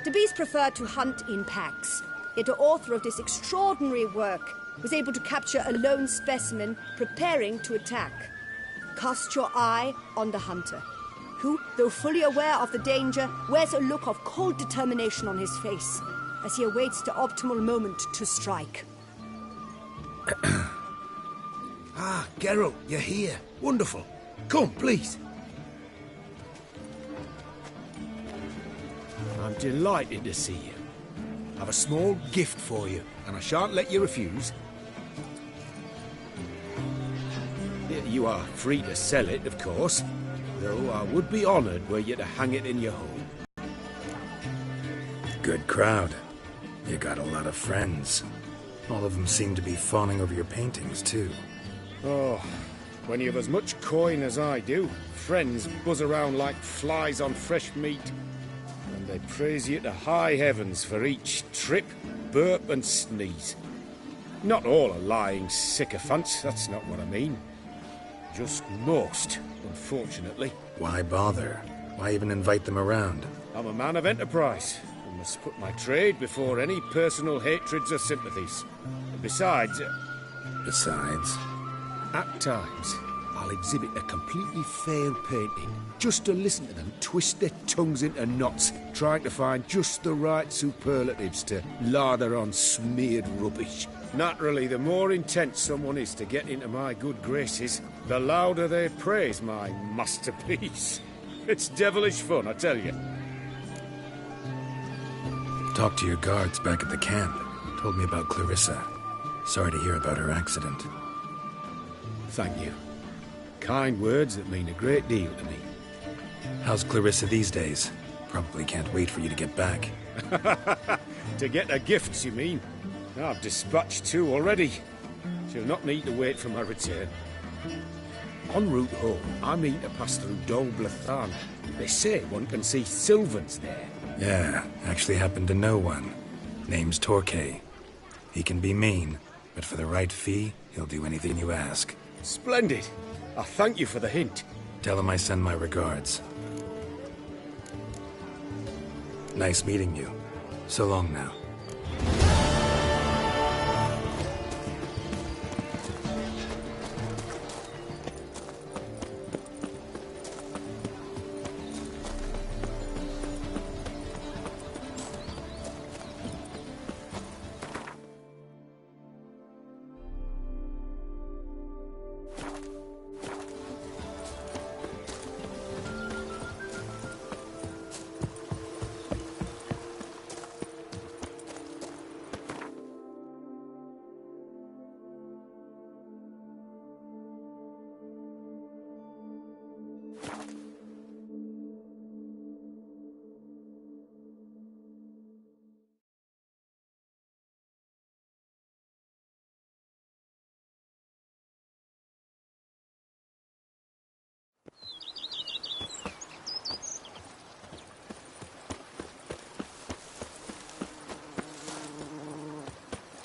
S2: The bees prefer to hunt in packs, yet the author of this extraordinary work was able to capture a lone specimen preparing to attack. Cast your eye on the hunter, who, though fully aware of the danger, wears a look of cold determination on his face as he awaits the optimal moment to strike.
S19: Ah, Geralt, you're here. Wonderful. Come, please. I'm delighted to see you. I have a small gift for you, and I shan't let you refuse. You are free to sell it, of course, though I would be honoured were you to hang it in your home.
S4: Good crowd. You got a lot of friends. All of them seem to be fawning over your paintings, too.
S13: Oh, when you have as much coin as I do, friends buzz around like flies on fresh meat. And they praise you to high heavens for each trip, burp and sneeze. Not all are lying sycophants, that's not what I mean. Just most, unfortunately.
S4: Why bother? Why even invite them around?
S13: I'm a man of enterprise, and must put my trade before any personal hatreds or sympathies. Besides...
S4: Besides?
S19: At times, I'll exhibit a completely failed painting, just to listen to them twist their tongues into knots, trying to find just the right superlatives to lather on smeared rubbish.
S13: Naturally, the more intent someone is to get into my good graces, the louder they praise my masterpiece. It's devilish fun, I tell you.
S4: Talked to your guards back at the camp. Told me about Clarissa. Sorry to hear about her accident.
S13: Thank you. Kind words that mean a great deal to me.
S4: How's Clarissa these days? Probably can't wait for you to get back.
S13: To get her gifts, you mean? I've dispatched 2 already. She'll not need to wait for my return.
S19: En route home, I mean to pass through Dol Blathan. They say one can see Sylvans there.
S4: Yeah, actually happen to know one. Name's Torquay. He can be mean, but for the right fee, he'll do anything you ask.
S13: Splendid. I thank you for the hint.
S4: Tell him I send my regards. Nice meeting you. So long now.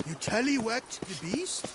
S6: You tallywhacked the beast?